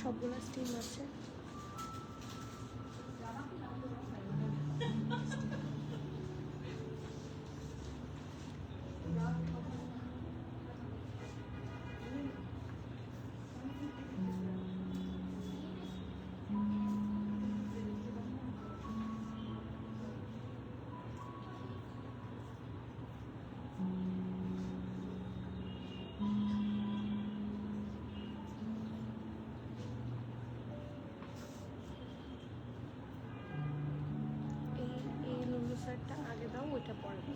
সবগুলো স্টিম আছে। এই লুলু সেটটা আগে দাও, ওইটা পরে দাও।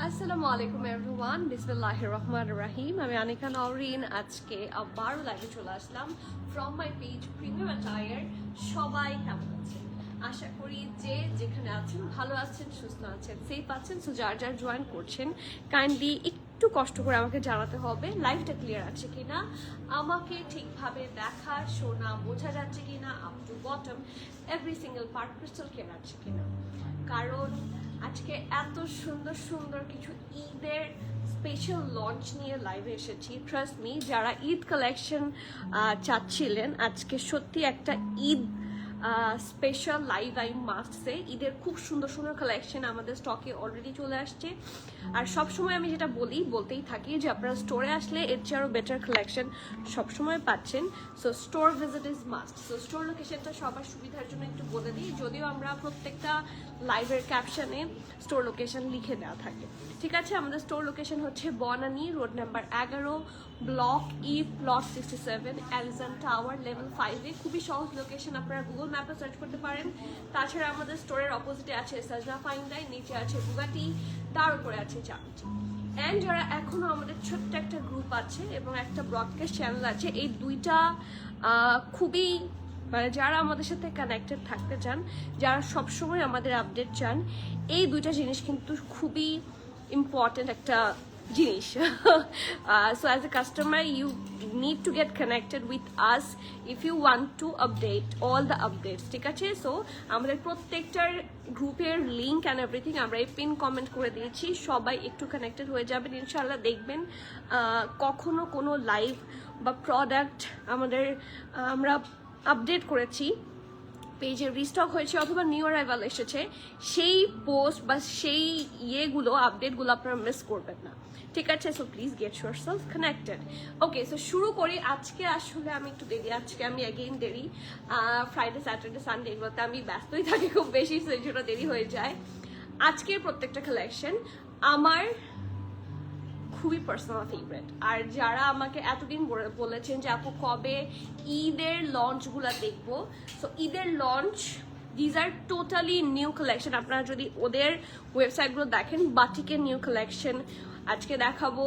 আসসালামু আলাইকুম এভরিওয়ান, বিসমিল্লাহির রহমানির রহিম। আমি আনিকা নওরিন। আজকে আবার লাইভে চলে আসলাম from my page premium attire. সবাই কেমন আছেন? আশা করি যে যেখানে আছেন ভালো আছেন, সুস্থ আছেন, সেফ আছেন। সো যার যার জয়েন করছেন কাইন্ডলি একটু কষ্ট করে আমাকে জানাতে হবে লাইভটা ক্লিয়ার আছে কিনা, আমাকে ঠিকভাবে দেখা শোনা বোঝা যাচ্ছে কিনা, up to bottom every single part crystal clear আছে কিনা। কারণ আজকে এত সুন্দর সুন্দর কিছু ঈদের স্পেশাল লঞ্চ নিয়ে লাইভে এসেছি। ট্রাস্ট মি, যারা ঈদ কালেকশন চাচ্ছিলেন, আজকে সত্যি একটা Eid special live I must সে। ঈদের খুব সুন্দর সুন্দর কালেকশন আমাদের স্টকে অলরেডি চলে আসছে। আর সবসময় আমি যেটা বলতেই থাকি যে আপনারা স্টোরে আসলে এর চেয়ে আরও বেটার কালেকশন সবসময় পাচ্ছেন। So store visit is must. So store লোকেশনটা সবার সুবিধার জন্য একটু বলে দিই, যদিও আমরা প্রত্যেকটা লাইভের ক্যাপশনে স্টোর লোকেশন লিখে দেওয়া থাকে। ঠিক আছে, আমাদের স্টোর লোকেশন হচ্ছে Banani road number 11, block E, plot 67, Allison tower, level 5-এ। খুবই সহজ লোকেশন, আপনারা গুগল ম্যাপে সার্চ করতে পারেন। তাছাড়া আমাদের স্টোরের অপোজিটে আছে সাজনা ফাইন ডাইন, নিচে আছে বুগাটি, তার উপরে আছে চামচি। অ্যান্ড যারা এখনো আমাদের ছোট্ট একটা গ্রুপ আছে এবং একটা ব্রডকাস্ট চ্যানেল আছে, এই দুইটা খুবই মানে যারা আমাদের সাথে কানেক্টেড থাকতে চান, যারা সবসময় আমাদের আপডেট চান, এই দুইটা জিনিস কিন্তু খুবই ইম্পর্টেন্ট একটা জিনিস। So as a customer you need to get connected with us if you want to update all the updates. ঠিক আছে, সো আমাদের প্রত্যেকটার গ্রুপের লিঙ্ক অ্যান্ড এভরিথিং আমরা এই পিন কমেন্ট করে দিয়েছি। সবাই একটু কানেক্টেড হয়ে যাবেন ইনশাল্লাহ। দেখবেন কখনো কোনো লাইভ বা প্রোডাক্ট আমরা আপডেট করেছি, পেজে রিস্টক হয়েছে অথবা নিউ অ্যারাইভাল এসেছে, সেই পোস্ট বা সেই ইয়েগুলো আপডেটগুলো আপনারা মিস করবেন না। ঠিক আছে, so please get yourself connected. Okay, so শুরু করি। আজকে আসলে আমি একটু দেরি, আজকে আমি অ্যাগেইন দেরি। ফ্রাইডে স্যাটারডে সানডে এগুলোতে আমি ব্যস্তই থাকি খুব বেশি, সেই জন্য দেরি হয়ে যায়। আজকের প্রত্যেকটা কালেকশন আমার খুবই পার্সোনাল ফেভারিট। আর যারা আমাকে এতদিন বলেছেন যে আপু কবে ঈদের লঞ্চগুলো দেখবো, সো ঈদের launch these are totally new collection. আপনারা যদি ওদের ওয়েবসাইটগুলো দেখেন, বাটিকের নিউ কালেকশন আজকে দেখাবো।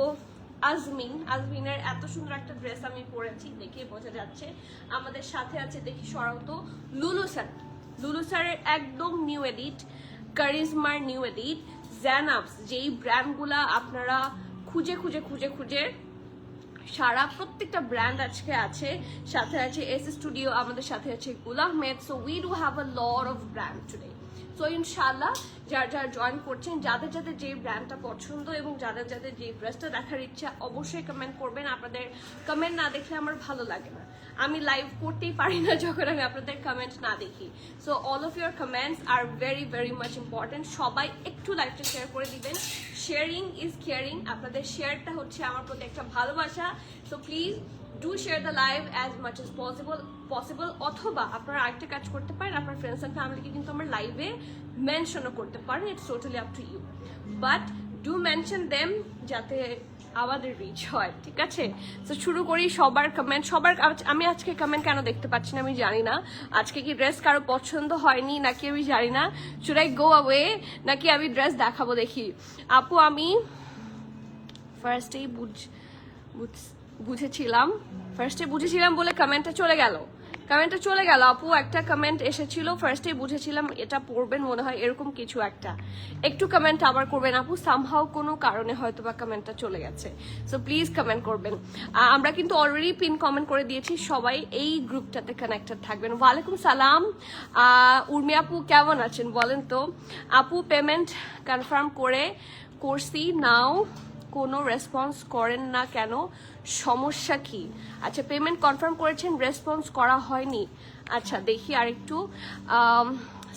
আজমিনের এত সুন্দর একটা ড্রেস আমি পরেছি, দেখে বোঝা যাচ্ছে। আমাদের সাথে আছে, দেখি সরাও তো, লুলু স্যারের একদম নিউ এডিট, কারিজমার নিউ এডিট, জ্যানাবস, যেই ব্র্যান্ডগুলা আপনারা খুঁজে খুঁজে খুঁজে খুঁজে সারা প্রত্যেকটা ব্র্যান্ড আজকে আছে। সাথে আছে এস স্টুডিও, আমাদের সাথে আছে গুল Ahmed. So we do have a lot of brand today. So ইনশাল্লাহ যারা জয়েন করছেন, যাদের যে ব্র্যান্ডটা পছন্দ এবং যাদের যে ড্রেসটা দেখার ইচ্ছা, অবশ্যই কমেন্ট করবেন। আপনাদের কমেন্ট না দেখলে আমার ভালো লাগে না। আমি লাইভ করতেই পারি না যখন আমি আপনাদের কমেন্ট না দেখি। So all of your comments are very very much important. সবাই একটু লাইভটা শেয়ার করে দিবেন। Sharing is caring. আপনাদের শেয়ারটা হচ্ছে আমার প্রতি একটা ভালোবাসা। So please do share the live as much as possible. অথবা আপনারা আরেকটা কাজ করতে পারেন, আপনার ফ্রেন্ডস অ্যান্ড ফ্যামিলিকে কিন্তু আমার লাইভে মেনশনও করতে পারেন। It's totally up to you, but do mention them যাতে আমাদের রিচ হয়, ঠিক আছে? তো শুরু করি। সবার কমেন্ট, আমি আজকে কমেন্ট কেন দেখতে পাচ্ছি না আমি জানি না। আজকে কি ড্রেস কারো পছন্দ হয়নি নাকি আমি জানি না। শুড আই গো অ্যাওয়ে নাকি আমি ড্রেস দেখাবো? দেখি আপু, আমি ফার্স্টেই বুঝেছিলাম বলে কমেন্টটা চলে গেল। আপু একটা কমেন্ট এসেছিল, ফার্স্টে বুঝেছিলাম এটা পড়বেন মনে হয়, এরকম কিছু একটা। একটু কমেন্ট আবার করবেন আপু, সামহাও কোনো কারণে হয়তো বা কমেন্টটা চলে গেছে। সো প্লিজ কমেন্ট করবেন। আমরা কিন্তু অলরেডি পিন কমেন্ট করে দিয়েছি, সবাই এই গ্রুপটাতে কানেক্টেড থাকবেন। ওয়ালাইকুম সালাম উর্মি আপু, কেমন আছেন বলেন তো? আপু পেমেন্ট কনফার্ম করছি, নাও কোনো রেসপন্স করেন না কেন, সমস্যা কি? আচ্ছা, পেমেন্ট কনফার্ম করেছেন, রেসপন্স করা হয়নি। আচ্ছা দেখি আরেকটু।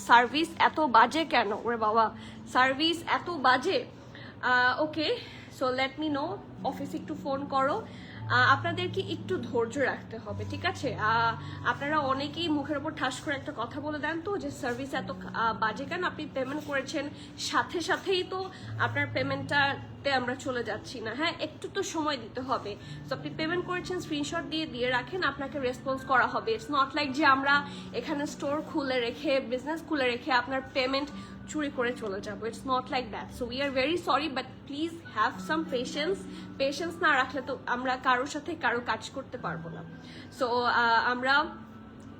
সার্ভিস এত বাজে কেন? ওরে বাবা, সার্ভিস এত বাজে। ওকে, সো লেট মি নো। অফিসে একটু ফোন করো। আপনাদেরকে একটু ধৈর্য রাখতে হবে, ঠিক আছে? আপনারা অনেকেই মুখের উপর ঠাস করে একটা কথা বলে দেন তো যে সার্ভিস এত বাজে কেন। আপনি পেমেন্ট করেছেন, সাথেই তো আপনার পেমেন্টটাতে আমরা চলে যাচ্ছি না। হ্যাঁ, একটু তো সময় দিতে হবে। তো আপনি পেমেন্ট করেছেন, স্ক্রিনশট দিয়ে রাখেন, আপনাকে রেসপন্স করা হবে। ইটস নট লাইক যে আমরা এখানে স্টোর খুলে রেখে, বিজনেস খুলে রেখে আপনার পেমেন্ট চুরি করে চলে যাবো। It's not like that. So we are very sorry, but please have some patience না রাখলে তো আমরা কারোর সাথে কারো কাজ করতে পারবো না। সো আমরা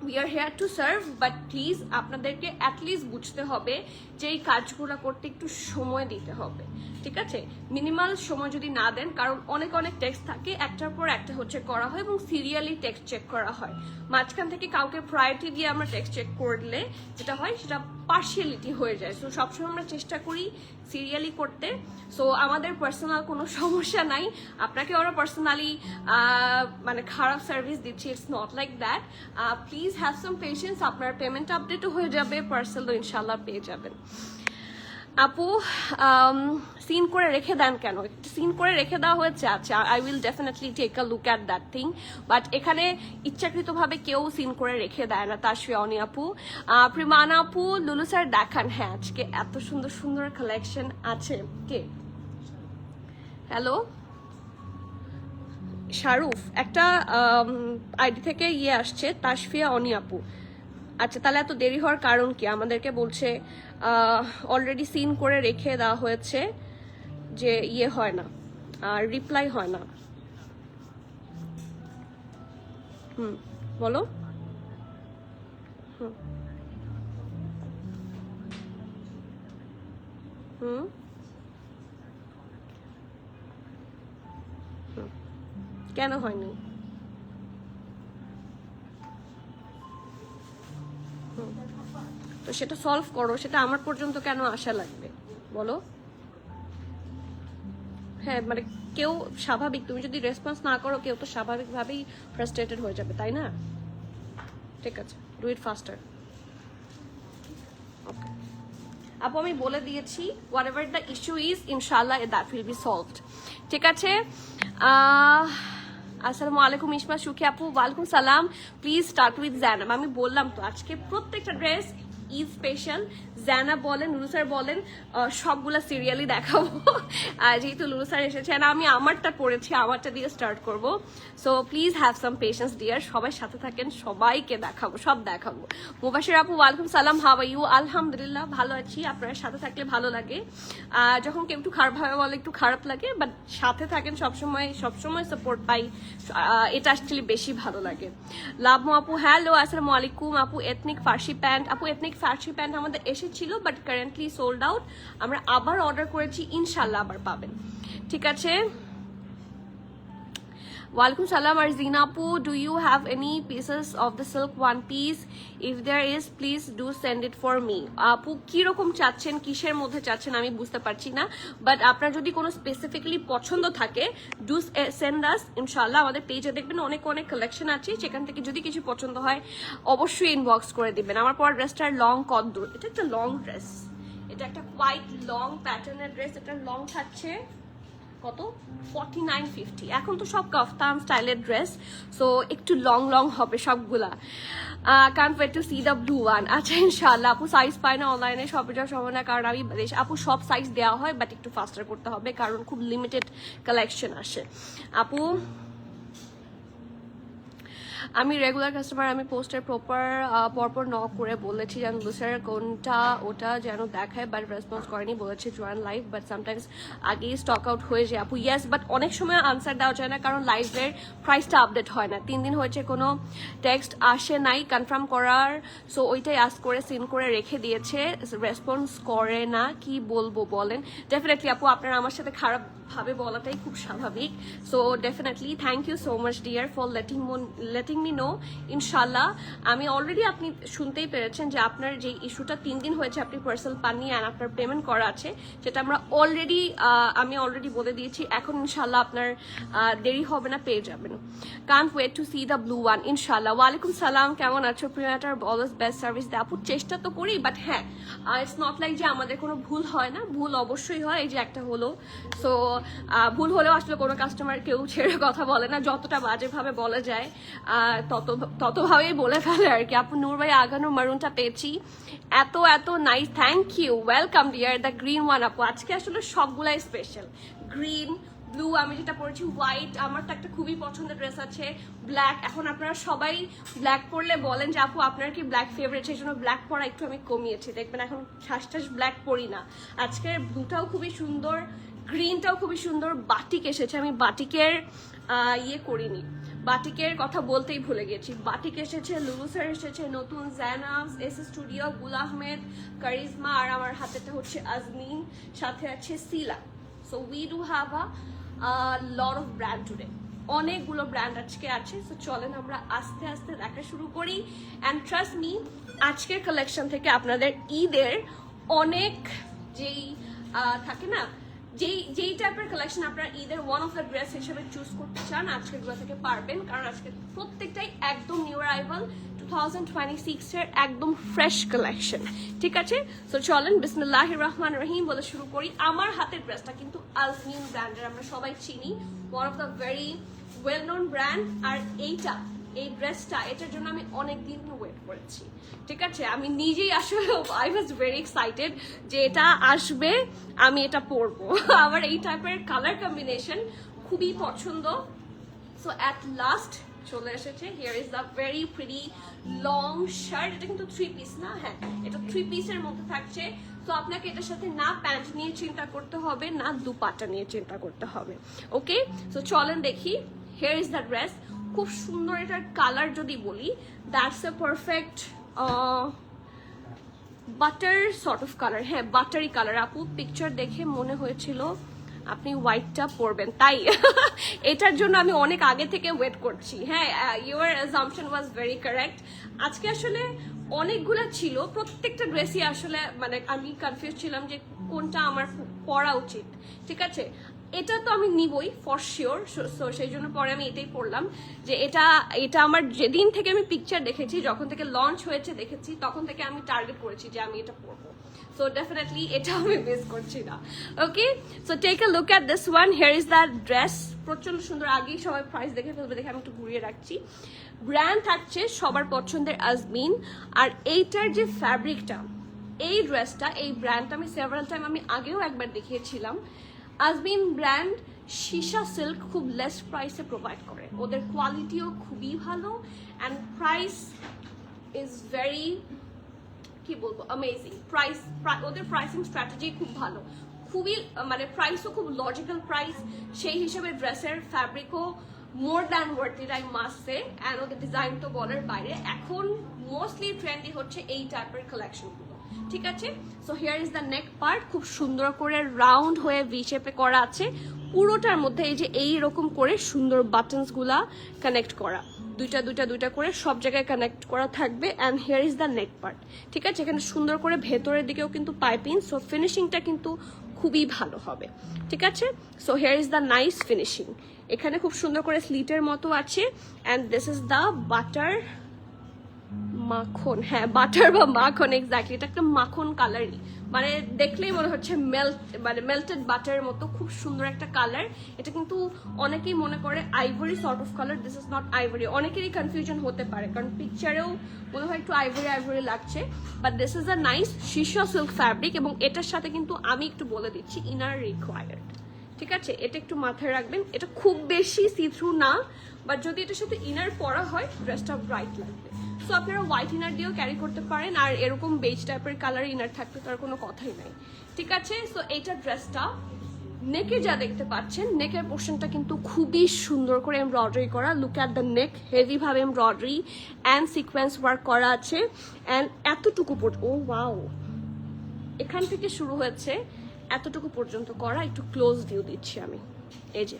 we R hair to serve, but please আপনাদেরকে অ্যাটলিস্ট বুঝতে হবে যে এই কাজগুলো করতে একটু সময় দিতে হবে, ঠিক আছে? মিনিমাল সময় যদি না দেন, কারণ অনেক টেক্সট থাকে, একটার পর একটা হচ্ছে করা হয় এবং সিরিয়ালি টেক্সট চেক করা হয়। মাঝখান থেকে কাউকে প্রায়োরিটি দিয়ে আমরা টেক্সট চেক করলে যেটা হয় সেটা পার্শিয়ালিটি হয়ে যায়। সো সবসময় আমরা চেষ্টা করি সিরিয়ালি করতে। সো আমাদের পার্সোনাল কোনো সমস্যা নাই, আপনাকে ওরা পার্সোনালি মানে খারাপ সার্ভিস দিচ্ছে, it's not like that. Please have some patience. আপনার পেমেন্ট আপডেটও হয়ে যাবে, পার্সেলও ইনশাল্লাহ পেয়ে যাবেন। আপু সিন করে রেখে দেন কেন? সিন করে রেখে দেওয়া হয়েছে। আচ্ছা, I will definitely take a look at that thing, but এখানে ইচ্ছাকৃতভাবে কেউ সিন করে রেখে দেয় না। তাশফিয়া অনি আপু, প্রিমানা আপু, লুলু স্যার দেখান। হ্যাঁ, আজকে এত সুন্দর কালেকশন আছে। কে? হ্যালো শারুফ, একটা আইডি থেকে আসছে তাশফিয়া অনি আপু। আচ্ছা, তাহলে এত দেরি হওয়ার কারণ কি? আমাদেরকে বলছে অলরেডি সিন করে রেখে দেওয়া হয়েছে, যে হয় না, আর রিপ্লাই হয় না। বলো। কেন হয়নি? তো সেটা সলভ করো, সেটা আমার পর্যন্ত কেন আসা লাগবে বলো? হ্যাঁ, মানে কেউ স্বাভাবিক, তুমি যদি রেসপন্স না করো, কেউ তো স্বাভাবিকভাবেই ফ্রাস্ট্রেটেড হয়ে যাবে, তাই না? ঠিক আছে, ডু ইট ফাস্টার। ওকে আপু, আমি বলে দিয়েছি what ever the issue is, ইনশাল্লাহ দ্যাট উইল বি সলভড, ঠিক আছে? আসসালামু আলাইকুম ইসমা সুখী আপু। ওয়ালাইকুম সালাম। প্লিজ স্টার্ট উইথ জানাব। আমি বললাম তো আজকে প্রত্যেকটা ড্রেস ঈদ স্পেশাল। জানা বলেন, লুলু স্যার বলেন, সবগুলা সিরিয়ালি দেখাবো। যেহেতু লুলু স্যার এসেছেন, আমি আমারটা পড়েছি, আমারটা দিয়ে স্টার্ট করব। So please have some patience dear. সবাই সাথে থাকেন, সবাইকে দেখাবো, সব দেখাবো। মুবাশির আপু, ওয়ালাইকুম সালাম। How are you? আলহামদুলিল্লাহ ভালো আছি। আপনার সাথে থাকলে ভালো লাগে। যখন কেউ একটু খারাপভাবে বলে একটু খারাপ লাগে, বাট সাথে থাকেন সবসময় সাপোর্ট পাই, এটা অ্যাকচুয়ালি বেশি ভালো লাগে। লাভমো আপু, হ্যালো আসসালামু আলাইকুম আপু। এথনিক ফার্সি প্যান্ট আপু, এথনিক ফার্সি প্যান্ট আমাদের এসেছিল, বাট কারেন্টলি সোল্ড আউট। আমরা আবার অর্ডার করেছি, ইনশাল্লাহ আবার পাবেন, ঠিক আছে? Walaikum salam Arzina Apu, do you have any pieces of the silk one piece? If there is, please do send it for me. আপু কি রকম চাচ্ছেন, কিসের মধ্যে চাচ্ছেন আমি বুঝতে পারছি না, বাট আপনার যদি কোনো স্পেসিফিক্যালি পছন্দ থাকে ডু সেন্ড আস। ইনশাআল্লাহ আমাদের পেজে দেখবেন অনেক অনেক কালেকশন আছে, সেখান থেকে যদি কিছু পছন্দ হয় অবশ্যই ইনবক্স করে দিবেন। আমার পর ড্রেসটার লং কত দূর, এটা একটা লং ড্রেস, এটা একটা কোয়াইট লং প্যাটার্নের ড্রেস, এটা লং থাকছে কত 49-50। এখন তো সব কাফতান স্টাইলের ড্রেস, সো একটু লং লং হবে সবগুলা। Can't wait to see the blue one. আচ্ছা ইনশাআল্লাহ আপু সাইজ পায় না অনলাইনে, শপে যাওয়ার সময় না, কারণ আমি আপু সব সাইজ দেওয়া হয় বাট একটু ফাস্টার করতে হবে কারণ খুব লিমিটেড কালেকশন আসে আপু। আমি রেগুলার কাস্টমার, আমি পোস্টের পরপর নক করে বলেছি যেন লুসার কোনটা ওটা যেন দেখায়, বাট রেসপন্স করেনি, বলেছে জয়েন লাইভ, বাট সামটাইমস আগেই স্টক আউট হয়ে যায় আপু। ইয়েস, বাট অনেক সময় আনসার দেওয়া যায় না কারণ লাইভের প্রাইসটা আপডেট হয় না। 3 দিন হয়েছে কোনো টেক্সট আসে নাই কনফার্ম করার, সো ওইটাই আস্ক করে সিন করে রেখে দিয়েছে, রেসপন্স করে না, কি বলবো বলেন। ডেফিনেটলি আপু আপনারা আমার সাথে খারাপ ভাবে বলাটাই খুব স্বাভাবিক, so definitely thank you so much dear for letting me know. ইনশাল্লাহ আমি অলরেডি, আপনি শুনতেই পেরেছেন যে আপনার যে ইস্যুটা 3 দিন হয়েছে আপনি পার্সেল পাননি অ্যান্ড আপনার পেমেন্ট করা আছে, সেটা আমি অলরেডি বলে দিয়েছি। এখন ইনশাল্লাহ আপনার দেরি হবে না, পেয়ে যাবেন। Can't wait to see the blue one ইনশাল্লাহ। ওয়ালাইকুম সালাম, কেমন আছো? প্রিয়াটার অলওয়েজ বেস্ট সার্ভিস দেয় আপু, চেষ্টা তো করি, বাট হ্যাঁ ইটস নট লাইক যে আমাদের কোনো ভুল হয় না, ভুল অবশ্যই হয়, এই যে একটা হলো। সো ভুল হলেও আসলে কোনো কাস্টমার কেউ ছেড়ে কথা বলে না, যতটা বাজেভাবে বলা যায় ততভাবেই বলে ফেলে আর কি। আপু নূর ভাই আগানো মারুনটা পেয়েছি, এত এত nice, thank you, welcome dear. The green one আপু, আজকে আসলে সবগুলাই স্পেশাল, গ্রিন ব্লু, আমি যেটা পরেছি হোয়াইট, আমার তো একটা খুবই পছন্দের ড্রেস আছে ব্ল্যাক। এখন আপনারা সবাই ব্ল্যাক পরলে বলেন যে আপু আপনার কি ব্ল্যাক ফেভারিট, সেই জন্য ব্ল্যাক পরা একটু আমি কমিয়েছি, দেখবেন এখন ঠাস ঠাস ব্ল্যাক পরি না। আজকের ব্লুটাও খুবই সুন্দর, গ্রিনটাও খুবই সুন্দর, বাটিক এসেছে, আমি বাটিকের করিনি, বাটিকের কথা বলতেই ভুলে গেছি। বাটিক এসেছে, লুলুসার এসেছে, নতুন জায়নাবস, এস স্টুডিও, গুল আহমেদ, কারিজমা, আর আমার হাতেটা হচ্ছে আজমিন, সাথে আছে Sila. So we do have a lot of brand today, অনেকগুলো ব্র্যান্ড আজকে আছে। সো চলেন আমরা আস্তে আস্তে দেখা শুরু করি, অ্যান্ড ট্রাস্ট মি আজকের কালেকশন থেকে আপনাদের ঈদের অনেক যেই থাকে না, যেই টাইপের কালেকশন আপনারা ঈদের ওয়ান অফ দ্য ড্রেস হিসেবে চুজ করতে চান, আজকের গুলো থেকে পারবেন, কারণ আজকে প্রত্যেকটাই একদম নিউ অ্যারাইভাল 2026 এর একদম ফ্রেশ কালেকশন, ঠিক আছে? সো চলেন বিসমিল্লাহির রহমানির রহিম বলে শুরু করি। আমার হাতের ড্রেসটা কিন্তু আজমিন ব্র্যান্ডের, আমরা সবাই চিনি, one of the very well known brand. আর এই ড্রেসটা, এটার জন্য আমি অনেক দিন ওয়েট করেছি, ঠিক আছে? আমি নিজেই আসলে আই ওয়াজ ভেরি এক্সাইটেড যে এটা আসবে, আমি এটা পরবো। আমার এই টাইপের কালার কম্বিনেশন খুবই পছন্দ। সো অ্যাট লাস্ট চলে এসেছে, here is the very pretty long shirt. এটা কিন্তু 3 পিস না, হ্যাঁ এটা 3 পিসের মধ্যে থাকছে। তো আপনাকে এটার সাথে না প্যান্ট নিয়ে চিন্তা করতে হবে, না দুপাট্টা নিয়ে চিন্তা করতে হবে, ওকে? সো চলেন দেখি, হিয়ার ইজ দ্য ড্রেস, খুব সুন্দর। এটার কালার যদি বলি, that's a perfect butter sort of colour, হ্যাঁ বাটারি কালার। আপু পিকচার দেখে মনে হয়েছিল আপনি হোয়াইটটা পরবেন, তাই এটার জন্য আমি অনেক আগে থেকে ওয়েট করছি। হ্যাঁ, your assumption was very correct. আজকে আসলে অনেকগুলো ছিল, প্রত্যেকটা ড্রেসই আসলে মানে আমি কনফিউজ ছিলাম যে কোনটা আমার পরা উচিত, ঠিক আছে? এটা তো আমি নিবই ফর শিওর, সো সেই জন্য পরে আমি এটাই পড়লাম যে এটা আমার যেদিন থেকে আমি পিকচার দেখেছি, যখন থেকে লঞ্চ হয়েছে দেখেছি, তখন থেকে আমি টার্গেট করেছি যে আমি এটা পরবো। সো ডেফিনেটলি এটা আমি মিস করছি না, okay? So take a look at this one, here is the dress, প্রচন্ড সুন্দর। আগেই সবাই প্রাইস দেখে ফেলবে, দেখে আমি একটু ঘুরিয়ে রাখছি। ব্র্যান্ড থাকছে সবার পছন্দের আজমিন, আর এইটার যে ফ্যাব্রিকটা, এই ড্রেসটা, এই ব্র্যান্ডটা আমি সেভারাল টাইম, আমি আগেও একবার দেখিয়েছিলাম। আজমিন ব্র্যান্ড সীসা সিল্ক খুব লেস প্রাইসে প্রোভাইড করে, ওদের কোয়ালিটিও খুবই ভালো, অ্যান্ড প্রাইস ইজ ভেরি, কি বলবো, অ্যামেজিং। ওদের প্রাইসিং স্ট্র্যাটেজি খুব ভালো, খুবই মানে প্রাইসও খুব লজিক্যাল প্রাইস, সেই হিসেবে ড্রেসের ফ্যাব্রিকও more than worth it, I must say. And ওদের ডিজাইন তো বলার বাইরে। এখন মোস্টলি ট্রেন্ডি হচ্ছে এই টাইপের কালেকশনগুলো, ঠিক আছে? So here is the neck part, খুব সুন্দর করে রাউন্ড হয়ে ভি শেপে করা আছে, পুরোটার মধ্যে এই যে এইরকম করে সুন্দর বাটনসগুলা কানেক্ট করা, দুইটা দুইটা দুইটা করে সব জায়গায় কানেক্ট করা থাকবে। And here is the neck part, ঠিক আছে? এখানে সুন্দর করে ভেতরের দিকেও কিন্তু পাইপিং, সো ফিনিশিংটা কিন্তু খুবই ভালো হবে, ঠিক আছে? So here is the nice finishing. এখানে খুব সুন্দর করে স্লিটের মতো আছে। And this is the butter মাখন, হ্যাঁ বাটার বা মাখন, এক্স্যাক্টলি এটা একটা মাখন কালারই, মানে দেখলেই মনে হচ্ছে মেল্টেড বাটারের মতো খুব সুন্দর একটা কালার। এটা কিন্তু অনেকেই মনে করে ivory sort of colour, this is not ivory. অনেকেরই কনফিউশন হতে পারে কারণ পিকচারেও মনে হয় একটু আইভরি আইভরি লাগছে, but this is a nice shisha silk fabric. এবং এটার সাথে কিন্তু আমি একটু বলে দিচ্ছি ইনার রিকোয়ার্ড, ঠিক আছে? এটা একটু মাথায় রাখবেন, এটা খুব বেশি সি থ্রু না, বাট যদি এটার সাথে ইনার পরা হয় ড্রেসটা ব্রাইট লাগবে। সো আপনারা হোয়াইট ইনার দিয়েও ক্যারি করতে পারেন, আর এরকম বেজ টাইপের কালার ইনার থাকতে তার কোনো কথাই নাই, ঠিক আছে? সো এইটা ড্রেসটা নেকে যা দেখতে পাচ্ছেন, নেকের পোর্শনটা কিন্তু খুবই সুন্দর করে এমব্রয়ডারি করা। Look at the neck, heavy ভাবে এমব্রয়ডারি অ্যান্ড সিকোয়েন্স ওয়ার্ক করা আছে। অ্যান্ড এতটুকু ও ওয়াও, এখান থেকে শুরু হয়েছে এতটুকু পর্যন্ত করা। একটু ক্লোজ ভিউ দিচ্ছি আমি, এই যে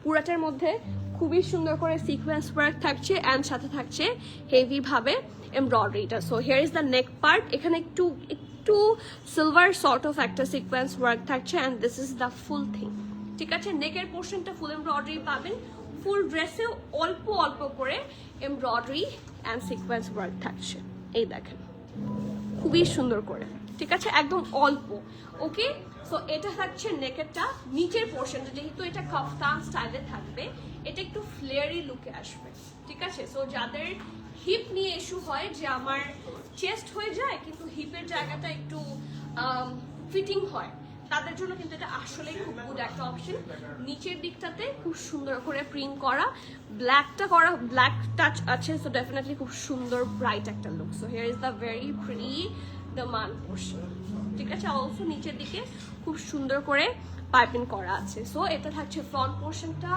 পুরাটার মধ্যে খুবই সুন্দর করে সিকোয়েন্স ওয়ার্ক থাকছে অ্যান্ড সাথে থাকছে হেভি ভাবে এমব্রয়ডারিটা। So here is the neck part, এখানে একটু একটু সিলভার সর্ট অফ একটা সিকোয়েন্স ওয়ার্ক থাকছে and this is the full thing, ঠিক আছে? নেকের পোর্শনটা ফুল এমব্রয়ডারি পাবেন, ফুল ড্রেসেও অল্প অল্প করে এমব্রয়ডারি অ্যান্ড সিকোয়েন্স ওয়ার্ক থাকছে, এই দেখেন খুবই সুন্দর করে, ঠিক আছে? একদম অল্প, ওকে? সো এটা থাকছে নেকেরটা। নিচের পোর্শনটা যেহেতু এটা কাফতান স্টাইলে থাকবে, এটা একটু ফ্লেয়ারি লুকে আসবে, ঠিক আছে? সো যাদের হিপ নিয়ে ইস্যু হয় যে আমার চেস্ট হয়ে যায় কিন্তু হিপের জায়গাটা একটু ফিটিং হয়, তাদের জন্য কিন্তু এটা আসলেই খুব গুড একটা অপশন। নিচের দিকটাতে খুব সুন্দর করে প্রিন্ট করা, ব্ল্যাকটা করা, ব্ল্যাক টাচ আছে, সো ডেফিনেটলি খুব সুন্দর ব্রাইট একটা look. So here is the very pretty the মান পোর্শন, ঠিক আছে? অলসো নিচের দিকে খুব সুন্দর করে পাইপিং করা আছে। সো এটা থাকছে ফ্রন্ট পোর্শনটা,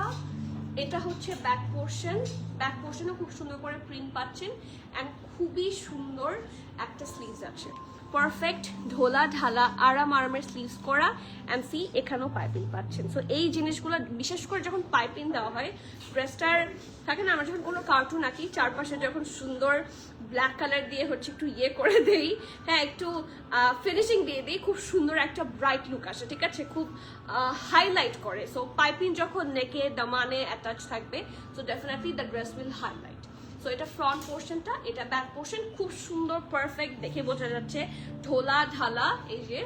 এটা হচ্ছে ব্যাক পোর্শন। ব্যাক পোর্শনে খুব সুন্দর করে প্রিন্ট পাচ্ছেন অ্যান্ড খুবই সুন্দর একটা স্লিভস আছে, পারফেক্ট ঢোলা ঢালা আরামের স্লিভস করা অ্যান্ড সি এখানেও পাইপিং পাচ্ছেন। সো এই জিনিসগুলো বিশেষ করে যখন পাইপিং দেওয়া হয় ড্রেসটার থাকে না, আমরা যখন কোনো কার্টুন আঁকি চারপাশে যখন সুন্দর ব্ল্যাক কালার দিয়ে হচ্ছে একটু ইয়ে করে দেই, হ্যাঁ একটু ফিনিশিং দিয়ে দিই, খুব সুন্দর একটা ব্রাইট লুক আসে, ঠিক আছে? খুব হাইলাইট করে। সো পাইপিং যখন নেকে দামানে অ্যাটাচ থাকবে so definitely the dress will highlight. So এটা ফ্রন্ট পোর্শনটা, এটা ব্যাক পোর্শন, খুব সুন্দর পারফেক্ট দেখে বোঝা যাচ্ছে ঢোলা ঢালা এই যে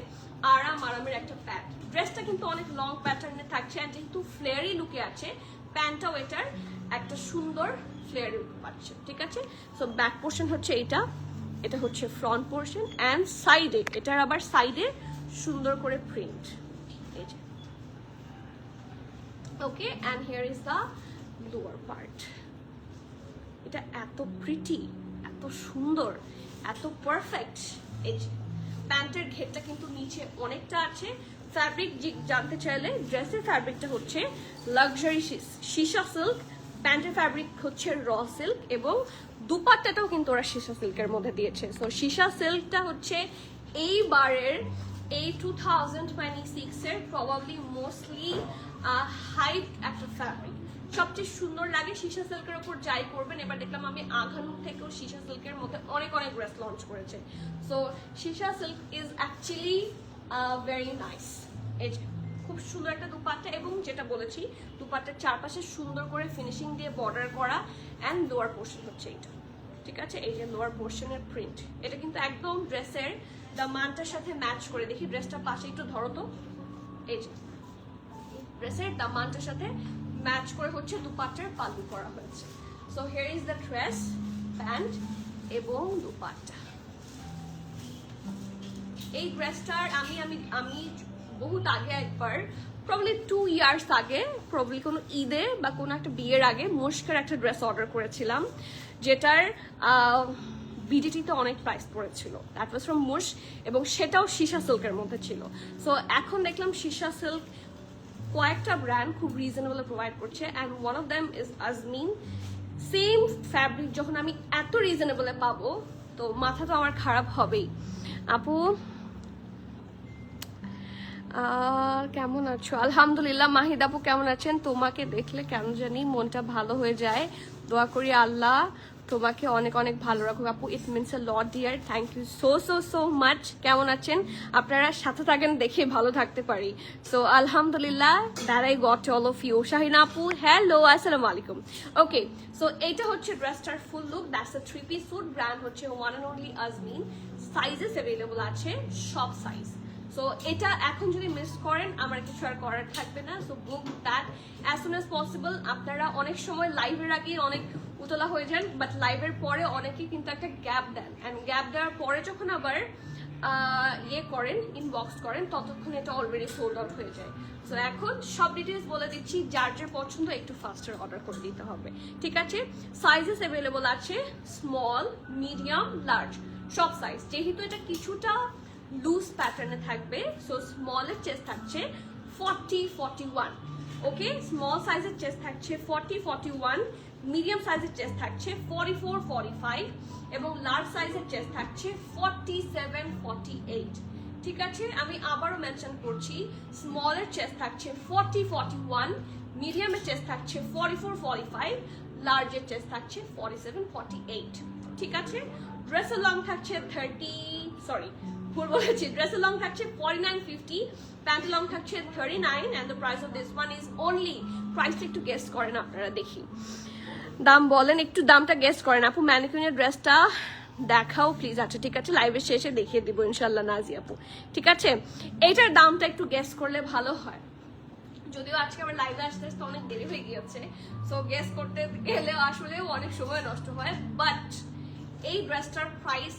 আরামের একটা প্যান্ট। ড্রেসটা কিন্তু অনেক লং প্যাটার্নে থাকছে অ্যান্ড যেহেতু ফ্লেয়ারি লুকে আছে প্যান্টটাও এটার একটা সুন্দর ফ্লেয়ারি লুক পাচ্ছে, ঠিক আছে? সো ব্যাক পোর্শন হচ্ছে এইটা, এটা হচ্ছে ফ্রন্ট পোর্শন অ্যান্ড সাইডে এটার আবার সাইডে সুন্দর করে প্রিন্ট, এই যে okay. And here is the lower part, এটা এত প্রিটি, এত সুন্দর, এত পারফেক্ট। এই যে প্যান্টের ঘেরটা কিন্তু নিচে অনেকটা আছে। ফ্যাব্রিক জানতে চাইলে ড্রেসের ফ্যাব্রিকটা হচ্ছে লাক্সারি শিশা সিল্ক, প্যান্টের ফ্যাব্রিক হচ্ছে র সিল্ক এবং দুপাট্টাটাও কিন্তু ওরা শিশা সিল্কের মধ্যে দিয়েছে। সো শিশা সিল্কটা হচ্ছে এইবারের এই 2026-এর প্রবাবলি মোস্টলি হাইপ একটা ফ্যাব্রিক, সবচেয়ে সুন্দর লাগে শিশা সিল্কের উপর যাই করবেন। এবার দেখলাম আমি আঘানুক থেকেও শিশা সিল্কের মধ্যে অনেক ড্রেস লঞ্চ করেছে। So shisha silk is actually very nice. এই যে খুব সুন্দর একটা দুপাট্টা এবং যেটা বলেছি দুপাট্টার চারপাশে সুন্দর করে ফিনিশিং দিয়ে বর্ডার করা অ্যান্ড লোয়ার পোর্শন হচ্ছে এটা, ঠিক আছে? এই যে লোয়ার পোর্শনের প্রিন্ট, এটা কিন্তু একদম ড্রেসের দামানটার সাথে ম্যাচ করে। দেখি ড্রেসটা পাশে একটু ধরো তো, এই যে ড্রেসের দামানটার সাথে ম্যাচ করে হচ্ছে দুপাট্টার পাল্লু করা হয়েছে। So here is the dress, pant এবং দুপাট্টা। এই ড্রেসটার আমি বহুত আগে একবার প্রবলি 2 ইয়ার্স আগে প্রবলি কোনো ঈদে বা কোনো একটা বিয়ের আগে মুশকের একটা ড্রেস অর্ডার করেছিলাম, যেটার বিডিটিতে অনেক প্রাইস পড়েছিল। দ্যাট ওয়াজ ফ্রম মুশ এবং সেটাও শিশা সিল্কের মধ্যে ছিল। সো এখন দেখলাম শিশা সিল্ক কয়েকটা ব্র্যান্ড খুব রিজনেবল প্রোভাইড করছে and one of them is Azmin. Same fabric যখন আমি এত রিজনেবলে পাবো তো মাথা তো আমার খারাপ হবেই। আপু কেমন আছো? আলহামদুলিল্লাহ। মাহিদ আপু কেমন আছেন? তোমাকে দেখলে কেন জানি মনটা ভালো হয়ে যায়। দোয়া করি আল্লাহ তোমাকে অনেক অনেক ভালো রাখুক আপু। It means a lot dear, thank you so so so much. কেমন আছেন আপনারা? সাথে থাকেন দেখে ভালো থাকতে পারি। সো আলহামদুলিল্লাহ, that I got all of you. Shahina আপু হ্যালো, আসসালামু আলাইকুম। ওকে, সো এইটা হচ্ছে ড্রেসটার full look. That's a 3-piece suit. Brand হচ্ছে one and only Azmin. Sizes available আছে, সব সাইজ। সো এটা এখন যদি মিস করেন আমার কিছু আর করার থাকবে না। So book that as soon as possible. আপনারা অনেক সময় লাইভের আগে অনেক উতলা হয়ে যান, বাট লাইভের পরে অনেকেই কিন্তু একটা গ্যাপ দেন, অ্যান্ড গ্যাপ দেওয়ার পরে যখন আবার ইয়ে করেন, ইনবক্স করেন, ততক্ষণ এটা অলরেডি সোল্ড আউট হয়ে যায়। সো এখন সব ডিটেলস বলে দিচ্ছি, যার যার পছন্দ একটু ফাস্টার অর্ডার করে দিতে হবে, ঠিক আছে? সাইজেস অ্যাভেলেবল আছে স্মল, মিডিয়াম, লার্জ, সব সাইজ। যেহেতু এটা কিছুটা লুজ প্যাটার্নে থাকবে, সো স্মলের চেস্ট থাকছে 40-41। ওকে, স্মল সাইজের চেস্ট থাকছে 40-41, মিডিয়াম সাইজের চেস্ট থাকছে 44-45 এবং লার্জ সাইজের চেস্ট থাকছে 47-48। ঠিক আছে, আমি আবারও মেনশন করছি, স্মলের চেস্ট থাকছে 40-41, মিডিয়ামের চেস্ট থাকছে 44-45, লার্জের চেস্ট থাকছে 47-48। ঠিক আছে, ড্রেসের লং থাকছে ভুল বলেছি, ড্রেসের লং থাকছে 49-50, প্যান্টের লং থাকছে 39, and the price of this one is only, প্রাইসটা একটু গেস করেন আপনারা, দেখি দাম বলেন, একটু দামটা গেস করেন আপু। ম্যানিকুইনের ড্রেসটা দেখাও প্লিজ। আচ্ছা ঠিক আছে, লাইভের শেষে দেখিয়ে দিব ইনশাল্লাহ নাজি আপু, ঠিক আছে? এইটার দামটা একটু গেস করলে ভালো হয়, যদিও আজকে আমার লাইভে আসতে আসতে অনেক দেরি হয়ে গিয়েছে, সো গেস করতে গেলে আসলে অনেক সময় নষ্ট হয়, বাট এই ড্রেসটার প্রাইস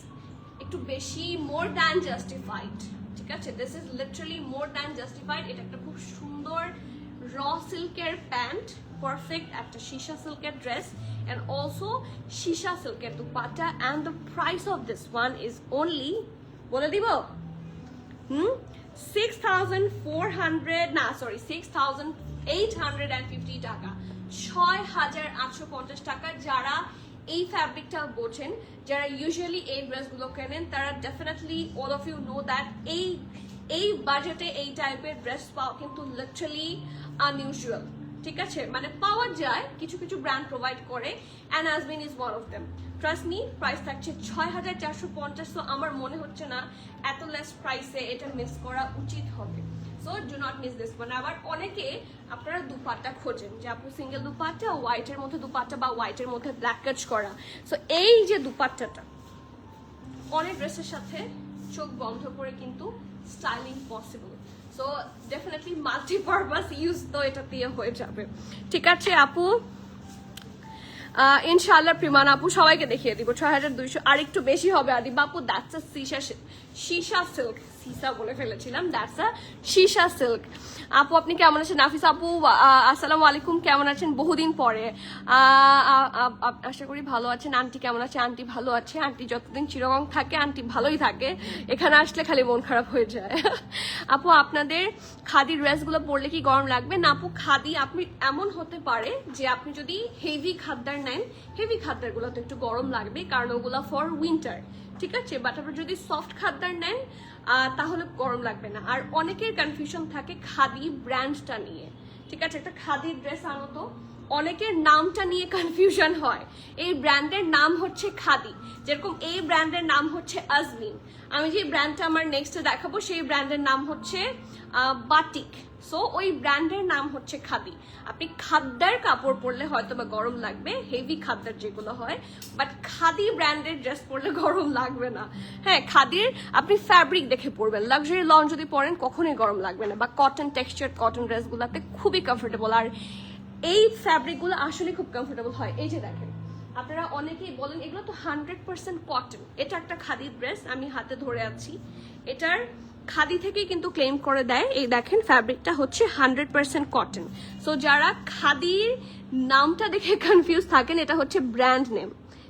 একটু বেশি, মোর দ্যান জাস্টিফাইড, ঠিক আছে? This is literally more than justified. এটা একটা খুব সুন্দর র সিল্কের প্যান্ট, পারফেক্ট একটা সীসা সিল্কের ড্রেস, and also সীসা সিল্কের dupatta, and the price of this one is only, বলে দিব 6,850 টাকা, 6,850 টাকা। যারা এই ফ্যাব্রিকটা বোঝেন, যারা ইউজুয়ালি এই ড্রেসগুলো কেনেন, তারা definitely all of you know that এই বাজেটে এই টাইপের ড্রেস পাওয়া কিন্তু লিটারালি আনইউজুয়াল, ঠিক আছে? মানে পাওয়া যায়, কিছু কিছু ব্র্যান্ড প্রোভাইড করে, and Azmin is one of them. Trust me, price থাকছে 6,450। তো আমার মনে হচ্ছে না এত লেস প্রাইসে এটা মিস করা উচিত হবে। So do not miss this one. আবার অনেকে আপনারা দুপাট্টা খোঁজেন, যে আপু সিঙ্গেল দুপাট্টা, হোয়াইটের মধ্যে দুপাট্টা বা হোয়াইটের মধ্যে ব্ল্যাক কাজ করা। সো এই যে দুপাট্টাটা অনেক ড্রেসের সাথে চোখ বন্ধ করে কিন্তু styling possible. So definitely multipurpose use তো এটা দিয়ে হয়ে যাবে, ঠিক আছে আপু? ইনশাআল্লাহ প্রিমান আপু সবাইকে দেখিয়ে দিব 6,200, আর একটু বেশি হবে আদি বাপু। দ্যাটস আ সীসা সিল্ক, সীসা বলে ফেলেছিলাম, দ্যাটস আ সীসা সিল্ক। আপু আপনি কেমন আছেন? নাফিস আপু আসসালামু আলাইকুম, কেমন আছেন? বহুদিন পরে, আশা করি ভালো আছেন। আন্টি কেমন আছে? আন্টি ভালো আছে। আন্টি যতদিন চিরগং থাকে আন্টি ভালোই থাকে, এখানে আসলে খালি মন খারাপ হয়ে যায়। আপু আপনাদের খাদি ড্রেসগুলো পরলে কি গরম লাগবে? না আপু, খাদি আপনি এমন হতে পারে যে আপনি যদি হেভি খাদ্দার নেন, হেভি খাদ্দারগুলো তো একটু গরম লাগবে, কারণ ওগুলো ফর উইন্টার, ঠিক আছে? বাট আপনি যদি সফট খাদ্দার নেন তাহলে গরম লাগবে না। আর অনেকের কনফিউশন থাকে খাদি ব্র্যান্ডটা নিয়ে, ঠিক আছে? একটা খাদির ড্রেস আনো তো অনেকের নামটা নিয়ে কনফিউশন হয়। এই ব্র্যান্ডের নাম হচ্ছে খাদি, যেরকম এই ব্র্যান্ডের নাম হচ্ছে আজমিন। আমি যে ব্র্যান্ডটা আমার নেক্সটে দেখাবো সেই ব্র্যান্ডের নাম হচ্ছে বাটিক। সো ওই ব্র্যান্ডের নাম হচ্ছে খাদি। আপনি খাদ্দার কাপড় পরলে হয়তো বা গরম লাগবে, হেভি খাদ্দার যেগুলো হয়, বাট খাদি ব্র্যান্ডের ড্রেস পরলে গরম লাগবে না। হ্যাঁ, খাদির আপনি ফ্যাব্রিক দেখে পরবেন, লাক্সারি লন যদি পরেন কখনোই গরম লাগবে না। বা কটন টেক্সচার কটন ড্রেসগুলোতে খুবই কমফোর্টেবল, আর এই ফ্যাব্রিকগুলো আসলে খুব কমফোর্টেবল হয়। এই যে দেখেন, আপনারা অনেকেই বলেন এগুলো তো 100% কটন। এটা একটা খাদির ড্রেস, আমি হাতে ধরে আছি, এটার খাদি থেকেই কিন্তু ক্লেম করে দেয়। এই দেখেন, ফ্যাব্রিকটা হচ্ছে 100% কটন। সো যারা খাদির নামটা দেখে কনফিউজ থাকেন, এটা হচ্ছে ব্র্যান্ড নেম,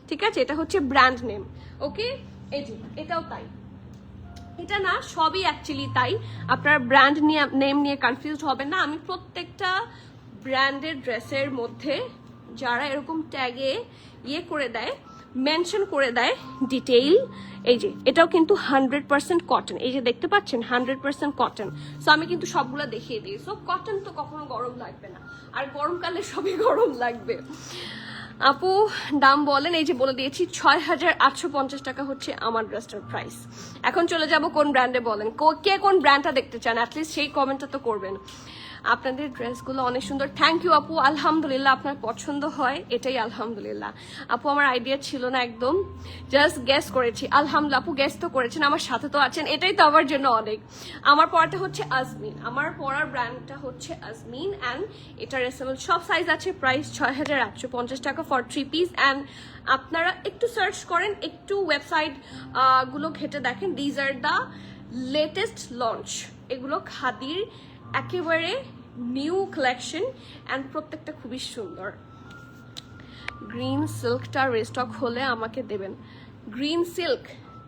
ঠিক আছে? এটা হচ্ছে ব্র্যান্ড নেম। ওকে, এই যে এটাও তাই, এটা না সবই অ্যাকচুয়ালি তাই। আপনার ব্র্যান্ড নেম নিয়ে কনফিউজ হবেন না। আমি প্রত্যেকটা ব্র্যান্ডের ড্রেসের মধ্যে যারা এরকম ট্যাগে ইয়ে করে দেয়, মেনশন করে দেয় ডিটেইল। এই যে এটাও কিন্তু 100% কটন, এই যে দেখতে পাচ্ছেন 100% কটন। সো আমি কিন্তু সবগুলো দেখিয়ে দিই। সো কটন তো কখনো গরম লাগবে না, আর গরমকালে সবই গরম লাগবে। আপু দাম বলেন, এই যে বলে দিয়েছি 6,850 টাকা হচ্ছে আমার ড্রেসটার প্রাইস। এখন চলে যাব কোন ব্র্যান্ডে বলেন, কে কোন ব্র্যান্ডটা দেখতে চান অ্যাটলিস্ট সেই কমেন্টটা তো করবেন। আপনাদের ড্রেসগুলো অনেক সুন্দর, থ্যাংক ইউ আপু, আলহামদুলিল্লাহ আপনার পছন্দ হয় এটাই আলহামদুলিল্লাহ। আপু আমার আইডিয়া ছিল না একদম, জাস্ট গেস করেছি, আলহামদুলিল্লাহ আপু গেস তো করেছেন, আমার সাথে তো আছেন, এটাই তো আমার জন্য অনেক। আমার পড়াটা হচ্ছে আজমিন, আমার পড়ার ব্র্যান্ডটা হচ্ছে আজমিন, অ্যান্ড এটার এসএমএল সব সাইজ আছে, প্রাইস 6,850 টাকা ফর 3 পিস। অ্যান্ড আপনারা একটু সার্চ করেন, একটু ওয়েবসাইট গুলো ঘেটে দেখেন, these are the latest launch, এগুলো খাদির একেবারে নিউ কালেকশন অ্যান্ড প্রত্যেকটা খুবই সুন্দর। গ্রিন সিল্কটা রিস্টক হলে আমাকে দেবেন। গ্রিন সিল্ক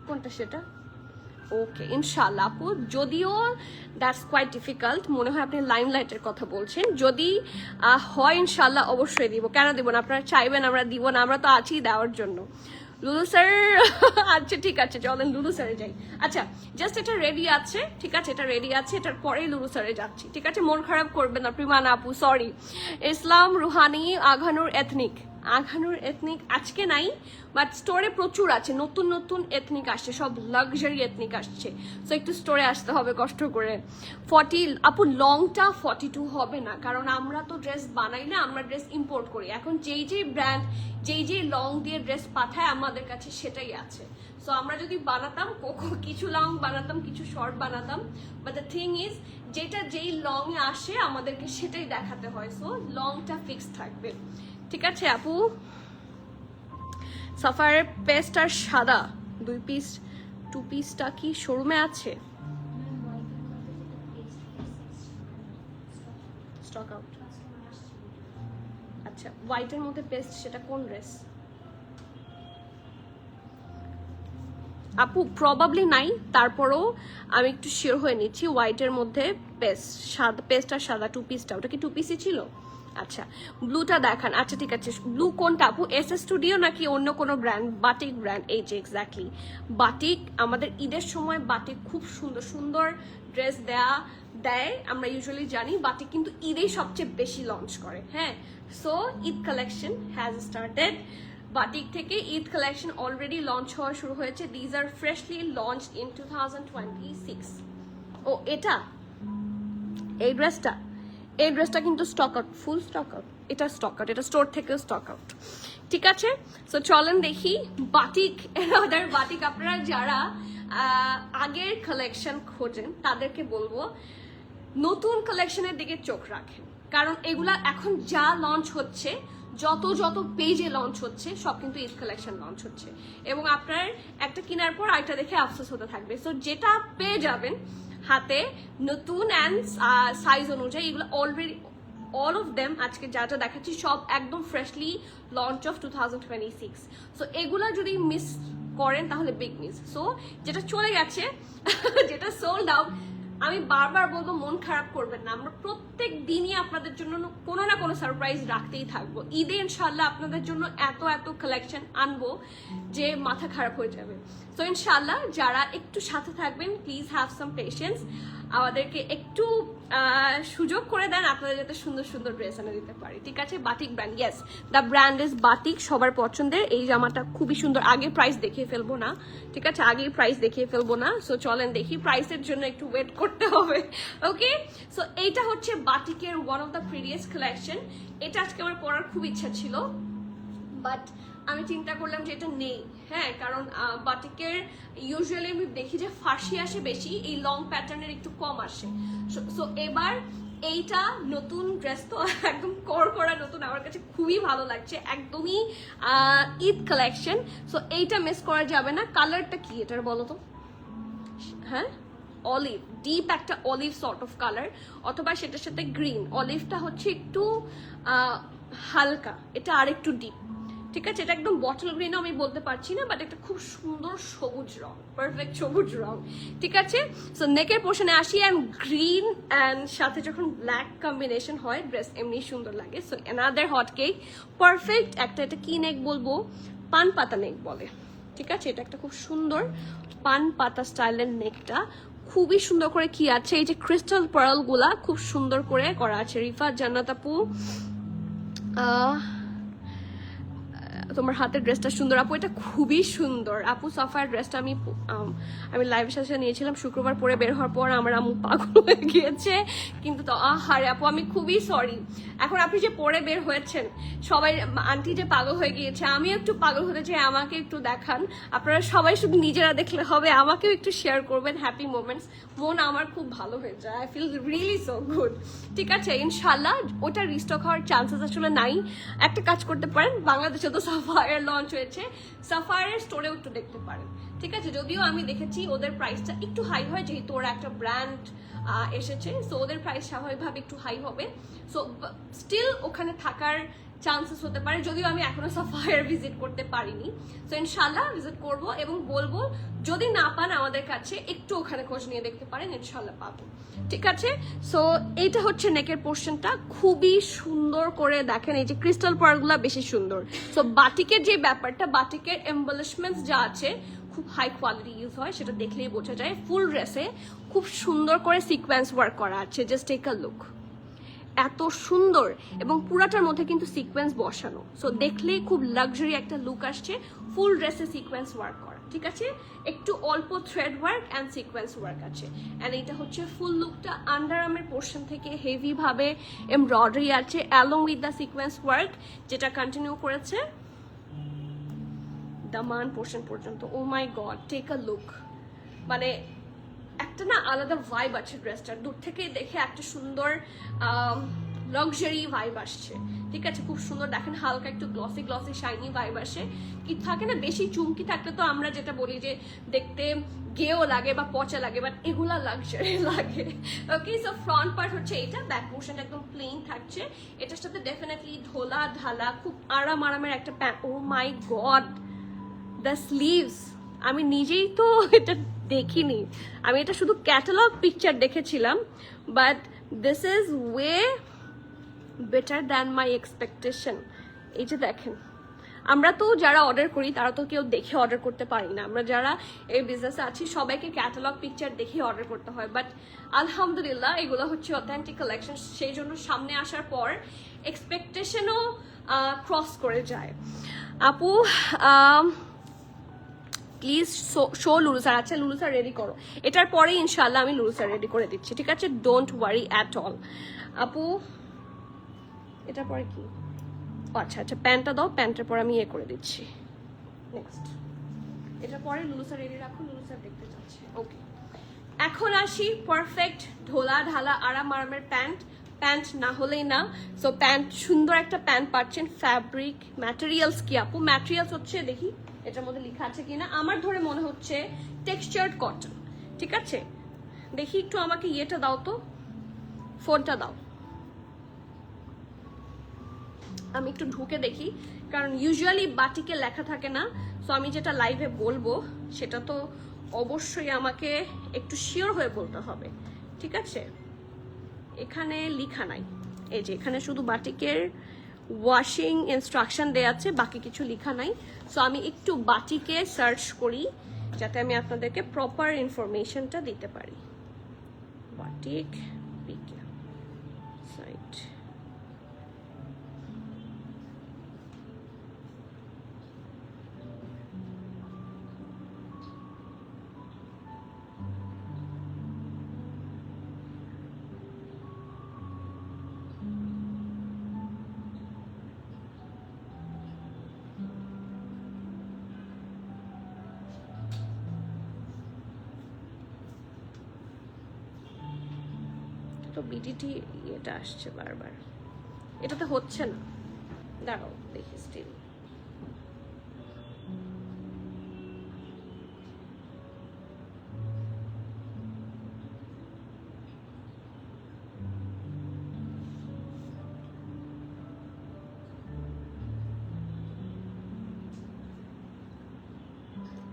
কোনটা সেটা? ওকে ইনশাল্লাহ আপু, যদিও দ্যাটস কোয়াইট ডিফিকাল্ট, মনে হয় আপনি লাইমলাইটের কথা বলছেন, যদি হয় ইনশাল্লাহ অবশ্যই দিব, কেন দিব না, আপনারা চাইবেন আমরা দিব না, আমরা তো আছি দেওয়ার জন্য। লুলু স্যার আচ্ছা ঠিক আছে চলেন লুলু স্যারে যাই। আচ্ছা জাস্ট এটা রেডি আছে, ঠিক আছে এটা রেডি আছে, এটার পরেই লুলু স্যারে যাচ্ছি, ঠিক আছে মন খারাপ করবেন না প্রিমানা আপু, সরি। ইসলাম রুহানি আঘানুর এথনিক, আঘানুর এথনিক আজকে নাই, বাট স্টোরে প্রচুর আছে, নতুন নতুন এথনিক আসছে, সব লাক্সারি এথনিক আসছে, সো একটু স্টোরে আসতে হবে কষ্ট করে। 40 আপু লংটা 42 হবে না, কারণ আমরা তো ড্রেস বানাই না, আমরা ড্রেস ইম্পোর্ট করি। এখন যেই ব্র্যান্ড যেই লং দিয়ে ড্রেস পাঠায় আমাদের কাছে সেটাই আছে। সো আমরা যদি বানাতাম কিছু লং বানাতাম, কিছু শর্ট বানাতাম, বাট দ্য থিং ইজ যেটা যেই লং এ আসে আমাদেরকে সেটাই দেখাতে হয়, সো লংটা ফিক্স থাকবে, ঠিক আছে আপু। সাফারের পেস্ট আর সাদা 2 পিস 2 পিসটা কি শোরুমে আছে? Stock out. আচ্ছা হোয়াইটের মধ্যে পেস্ট, সেটা কোন ড্রেস আপু? প্রবাবলি নাই, তারপরও আমি একটু শিওর হয়ে নিচ্ছি। হোয়াইটের মধ্যে পেস্ট, সাদা পেস্ট আর সাদা 2 পিসটা, ওটা কি 2 পিসই ছিল? আচ্ছা ব্লুটা দেখান। আচ্ছা ঠিক আছে, ব্লু কোনটা আপু? এস স্টুডিও নাকি অন্য কোনো ব্র্যান্ড? বাটিক ব্র্যান্ড, এই যে এক্স্যাক্টলি বাটিক। আমাদের ঈদের সময় বাটিক খুব সুন্দর সুন্দর ড্রেস দেয়, আমরা ইউজুয়ালি জানি বাটিক কিন্তু ঈদেই সবচেয়ে বেশি লঞ্চ করে। হ্যাঁ, so Eid collection has started, batik থেকে ঈদ কালেকশন অলরেডি লঞ্চ হওয়া শুরু হয়েছে। These are freshly launch in 2026। ও এটা এই ড্রেসটা কিন্তু স্টক আউট, ফুল স্টক আউট, এটা স্টক আউট, এটা স্টোর থেকেও স্টক আউট, ঠিক আছে। সো চলেন দেখি বাটিক, এনাদার বাটিক। আপনারা যারা আগের কালেকশন খোঁজেন তাদেরকে বলবো নতুন কালেকশনের দিকে চোখ রাখেন, কারণ এগুলা এখন যা লঞ্চ হচ্ছে, যত পেজে লঞ্চ হচ্ছে, সব কিন্তু ঈদ কালেকশন লঞ্চ হচ্ছে, এবং আপনার একটা কেনার পর আরেকটা দেখে আফসোস হতে থাকবে। সো যেটা পেয়ে যাবেন হাতে নতুন অ্যান্ড সাইজ অনুযায়ী, এগুলো অলরেডি অল অফ দেম আজকে যা দেখাচ্ছি সব একদম ফ্রেশলি লঞ্চ অফ 2026। সো এগুলা যদি মিস করেন তাহলে বিগ মিস। সো যেটা চলে গেছে যেটা সোল্ড আউট, আমি বারবার বলবো মন খারাপ করবেন না, আমরা প্রত্যেক দিনই আপনাদের জন্য কোনো না কোনো সারপ্রাইজ রাখতেই থাকবো। ঈদে ইনশাল্লাহ আপনাদের জন্য এত কালেকশন আনবো যে মাথা খারাপ হয়ে যাবে। সো ইনশাল্লাহ যারা একটু সাথে থাকবেন, প্লিজ হ্যাভ সাম পেশেন্স, আমাদেরকে একটু সুযোগ করে দেন, আপনাদের যাতে সুন্দর সুন্দর ড্রেস এনে দিতে পারি, ঠিক আছে। Batik brand, yes the brand is batik, সবার পছন্দের। এই জামাটা খুবই সুন্দর, আগে প্রাইস দেখিয়ে ফেলবো না, ঠিক আছে, আগে প্রাইস দেখিয়ে ফেলবো না। সো চলেন দেখি, প্রাইসের জন্য একটু ওয়েট করতে হবে, ওকে। সো এইটা হচ্ছে বাটিকের one of the previous collection. এটা আজকে আমার পরার খুব ইচ্ছা ছিল, বাট আমি চিন্তা করলাম যে এটা নেই। হ্যাঁ, কারণ বাটিকের ইউজুয়ালি আমি দেখি যে ফার্সি আসে বেশি, এই লং প্যাটার্নের একটু কম আসে। সো এবার এইটা নতুন ড্রেস তো একদম করা নতুন, আমার কাছে খুবই ভালো লাগছে, একদমই ঈদ কালেকশন। সো এইটা মিস করা যাবে না। কালারটা কি এটার বলো তো? হ্যাঁ, অলিভ, ডিপ একটা অলিভ সর্ট অফ কালার, অথবা সেটার সাথে গ্রিন। অলিভটা হচ্ছে একটু হালকা, এটা আর একটু ডিপ, ঠিক আছে। এটা একদম বটল গ্রিনও আমি বলতে পারছি না, বাট একটা খুব সুন্দর সবুজ রং, পারফেক্ট সবুজ রং, ঠিক আছে। সো নেকের পোর্শনে আসি, অ্যান্ড গ্রিন অ্যান্ড সাথে যখন ব্ল্যাক কম্বিনেশন হয় ড্রেস এমনি সুন্দর লাগে। So another hot cake, perfect একটা, এটা কি নেক বলবো, পান পাতা নেক বলে, ঠিক আছে? এটা একটা খুব সুন্দর পান পাতা স্টাইলের নেকটা, খুবই সুন্দর করে কি আছে, এই যে ক্রিস্টাল পার্ল গুলা খুব সুন্দর করে করা আছে। রিফাত জান্নাত আপু, তোমার হাতের ড্রেসটা সুন্দর আপু, এটা খুবই সুন্দর আপু। সাফায়ার ড্রেসটা আমি লাইভের সাথে নিয়েছিলাম শুক্রবার, পরে বের হওয়ার পর আমার আম্মু পাগল হয়ে গিয়েছে, কিন্তু তো আহারে আপু আমি খুবই সরি। এখন আপনি যে পরে বের হয়েছেন, সবাই আন্টি যে পাগল হয়ে গিয়েছে, আমিও একটু পাগল হতে চাই, আমাকে একটু দেখান। আপনারা সবাই শুধু নিজেরা দেখলে হবে, আমাকেও একটু শেয়ার করবেন হ্যাপি মোমেন্টস। মন আমার খুব ভালো হয়ে যায়, I feel really so good. ঠিক আছে, ইনশাল্লাহ ওটা রিস্টক হওয়ার চান্সেস আসলে নাই। একটা কাজ করতে পারেন, বাংলাদেশে তো সাফায়ার লঞ্চ হয়েছে, সাফায়ারের স্টোরেও একটু দেখতে পারেন। ঠিক আছে, যদিও আমি দেখেছি ওদের প্রাইসটা একটু হাই হয়, যেহেতু ওরা একটা ব্র্যান্ড এসেছে, সো ওদের প্রাইস স্বাভাবিকভাবে একটু হাই হবে। সো স্টিল ওখানে থাকার চান্সেস হতে পারে, যদিও আমি এখনো সাফায়ার ভিজিট করতে পারিনি। সো ইনশাল্লাহ ভিজিট করব এবং বলবো, যদি না পান আমাদের কাছে একটু ওখানে খোঁজ নিয়ে দেখতে পারেন, ইনশাল্লাহ পাবো। ঠিক আছে, সো এইটা হচ্ছে নেকের পোর্শনটা, খুবই সুন্দর করে দেখেন, এই যে ক্রিস্টাল পার্লগুলো বেশি সুন্দর। সো বাটিকের যে ব্যাপারটা, বাটিকের এম্বলিশমেন্টস যা আছে খুব হাই কোয়ালিটি ইউজ হয়, সেটা দেখলেই বোঝা যায়। ফুল ড্রেসে খুব সুন্দর করে সিকোয়েন্স ওয়ার্ক করা আছে, জাস্ট টেক আ লুক, এত সুন্দর, এবং পুরাটার মধ্যে কিন্তু সিকোয়েন্স বসানো, সো দেখলেই খুব লাক্সারি একটা লুক আসছে। ফুল ড্রেসে সিকোয়েন্স ওয়ার্ক করা, ঠিক আছে, একটু অল্প thread work and sequence work আছে। অ্যান্ড এটা হচ্ছে ফুল লুকটা, আন্ডার আর্মের পোর্শন থেকে হেভি ভাবে এমব্রয়ডারি আছে along with the sequence work, যেটা কন্টিনিউ করেছে দামান পোর্শন পর্যন্ত। ও my god, take a look, মানে একটা না আলাদা ভাইব আছে ড্রেসটার, দূর থেকেই দেখে একটা সুন্দর লাক্সারি ভাইব আসছে। ঠিক আছে, খুব সুন্দর দেখেন, হালকা একটু গ্লসি গ্লসি শাইনি ভাইব আসে। কি থাকে না, বেশি চুমকি থাকলে তো আমরা যেটা বলি যে দেখতে গেও লাগে বা পচা লাগে, বাট এগুলা লাক্সারি লাগে। ওকে, সো ফ্রন্ট পার্ট হচ্ছে এটা, ব্যাক পোর্শন একদম প্লেন থাকছে। এটার সাথে ডেফিনেটলি ধোলা ঢালা খুব আরামের একটা pant. Oh my god, the sleeves, আমি নিজেই তো এটা দেখিনি, আমি এটা শুধু ক্যাটালগ পিকচার দেখেছিলাম, but this is way better than my expectation. এই যে দেখেন, আমরা তো যারা অর্ডার করি তারা তো কেউ দেখে অর্ডার করতে পারি না, আমরা যারা এই বিজনেসে আছি সবাইকে ক্যাটালগ পিকচার দেখে অর্ডার করতে হয়। বাট আলহামদুলিল্লাহ এগুলো হচ্ছে অথেন্টিক কালেকশন, সেই জন্য সামনে আসার পর এক্সপেকটেশনও ক্রস করে যায়। আপু প্লিজ শো লুলুসার। আচ্ছা লুলুসার রেডি করো, এটার পরে ইনশাল্লাহ আমি লুলুসার রেডি করে দিচ্ছি, ঠিক আছে, ডোন্ট ওয়ারি অ্যাট অল। আপু এটার পরে কি, আচ্ছা আচ্ছা প্যান্টটা দাও, প্যান্টের পর আমি করে দিচ্ছি। নেক্সট এটার পরে লুলুসার রেডি রাখো, লুলুসার দেখতে চাচ্ছে। ওকে, এখন আসি পারফেক্ট ঢোলা ঢালা আরামের প্যান্ট। প্যান্ট না হলেই না, সো প্যান্ট, সুন্দর একটা প্যান্ট পাচ্ছেন। ফ্যাব্রিক ম্যাটেরিয়ালস কি আপু? ম্যাটেরিয়ালস হচ্ছে, দেখি এটার মধ্যে লেখা আছে কিনা, আমার ধরে মনে হচ্ছে টেক্সচার্ড কটন। ঠিক আছে, দেখি একটু আমাকে ইয়েটা দাও তো, ফোনটা দাও, আমি একটু ঢুকে দেখি, কারণ ইউজুয়ালি বাটিকে লেখা থাকে না। সো আমি যেটা লাইভে বলবো সেটা তো অবশ্যই আমাকে একটু শিওর হয়ে বলতে হবে। ঠিক আছে, এখানে লেখা নাই, এই যে এখানে শুধু বাটিকের ওয়াশিং ইনস্ট্রাকশন দেয়া আছে, বাকি কিছু লেখা নাই। সো আমি একটু বাটিকে সার্চ করি যাতে আমি আপনাদেরকে প্রপার ইনফরমেশনটা দিতে পারি। বাটিক পিকে সাইট, তো বিডিটি এটা আসছে বারবার, এটাতে হচ্ছে না, দাঁড়াও দেখি স্টিল।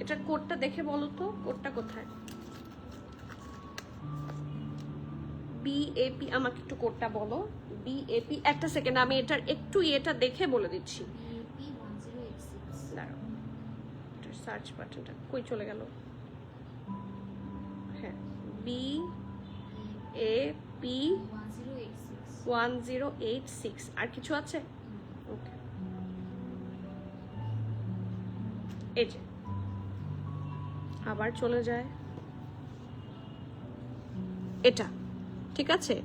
এটার কোডটা দেখে বলো তো, কোডটা কোথায়? বিএপি, আমাকে একটু কোডটা বলো। বিএপি, একটা সেকেন্ড আমি এটার একটু ইয়েটা দেখে বলে দিচ্ছি। দাঁড়াও, সার্চ বাটনটা কই চলে গেল? হ্যাঁ, BAP 1086। আর কিছু আছে? ওকে, এই যে আবার চলে যায় এটা, ঠিক আছে?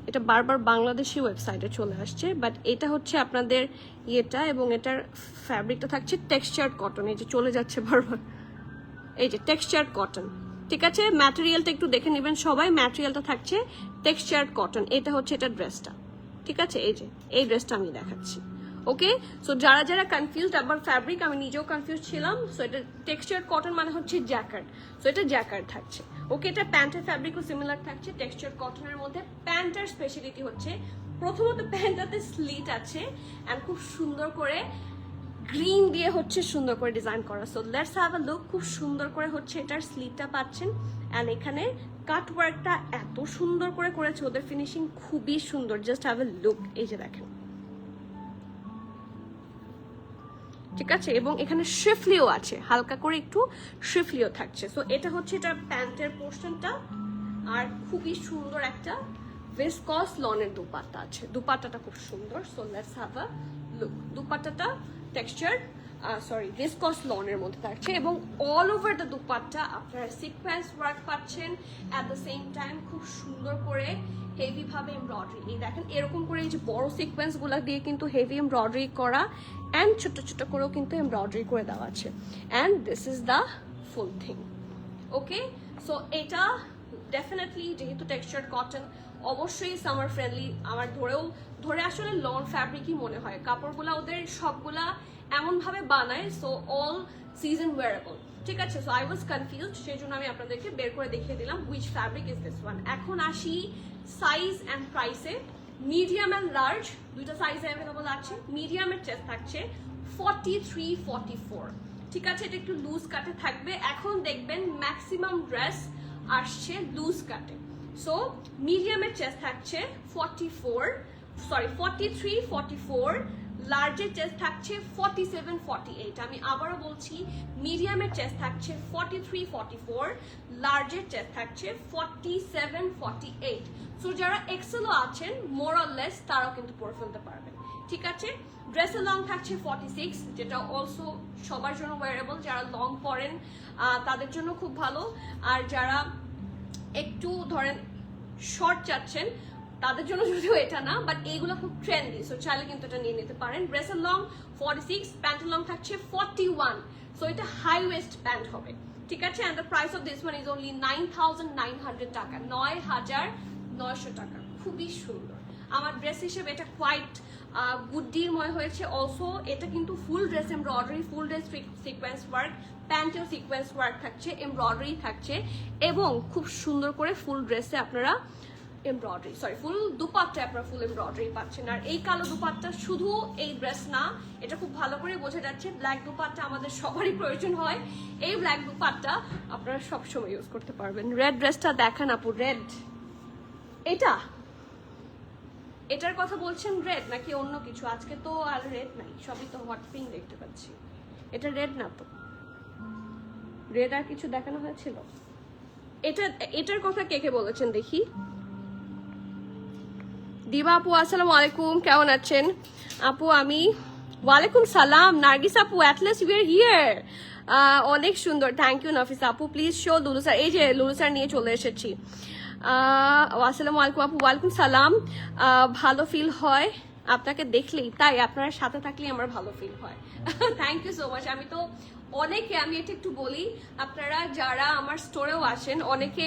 এটা বারবার বাংলাদেশি ওয়েবসাইটে চলে আসছে, বাট এটা হচ্ছে আপনাদের ইয়েটা, এবং এটার ফ্যাব্রিকটা থাকছে টেক্সচার্ড কটন। এই যে চলে যাচ্ছে বারবার, এই যে টেক্সচার্ড কটন, ঠিক আছে? ম্যাটেরিয়ালটা একটু দেখে নেবেন সবাই, ম্যাটেরিয়ালটা থাকছে টেক্সচার্ড কটন। এটা হচ্ছে এটা ড্রেসটা, ঠিক আছে? এই যে এই ড্রেসটা আমি দেখাচ্ছি, ওকে? সো যারা যারা কনফিউজড, আবার ফ্যাব্রিক আমি নিজেও কনফিউজ ছিলাম। সো এটা টেক্সচার্ড কটন মানে হচ্ছে জ্যাকার্ড, সো এটা জ্যাকার্ড থাকছে, ওকে? এটা প্যান্টের ফ্যাব্রিকও সিমিলার থাকছে টেক্সচার্ড কটনের মধ্যে। প্যান্টের স্পেশালিটি হচ্ছে প্রথমত প্যান্টটাতে স্লিট আছে অ্যান্ড খুব সুন্দর করে গ্রিন দিয়ে হচ্ছে সুন্দর করে ডিজাইন করা। So let's have a look. খুব সুন্দর করে হচ্ছে এটার স্লিভটা পাচ্ছেন, অ্যান্ড এখানে কাট ওয়ার্কটা এত সুন্দর করে করেছে, ওদের ফিনিশিং খুবই সুন্দর। জাস্ট হ্যাভ আ লুক, এই যে দেখেন, ঠিক আছে? এবং এখানে শিফলিও আছে, হালকা করে একটু শিফলিও থাকছে। সো এটা হচ্ছে এটা প্যান্টের পোর্শনটা, আর খুবই সুন্দর একটা ভিসকস লনের দুপাট্টা আছে। দুপাট্টাটা খুব সুন্দর। So let's have a look. দুপাট্টাটা টেক্সচার ভিসকস লনের মধ্যে থাকছে, এবং অল ওভার দ্য দুপাট্টা আপনারা সিকোয়েন্স ওয়ার্ক পাচ্ছেন। অ্যাট দ্য সেম টাইম খুব সুন্দর করে হেভি ভাবে এমব্রয়ডারি, এই দেখেন এরকম করে এই যে বড় সিকোয়েন্স গুলা দিয়ে কিন্তু হেভি এমব্রয়ডারি করা, অ্যান্ড ছোট ছোট করেও কিন্তু এমব্রয়ডারি করে দেওয়া আছে। And this is the full thing, okay? So এটা ডেফিনেটলি যেহেতু টেক্সচার্ড কটন, অবশ্যই সামার ফ্রেন্ডলি। আমার ধরে আসলে লন ফ্যাব্রিকই মনে হয়, কাপড়গুলা ওদের সবগুলা এমনভাবে বানায়, সো অল সিজন ওয়ারেবল, ঠিক আছে? সো আই ওয়াজ কনফিউজড, সেই জন্য আমি আপনাদেরকে বের করে দেখিয়ে দিলাম which fabric is this one. এখন আসি সাইজ অ্যান্ড প্রাইসে। মিডিয়াম অ্যান্ড লার্জ দুইটা সাইজে অ্যাভেলেবল আছে। মিডিয়ামের চেস্ট থাকছে 43-44, ঠিক আছে? এটা একটু লুজ কাটে থাকবে। এখন দেখবেন ম্যাক্সিমাম ড্রেস আসছে লুজ কাটে। সো মিডিয়ামের চেস্ট থাকছে 43-44, লার্জের চেস্ট থাকছে 47-48। আমি আবারও বলছি, মিডিয়ামের চেস্ট থাকছে 43-44, লার্জের চেস্ট থাকছে 47-48। সো যারা এক্সেলও আছেন মোর অর লেস তারাও কিন্তু পরে ফেলতে পারবেন, ঠিক আছে? ড্রেসের লং থাকছে 46, যেটা অলসো সবার জন্য ওয়ারেবল। যারা লং পরেন তাদের জন্য খুব ভালো, আর যারা একটু ধরেন শর্ট চাচ্ছেন তাদের জন্য যদিও এটা না, বাট এইগুলো খুব ট্রেন্ডি, সো চাইলে কিন্তু এটা নিয়ে নিতে পারেন। ড্রেসের লং 46, প্যান্টের লং থাকছে 41, সো এটা হাই ওয়েস্ট প্যান্ট হবে, ঠিক আছে? And the price of this one is only 9,900 টাকা, 9,900 টাকা। খুবই সুন্দর। আমার ড্রেস হিসেবে এটা কোয়াইট গুড ডিল মনে হয়েছে। অলসো এটা কিন্তু full dress embroidery, full dress sequence work, প্যান্টেও সিকোয়েন্স ওয়ার্ক থাকছে, এমব্রয়ডারি থাকছে, এবং খুব সুন্দর করে ফুল ড্রেসে আপনারা এমব্রয়ডারি ফুল দুপাট্টা আপনারা ফুল এমব্রয়ডারি পাচ্ছেন। আর এই কালো দুপাট্টা শুধু এই ড্রেস না, এটা খুব ভালো করে বোঝা যাচ্ছে। ব্ল্যাক দুপাট্টা আমাদের সবারই প্রয়োজন হয়, এই ব্ল্যাক দুপাট্টা আপনারা সবসময় ইউজ করতে পারবেন। রেড ড্রেসটা দেখান আপু, রেড এটার কথা বলছেন? রেড নাকি অন্য কিছু? আজকে তো আর রেড নাই, সবই তো হট পিঙ্ক দেখতে পাচ্ছি। এটা রেড না তো? রেড আর কিছু দেখানো হয়েছিল? এটার কথা কে কে বলেছেন দেখি। দিবা আপু আসসালামু আলাইকুম, কেমন আছেন আপু? আমি ওয়ালাইকুম সালাম। নার্গিস আপু, at least we are here. অনেক সুন্দর, থ্যাংক ইউ নাফিস আপু। প্লিজ শো লুলু স্যার। এই যে লুলু স্যার নিয়ে চলে এসেছি। আসসালামু আলাইকুম আপু। ওয়ালাইকুম সালাম। ভালো ফিল হয় আপনাকে দেখলেই, তাই আপনার সাথে থাকলেই আমার ভালো ফিল হয়। Thank you so much. আমি এটা একটু বলি, আপনারা যারা আমার স্টোরেও আসেন অনেকে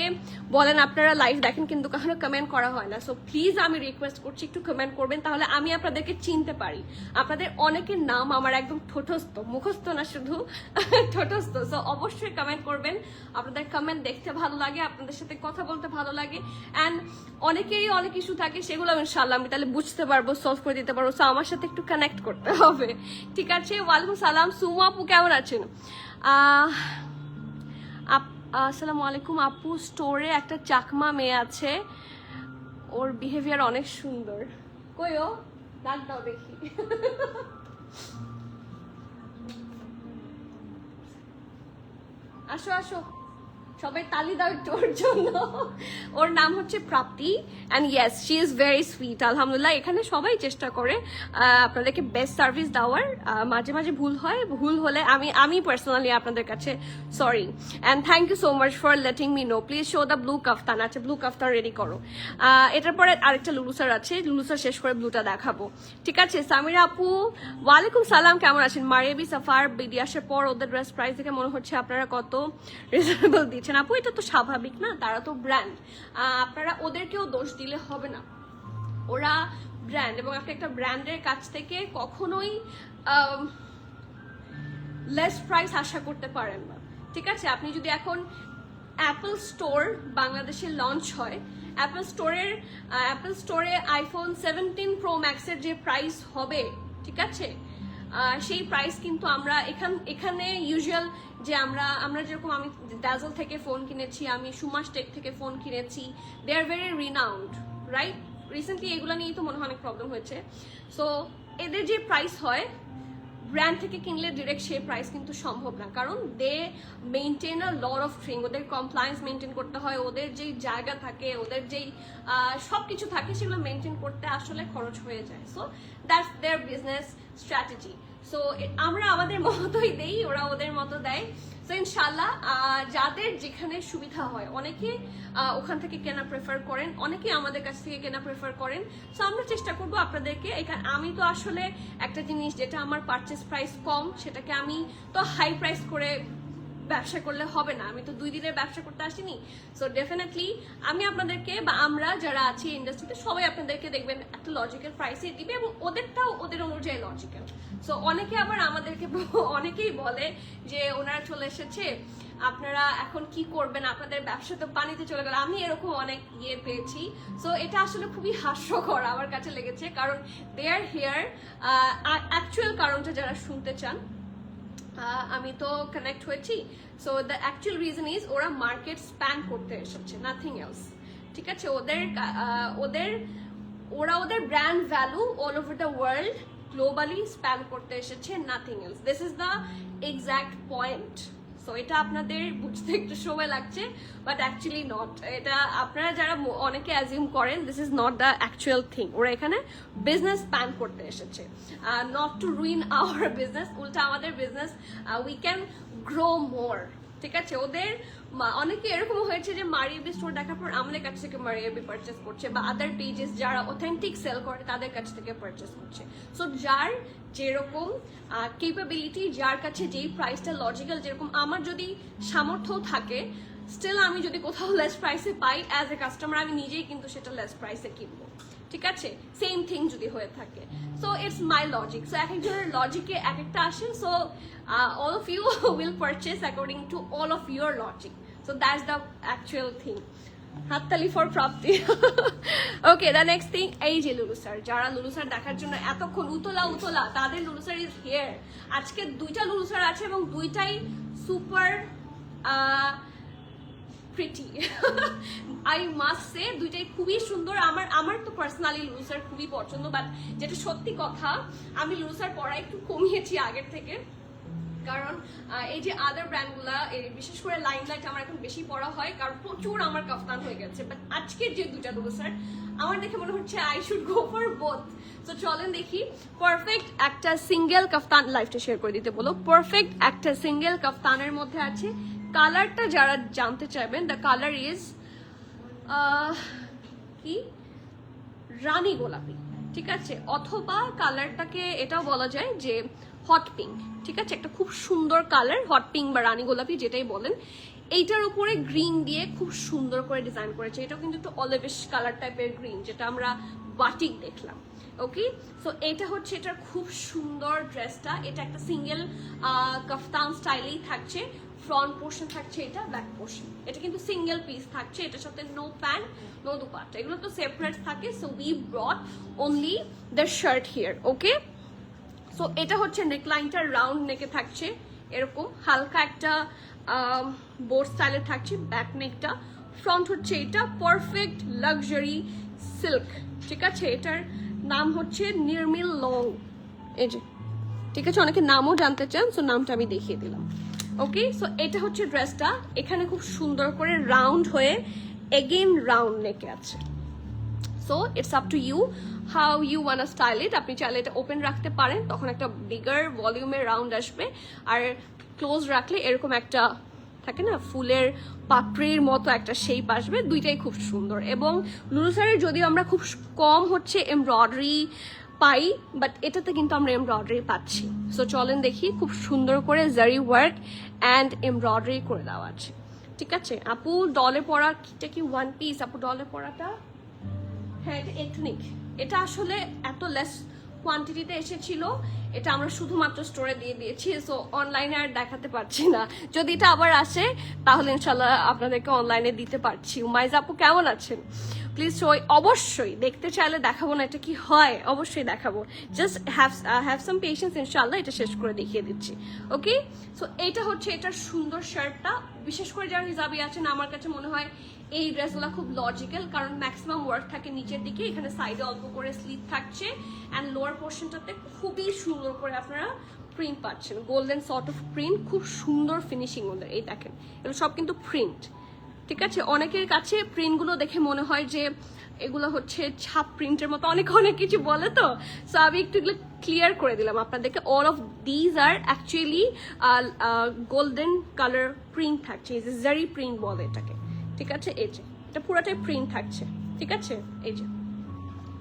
বলেন আপনারা লাইভ দেখেন কিন্তু কখনো কমেন্ট করা হয় না। সো প্লিজ আমি রিকোয়েস্ট করছি একটু কমেন্ট করবেন, তাহলে আমি আপনাদেরকে চিনতে পারি। আপনাদের অনেকের নাম আমার একদম ঠোঁটস্থ, মুখস্থ না শুধু, ঠোঁটস্থ। সো অবশ্যই কমেন্ট করবেন। আপনাদের কমেন্ট দেখতে ভালো লাগে, আপনাদের সাথে কথা বলতে ভালো লাগে। অ্যান্ড অনেকেরই অনেক ইস্যু থাকে, সেগুলো ইনশাআল্লাহ আমি তাহলে বুঝতে পারবো, সলভ করে দিতে পারবো। সো আমার সাথে একটু কানেক্ট করতে হবে, ঠিক আছে? ওয়ালাইকুম সালাম। সুমু আপু কেমন আছেন? আসসালামু আলাইকুম আপু। স্টোরে একটা চাকমা মেয়ে আছে, ওর বিহেভিয়ার অনেক সুন্দর। কই ও? ডাক দাও দেখি। আসো আসো, সবাই তালি দাও একটু ওর জন্য। ওর নাম হচ্ছে Prapti, and yes she is very sweet. আলহামদুলিল্লাহ এখানে সবাই চেষ্টা করে আপনাদেরকে বেস্ট সার্ভিস দেওয়ার। মাঝে মাঝে ভুল হয়, ভুল হলে আমি পার্সোনালি আপনাদের কাছে sorry, and thank you so much for letting me know. Please show the blue kaftan. আচ্ছা ব্লু কাফতান রেডি করো। এটার পরে আরেকটা লুলুসার আছে, লুলুসার শেষ করে ব্লুটা দেখাবো, ঠিক আছে? সামিরা আপু ওয়ালাইকুম সালাম, কেমন আছেন? মারিয়াবি সাফার বিডিয়াসের পর ওদের ড্রেস প্রাইস দেখে মনে হচ্ছে আপনারা কত রিজনেবল দিচ্ছেন। আপু এটা তো স্বাভাবিক না, তারা তো ব্র্যান্ড, আপনারা ওদেরকেও দোষ দিলে হবে না, ওরা ব্র্যান্ড, এবং আপনি একটা ব্র্যান্ডের কাছ থেকে কখনোই লেস প্রাইস আশা করতে পারেন না, ঠিক আছে? আপনি যদি এখন অ্যাপল স্টোর বাংলাদেশে লঞ্চ হয়, অ্যাপল স্টোরে আইফোন 17 প্রো ম্যাক্সের যে প্রাইস হবে, ঠিক আছে, সেই প্রাইস কিন্তু আমরা এখানে ইউজুয়াল যে আমরা যেরকম আমি ড্যাজল থেকে ফোন কিনেছি, আমি সুমাস টেক থেকে ফোন কিনেছি, they are very renowned, right? Recently এগুলো নিয়েই তো মনে হয় অনেক প্রবলেম হয়েছে। সো এদের যে প্রাইস হয় ব্র্যান্ড থেকে কিনলে ডিরেক্ট সেই প্রাইস কিন্তু সম্ভব না, কারণ they maintain a lot of thing, ওদের কমপ্লায়েন্স মেনটেন করতে হয়, ওদের যেই জায়গা থাকে, ওদের যেই সব কিছু থাকে সেগুলো মেনটেন করতে আসলে খরচ হয়ে যায়। So that's there business strategy. So আমরা আমাদের মতোই দেই, ওরা ওদের মতো দেয়। সো ইনশাল্লাহ যাদের যেখানে সুবিধা হয়, অনেকে ওখান থেকে কেনা প্রেফার করেন, অনেকে আমাদের কাছ থেকে কেনা প্রেফার করেন। সো আমরা চেষ্টা করবো আপনাদেরকে এখানে, আমি তো আসলে একটা জিনিস যেটা আমার পারচেস প্রাইস কম সেটাকে আমি তো হাই প্রাইস করে ব্যবসা করলে হবে না, আমি তো 2 দিনের ব্যবসা করতে আসিনি। সো ডেফিনেটলি আমি আপনাদেরকে বা আমরা যারা আছি ইন্ডাস্ট্রিতে সবাই আপনাদেরকে দেখবেন একটা লজিক্যাল প্রাইসে দিবে, এবং ওদেরটাও ওদের অনুযায়ী লজিক্যাল। সো অনেকে আবার আমাদেরকে অনেকেই বলে যে ওনারা চলে এসেছে, আপনারা এখন কি করবেন, আপনাদের ব্যবসা তো পানিতে চলে গেল। আমি এরকম অনেক পেয়েছি। সো এটা আসলে খুবই হাস্যকর আমার কাছে লেগেছে, কারণ দে আর হিয়ার, অ্যাকচুয়াল কারণটা যারা শুনতে চান আমি তো কানেক্ট হয়েছি। So the actual reason is ওরা মার্কেট স্প্যান করতে এসেছে, নাথিং এলস, ঠিক আছে? ওরা ওদের brand value all over the world globally span করতে এসেছে, nothing else. This is the exact point. So এটা আপনাদের বুঝতে একটু সময় লাগছে, বাট অ্যাকচুয়ালি নট। এটা আপনারা যারা অনেকে অ্যাজিউম করেন, this is not the actual thing. ওরা এখানে বিজনেস প্ল্যান করতে এসেছে, not to ruin hour business. উল্টা আমাদের business we can grow more, ঠিক আছে? ওদের অনেকে এরকম হয়েছে যে মারিয়াবি স্টোর দেখার পর আমাদের কাছ থেকে মারিয়াবি পারচেস করছে, বা আদার পেজেস যারা অথেন্টিক সেল করে তাদের কাছ থেকে পারচেস করছে। সো যার যেরকম কেপাবিলিটি, যার কাছে যেই প্রাইসটা লজিক্যাল, যেরকম আমার যদি সামর্থ্য থাকে, স্টিল আমি যদি কোথাও লেস প্রাইসে পাই অ্যাজ এ কাস্টমার, আমি নিজেই কিন্তু সেটা লেস প্রাইসে কিনবো, ঠিক আছে? সেম থিং যদি হয়ে থাকে। So it's my logic. So এক একজনের লজিকে এক একটা আসে। So all of you will purchase according to all of your logic. So that's the actual thing. হাততালি for Prapti. Okay, the next thing, এই যে লুলুসার, যারা লুলুসার দেখার জন্য এতক্ষণ উতলা তাদের লুলুসার ইজ হিয়ার। আজকে 2টা লুলুসার আছে এবং 2টাই super pretty. I must say 2টাই খুবই সুন্দর। আমার তো পার্সোনালি লুলুসার খুবই পছন্দ, বাট যেটা সত্যি কথা, আমি লুলুসার পরা একটু কমিয়েছি আগের থেকে, কারণ এই যে আদার ব্র্যান্ডগুলা, বিশেষ করে লাইমলাইট আমার এখন বেশি পড়া হয়, কারণ প্রচুর আমার কাফতান হয়ে গেছে। বাট আজকের যে 2টা লুলুসার আমার দেখে মনে হচ্ছে I should go for both. So চলেন দেখি। পারফেক্ট একটা সিঙ্গেল কাফতান, লাইফটা শেয়ার করে দিতে বলো। পারফেক্ট একটা সিঙ্গেল কাফতানের মধ্যে আছে, কালারটা যারা জানতে চাইবেন, দ্য কালার ইজ কি রানী গোলাপি, ঠিক আছে? অথবা কালারটাকে এটাও বলা যায় যে হট পিঙ্ক, ঠিক আছে? একটা খুব সুন্দর কালার, হট পিঙ্ক বা রানী গোলাপি যেটাই বলেন। এইটার উপরে গ্রিন দিয়ে খুব সুন্দর করে ডিজাইন করেছে। এটাও কিন্তু একটু অলিভিশ কালার টাইপের গ্রিন, যেটা আমরা বাটিক দেখলাম। ওকে, সো এটা হচ্ছে এটার খুব সুন্দর ড্রেসটা। এটা একটা সিঙ্গেল কাফতান স্টাইলেই থাকছে। ফ্রন্ট পোর্শন থাকছে, এটা ব্যাক পোর্শন। এটা কিন্তু সিঙ্গেল পিস থাকছে, এটার সাথে নো প্যান্ট নো দুপাট্টা, এগুলো তো সেপারেট থাকে। So we ব্রট only the shirt here. Okay, so এটা হচ্ছে নেকলাইনটা রাউন্ড নেকে থাকছে, এরকম হালকা একটা বোর্ড স্টাইলে থাকছে ব্যাক নেকটা। ফ্রন্ট হচ্ছে এটা পারফেক্ট লাক্সারি সিল্ক, ঠিক আছে? এটার নাম হচ্ছে নির্মিল লং, এই যে, ঠিক আছে? অনেকে নামও জানতে চান, সো নামটা আমি দেখিয়ে দিলাম। ওকে, সো এটা হচ্ছে ড্রেসটা, এখানে খুব সুন্দর করে রাউন্ড হয়ে এগেইন রাউন্ড নেকে আছে। So it's up to you how you want style it. আপনি চাইলে এটা ওপেন রাখতে পারেন, তখন একটা বিগার ভলিউমের রাউন্ড আসবে, আর ক্লোজ রাখলে এরকম একটা থাকে না ফুলের পাপড়ির মতো একটা শেপ আসবে। দুইটাই খুব সুন্দর। এবং লুলুসারের যদিও আমরা খুব কম হচ্ছে এমব্রয়ডারি পাই, বাট এটাতে কিন্তু আমরা এমব্রয়ডারি পাচ্ছি। সো চলেন দেখি, খুব সুন্দর করে জারি ওয়ার্ক অ্যান্ড এমব্রয়ডারি করে দেওয়া আছে। ঠিক আছে আপু, ডলে পরাটা কি ওয়ান পিস? আপু ডলে পরাটা, হ্যাঁ এটা এথনিক। এটা আসলে এত লেস কোয়ান্টিটিতে এসেছিল, এটা আমরা শুধুমাত্র স্টোরে দিয়ে দিয়েছি। সো অনলাইনে আর দেখাতে পারছি না, যদি এটা আবার আসে তাহলে ইনশাল্লাহ আপনাদেরকে অনলাইনে দিতে পারছি। উমাইজ আপু কেমন আছেন? প্লিজ অবশ্যই দেখতে চাইলে দেখাবো না এটা কি হয়, অবশ্যই দেখাবো। জাস্ট হ্যাভ সাম পেশেন্স, ইনশাল্লাহ এটা শেষ করে দেখিয়ে দিচ্ছি। ওকে, সো এইটা হচ্ছে এটার সুন্দর শার্টটা। বিশেষ করে যারা হিজাবি আছেন, আমার কাছে মনে হয় এই ড্রেসগুলো খুব লজিক্যাল, কারণ ম্যাক্সিমাম ওয়ার্ক থাকে নিচের দিকে, এখানে সাইডে অল্প করে স্লিভ থাকছে, অ্যান্ড লোয়ার পোর্শনটাতে খুবই সুন্দর করে আপনারা প্রিন্ট পাচ্ছেন, গোল্ডেন সর্ট অফ প্রিন্ট, খুব সুন্দর ফিনিশিং ওদের। এই দেখেন এগুলো সব কিন্তু প্রিন্ট। ঠিক আছে, অনেকের কাছে প্রিন্টগুলো দেখে মনে হয় যে এগুলো হচ্ছে ছাপ প্রিন্টের মতো, অনেক কিছু বলে, তো সো আমি একটু এগুলো ক্লিয়ার করে দিলাম আপনাদেরকে। All of these are actually golden colour print থাকছে, এই যে জারি প্রিন্ট বলে এটাকে। ঠিক আছে, এই যে এটা পুরোটাই প্রিন্ট থাকছে। ঠিক আছে, এই যে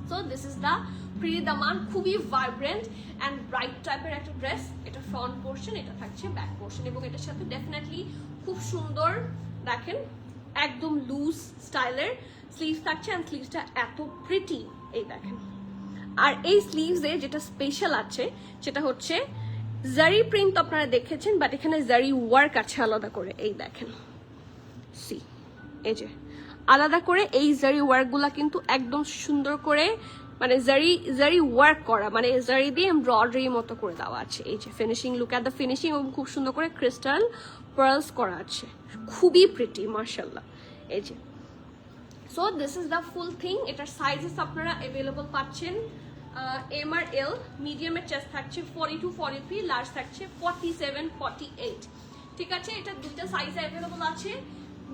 so this is the pretty দামান, খুবই ভাইব্রেন্ট অ্যান্ড ব্রাইট টাইপের একটা ড্রেস। এটা ফ্রন্ট পোর্শন, এটা থাকছে ব্যাক পোর্শন, এবং এটার সাথে ডেফিনেটলি খুব সুন্দর দেখেন একদম লুজ স্টাইলের স্লিভস থাকছে, অ্যান্ড স্লিভসটা এত প্রিটি, এই দেখেন। আর এই স্লিভসে যেটা স্পেশাল আছে সেটা হচ্ছে জারি প্রিন্ট, আপনারা দেখেছেন, বাট এখানে জারি ওয়ার্ক আছে আলাদা করে। এই দেখেন, সি এই যে আলাদা করে এই জারি ওয়ার্কগুলা কিন্তু একদম সুন্দর করে, মানে জারি ওয়ার্ক করা, মানে জারি দিয়ে এমব্রয়ডারি মতো করে দেওয়া আছে। এই যে finishing, look at the finishing, এবং খুব সুন্দর করে ক্রিস্টাল পার্লস করা আছে, খুবই প্রিটি মাশাআল্লাহ। এই যে so this is the full thing. এটার সাইজেস আপনারা অ্যাভেলেবল পাচ্ছেন এম আর এল, মিডিয়ামের চেস্ট থাকছে 42, 43, লার্জ থাকছে 47, 48। ঠিক আছে, এটা দুটো সাইজে অ্যাভেলেবল আছে,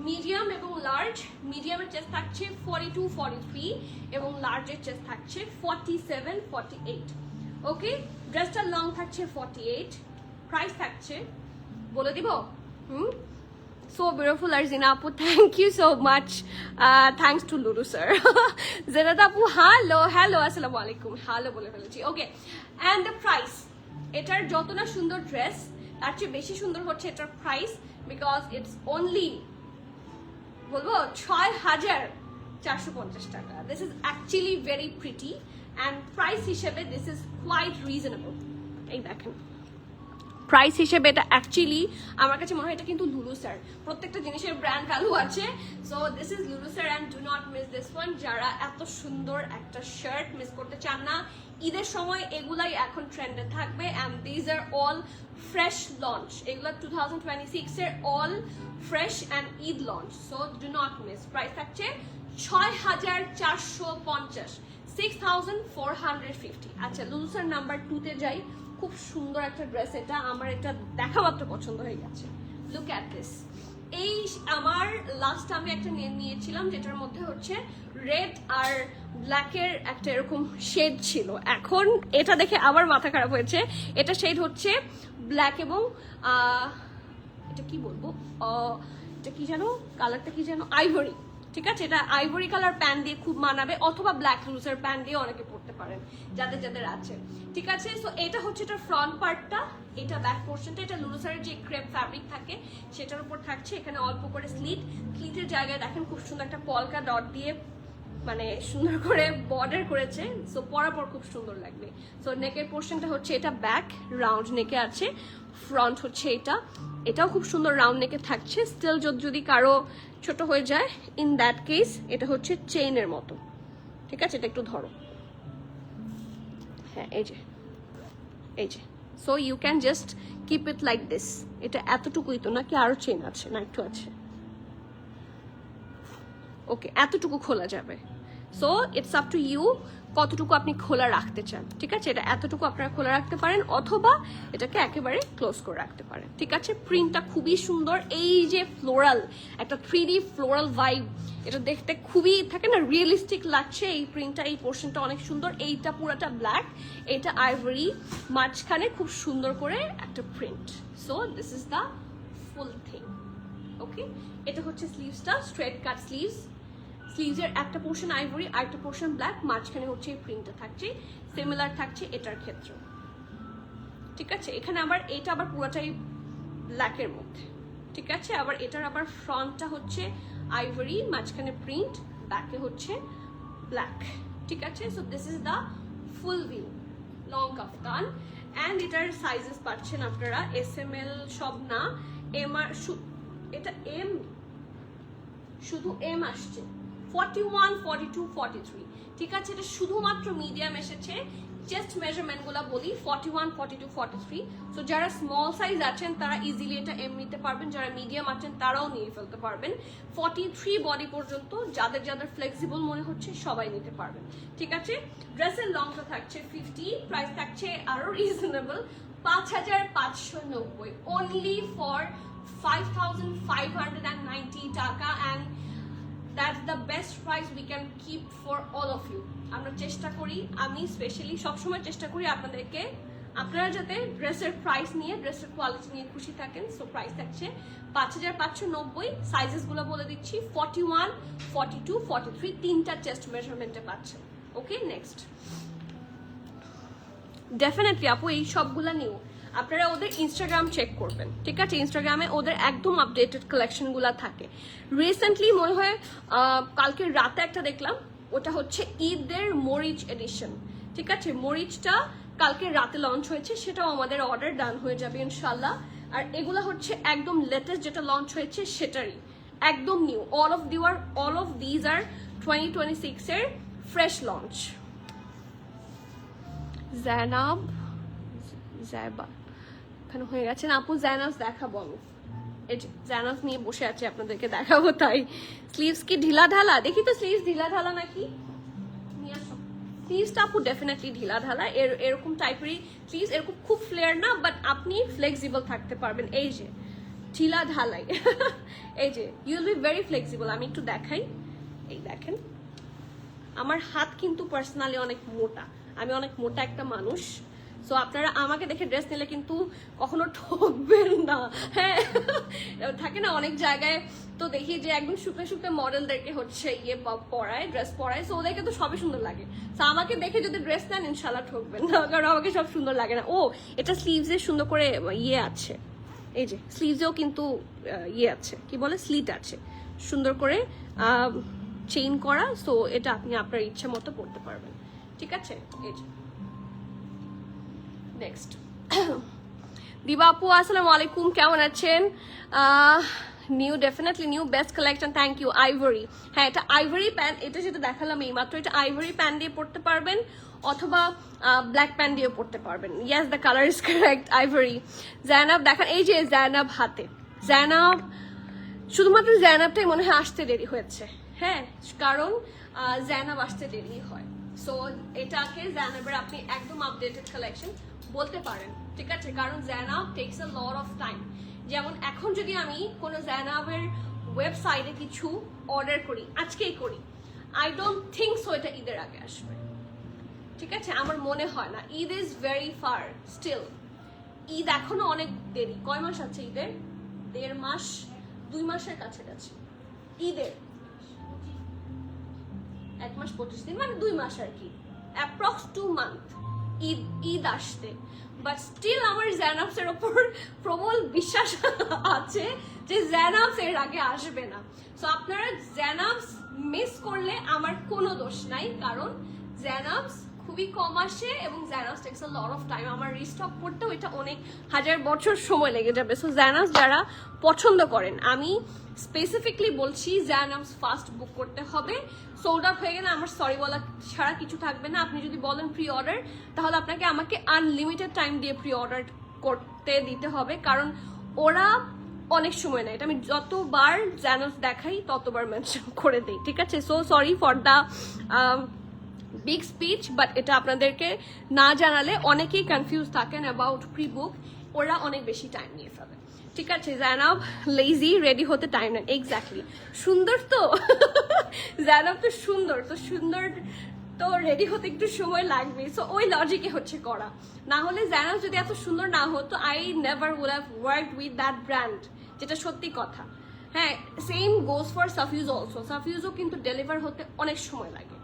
মিডিয়াম এবং লার্জ। মিডিয়ামের চেস্ট থাকছে 42, 43 এবং লার্জের চেস্ট থাকছে 47, 48। ওকে, ড্রেসটার লং থাকছে 48, প্রাইস থাকছে বলে দিব। So beautiful. আর জিনা আপু, thank you so much, thanks to Lulu sir. Jenat আপু হ্যালো আসসালামু আলাইকুম, হ্যালো বলে ফেলেছি। ওকে, অ্যান্ড দ্য প্রাইস, এটার যত না সুন্দর ড্রেস তার চেয়ে বেশি সুন্দর হচ্ছে এটার প্রাইস, বিকজ ইটস অনলি বলবো 6,450 টাকা। This is actually very pretty, and price হিসেবে দিস ইজ কোয়াইট রিজনেবল। এই দেখেন প্রাইস হিসেবে এটা অ্যাকচুয়ালি আমার কাছে মনে হয় এটা কিন্তু লুলু স্যার, প্রত্যেকটা জিনিসের ব্র্যান্ড ভ্যালু আছে। সো দিস ইজ লুলু sir, and do not miss this one. যারা এত সুন্দর একটা শার্ট মিস করতে চান না, ঈদের সময় এগুলাই এখন ট্রেন্ডে থাকবে, and these are all fresh launch. এগুলো 2026 এর all fresh and Eid launch. So do not miss. Price থাকছে 6,450, 6,450। আচ্ছা, লুলু স্যার নাম্বার 2-তে যাই। খুব সুন্দর একটা ড্রেস, এটা আমার এটা দেখা মাত্র পছন্দ হয়ে গেছে। Look at this. এই আমার লাস্ট আমি একটা নিয়েছিলাম যেটার মধ্যে হচ্ছে রেড আর ব্ল্যাকের একটা এরকম শেড ছিল, এখন এটা দেখে আবার মাথা খারাপ হয়েছে। এটা শেড হচ্ছে ব্ল্যাক এবং এটা কি বলবো, এটা কি যেন কালারটা কি যেন আইভরি। ঠিক আছে, এটা আইভরি কালার প্যান্ট দিয়ে খুব মানাবে, অথবা ব্ল্যাক লুজার প্যান্ট দিয়ে অনেকে পরতে পারেন যাদের আছে। ঠিক আছে, সো এটা হচ্ছে এটা ফ্রন্ট পার্টটা, এটা ব্যাক পোর্শনটা। এটা লুজারের যে ক্রেপ ফ্যাব্রিক থাকে সেটার উপর থাকছে, এখানে অল্প করে স্লিটের জায়গায় দেখেন খুব সুন্দর একটা পলকা ডট দিয়ে মানে সুন্দর করে বর্ডার করেছে। সো পরাপর খুব সুন্দর লাগবে। সো নেকের পোর্শনটা হচ্ছে এটা ব্যাক রাউন্ড নেকে আছে, ফ্রন্ট হচ্ছে এটাও খুব সুন্দর রাউন্ড নেকে থাকছে। স্টিল যদি কারো ছোট হয়ে যায়, ইন দ্যাট কেস এটা হচ্ছে চেইনের মতো। ঠিক আছে, এটা একটু ধরো, হ্যাঁ এই যে so you can just keep it like this. এটা এতটুকুই তো নাকি আরো চেইন আছে? না, একটু আছে। ওকে, এতটুকু খোলা যাবে। So it's up to you কতটুকু আপনি খোলা রাখতে চান, ঠিক আছে? এটা এতটুকু আপনারা খোলা রাখতে পারেন অথবা এটাকে একেবারে ক্লোজ করে রাখতে পারেন, ঠিক আছে? প্রিন্টটা খুবই সুন্দর, এই যে ফ্লোরাল একটা 3D ফ্লোরাল ভাইব, এটা দেখতে খুবই থাকে না রিয়েলিস্টিক লাগছে। এই প্রিন্টটা, এই পোর্শনটা অনেক সুন্দর। এইটা পুরাটা ব্ল্যাক, এইটা আইভরি, মাঝখানে খুব সুন্দর করে একটা print. So this is the full thing. Okay, এটা হচ্ছে স্লিভসটা, স্ট্রেট কাট স্লিভস। স্লিভসের একটা পোর্শন আইভরি আর একটা পোর্শন ব্ল্যাক, মাঝখানে হচ্ছে এই প্রিন্টটা থাকছে, সিমিলার থাকছে এটার ক্ষেত্রে, ঠিক আছে? এখানে আবার এটা আবার পুরোটাই ব্ল্যাকের মধ্যে, ঠিক আছে? আবার এটার আবার ফ্রন্টটা হচ্ছে আইভরি, মাঝখানে প্রিন্ট, ব্যাকে হচ্ছে ব্ল্যাক, ঠিক আছে? So this is the full view long kaftan. And এটার সাইজেস পাচ্ছেন আপনারা SML সব না, এম আর এটা এম, শুধু এম আসছে 41, 42, 43, ঠিক আছে? এটা শুধুমাত্র মিডিয়াম এসেছে। চেস্ট মেজারমেন্ট গুলা বলি 41, 42, 43। সো যারা স্মল সাইজ আছেন তারা ইজিলি এটা এম নিতে পারবেন, যারা মিডিয়াম আছেন তারাও নিয়ে ফেলতে পারবেন। 43 বডি পর্যন্ত যাদের যাদের ফ্লেক্সিবল মনে হচ্ছে সবাই নিতে পারবেন, ঠিক আছে? ড্রেসের লংটা থাকছে 50, প্রাইস থাকছে আরো রিজনেবল 5590, অনলি ফর 5590 টাকা। And that's the best price we can keep for all of you. আমরা চেষ্টা করি, আমি স্পেশালি সবসময় চেষ্টা করি আপনাদেরকে, আপনারা যাতে ড্রেসের প্রাইস নিয়ে, ড্রেসের কোয়ালিটি নিয়ে খুশি থাকেন। সো প্রাইস থাকছে 5590। সাইজেস গুলো বলে দিচ্ছি 41, 42, 43, তিনটা চেস্ট মেজারমেন্টে পাচ্ছেন। ওকে, নেক্সট। ডেফিনেটলি আপু এই সবগুলা নিউ আপনারা ওদের ইনস্টাগ্রাম চেক করবেন, ঠিক আছে? ইনস্টাগ্রামে ওদের একদম আপডেটেড কালেকশনগুলো থাকে। রিসেন্টলি মনে হয় কালকে রাতে একটা দেখলাম, ওটা হচ্ছে ঈদের মরিচ এডিশন, ঠিক আছে? মরিচটা কালকে রাতে লঞ্চ হয়েছে, সেটাও আমাদের অর্ডার ডান হয়ে যাবে ইনশাল্লাহ। আর এগুলা হচ্ছে একদম লেটেস্ট যেটা লঞ্চ হয়েছে সেটারই একদম new. All of these are 2026 এর ফ্রেশ লঞ্চ। জানাব জায়বা এখানে হয়ে গেছে না আপু? জায়নাস দেখাবো আমি, এই যে জায়নাস নিয়ে বসে আছে, আপনাদেরকে দেখাবো। তাই স্লিভস কি ঢিলা ঢালা? দেখি তো স্লিভস ঢিলা ঢালা নাকি, নিয়ে আসো। স্লিভসটা আপু ডেফিনেটলি ঢিলা ঢালা, এরকম টাইপেরই স্লিভস, এরকম খুব ফ্লেয়ার না, বাট আপনি ফ্লেক্সিবল থাকতে পারবেন। এই যে ঢিলা ঢালাই এই যে ইউল বি ভেরি ফ্লেক্সিবল। আমি একটু দেখাই, এই দেখেন আমার হাত কিন্তু পার্সোনালি অনেক মোটা, আমি অনেক মোটা একটা মানুষ। সো আপনারা আমাকে দেখে ড্রেস নিলে কিন্তু কখনো ঠকবেন না। হ্যাঁ, থাকে না অনেক জায়গায় তো দেখি যে একদম শুকনো শুকনো মডেলদেরকে হচ্ছে পরায়, ড্রেস পরায়, সো ওদেরকে তো সবই সুন্দর লাগে। সো আমাকে দেখে যদি ড্রেস নেন ইনশাল্লাহ ঠকবেন না, কারণ আমাকে সব সুন্দর লাগে না। ও এটা স্লিভসে সুন্দর করে আছে, এই যে স্লিভসেও কিন্তু আছে, কি বলে, স্লিট আছে সুন্দর করে চেইন করা। সো এটা আপনি আপনার ইচ্ছা মতো পড়তে পারবেন, ঠিক আছে? এই যে নেক্সট দিবা আপু, আসসালামু আলাইকুম, কেমন আছেন? New, definitely new, best collection, thank you. Ivory, হ্যাঁ এটা আইভরি প্যান্ট, এটা যেটা দেখালাম এই মাত্র, এটা আইভরি প্যান্ট দিয়ে পড়তে পারবেন অথবা ব্ল্যাক প্যান্ট দিয়ে পড়তে পারবেন। Yes, the colour is correct, ivory. Zainab দেখান, এই যে জায়নাব হাতে, জায়নাব শুধুমাত্র জায়নাবটাই মনে হয় আসতে দেরি হয়েছে, হ্যাঁ, কারণ জায়নাব আসতে দেরি হয়। সো এটাকে জায়নাবের আপনি একদম আপডেটেড কালেকশন বলতে পারেন, ঠিক আছে? কারণ Zainab takes a lot of time. যেমন এখন যদি আমি কোনো জায়নাবের ওয়েবসাইটে কিছু অর্ডার করি, আজকেই করি, আই ডোন্ট থিঙ্ক সো এটা ঈদের আগে আসবে, ঠিক আছে? আমার মনে হয় না। Eid is very far still, Eid এখনো অনেক দেরি। কয় মাস আছে ঈদের? 1.5 মাস, 2 মাসের কাছাকাছি ঈদের, 1 মাস 25 দিন, মানে 2 মাস আর কি, অ্যাপ্রক্স 2 মান্থ ঈদ আসতে। বাট স্টিল আমার জায়নাবসের ওপর প্রবল বিশ্বাস আছে যে জায়নাবস এর আগে আসবে না। সো আপনারা জায়নাবস মিস করলে আমার কোনো দোষ নাই, কারণ জায়নাবস খুবই কম আসে এবং Zainab's takes a lot of time. আমার রিস্টক করতেও এটা অনেক হাজার বছর সময় লেগে যাবে। সো জায়নাবস যারা পছন্দ করেন, আমি স্পেসিফিকলি বলছি জায়নাবস ফাস্ট বুক করতে হবে। সোল্ড আউট হয়ে গেলে আমার সরি বলা ছাড়া কিছু থাকবে না। আপনি যদি বলেন প্রি অর্ডার, তাহলে আপনাকে আমাকে আনলিমিটেড টাইম দিয়ে প্রি অর্ডার করতে দিতে হবে, কারণ ওরা অনেক সময় নেয়, এটা আমি যতবার চ্যানেলস দেখাই ততবার মেনশন করে দিই, ঠিক আছে? So sorry for the big speech, but এটা আপনাদেরকে না জানালে অনেকেই কনফিউজ থাকেন অ্যাবাউট প্রি বুক, ওরা অনেক বেশি টাইম নিয়ে ফেলে, ঠিক আছে? জানাব লেজি, রেডি হতে টাইম নেন, এক্স্যাক্টলি। সুন্দর তো জানাব তো সুন্দর, তো সুন্দর তো রেডি হতে একটু সময় লাগবে, সো ওই লজিকে হচ্ছে করা। না হলে জানাব যদি এত সুন্দর না হতো, I never would have worked with that brand, যেটা সত্যি কথা। হ্যাঁ, same goes for Safiuz also. সাফিউজও কিন্তু ডেলিভার হতে অনেক সময় লাগে,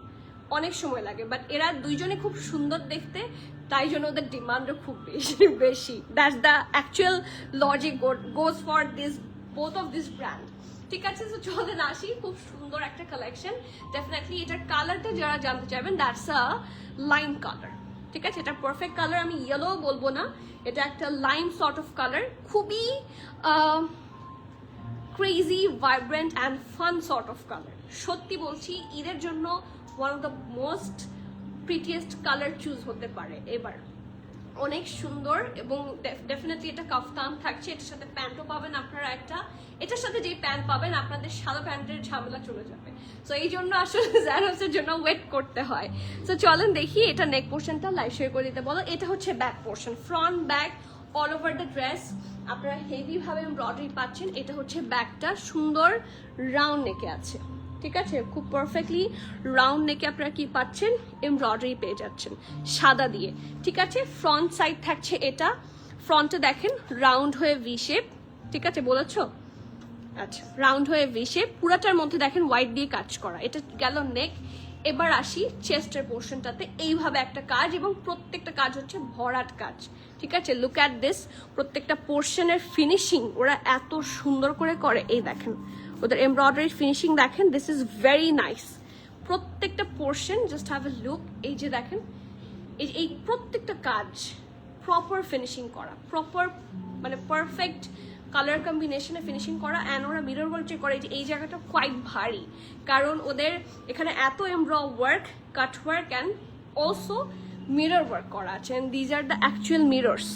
অনেক সময় লাগে, বাট এরা দুইজনে খুব সুন্দর দেখতে, তাই জন্য ওদের ডিমান্ডও খুব বেশি। That's the actual logic goes for this both of this brand, ঠিক আছে? তো চলেন আসি, খুব সুন্দর একটা কালেকশন। ডেফিনেটলি এটার কালারটা যারা জানতে চাইবেন, দ্যাটস আ লাইম কালার, ঠিক আছে? এটা পারফেক্ট কালার, আমি ইয়েলো বলবো না, এটা একটা লাইম সর্ট অফ কালার, খুবই crazy, vibrant and fun sort of colour. সত্যি বলছি, ঈদের জন্য one of the most prettiest colour choose হতে পারে এবার, অনেক সুন্দর। এবং ডেফিনেটলি এটা কাফতান থাকছে, এটার সাথে প্যান্টও পাবেন আপনারা একটা, এটার সাথে যেই প্যান্ট পাবেন আপনাদের সাদা প্যান্টের ঝামেলা চলে যাবে, সো এই জন্য আসলে জারাসের জন্য ওয়েট করতে হয়। সো চলেন দেখি এটা নেক পোর্শনটা লাইভ শেয়ার করে দিতে বলো। এটা হচ্ছে back portion, front back all over the dress আপনারা হেভি ভাবে এমব্রয়ডারি পাচ্ছেন। এটা হচ্ছে ব্যাকটা, সুন্দর রাউন্ড নেকে আছে, ঠিক আছে? খুব পারফেক্টলি রাউন্ড নেকে আপনারা কি পাচ্ছেন, এমব্রয়ডারি পেয়ে যাচ্ছেন সাদা দিয়ে, ঠিক আছে? ফ্রন্ট সাইড থাকছে এটা, ফ্রন্টে দেখেন রাউন্ড হয়ে ভি শেপ, ঠিক আছে? বলেছো? আচ্ছা, রাউন্ড হয়ে ভি শেপ, পুরাটার মধ্যে দেখেন হোয়াইট দিয়ে কাজ করা। এটা গেল নেক। এবার আসি চেস্টের পোর্শনটাতে, এইভাবে একটা কাজ, এবং প্রত্যেকটা কাজ হচ্ছে ভরাট কাজ, ঠিক আছে? লুক অ্যাট দিস, প্রত্যেকটা পোর্শনের ফিনিশিং ওরা এত সুন্দর করে করে, এই দেখেন ওদের এমব্রয়ডারি ফিনিশিং দেখেন, দিস ইজ ভেরি নাইস। প্রত্যেকটা portion just have a look, এই যে দেখেন এই প্রত্যেকটা কাজ প্রপার ফিনিশিং করা, প্রপার মানে পারফেক্ট কালার কম্বিনেশনে ফিনিশিং করা। অ্যান্ড ওরা মিরর ওয়ার্ক যে করে, এই জায়গাটা কোয়াইট ভারী, কারণ ওদের এখানে এত work, cut work and also mirror work করা আছে, and these are the actual mirrors,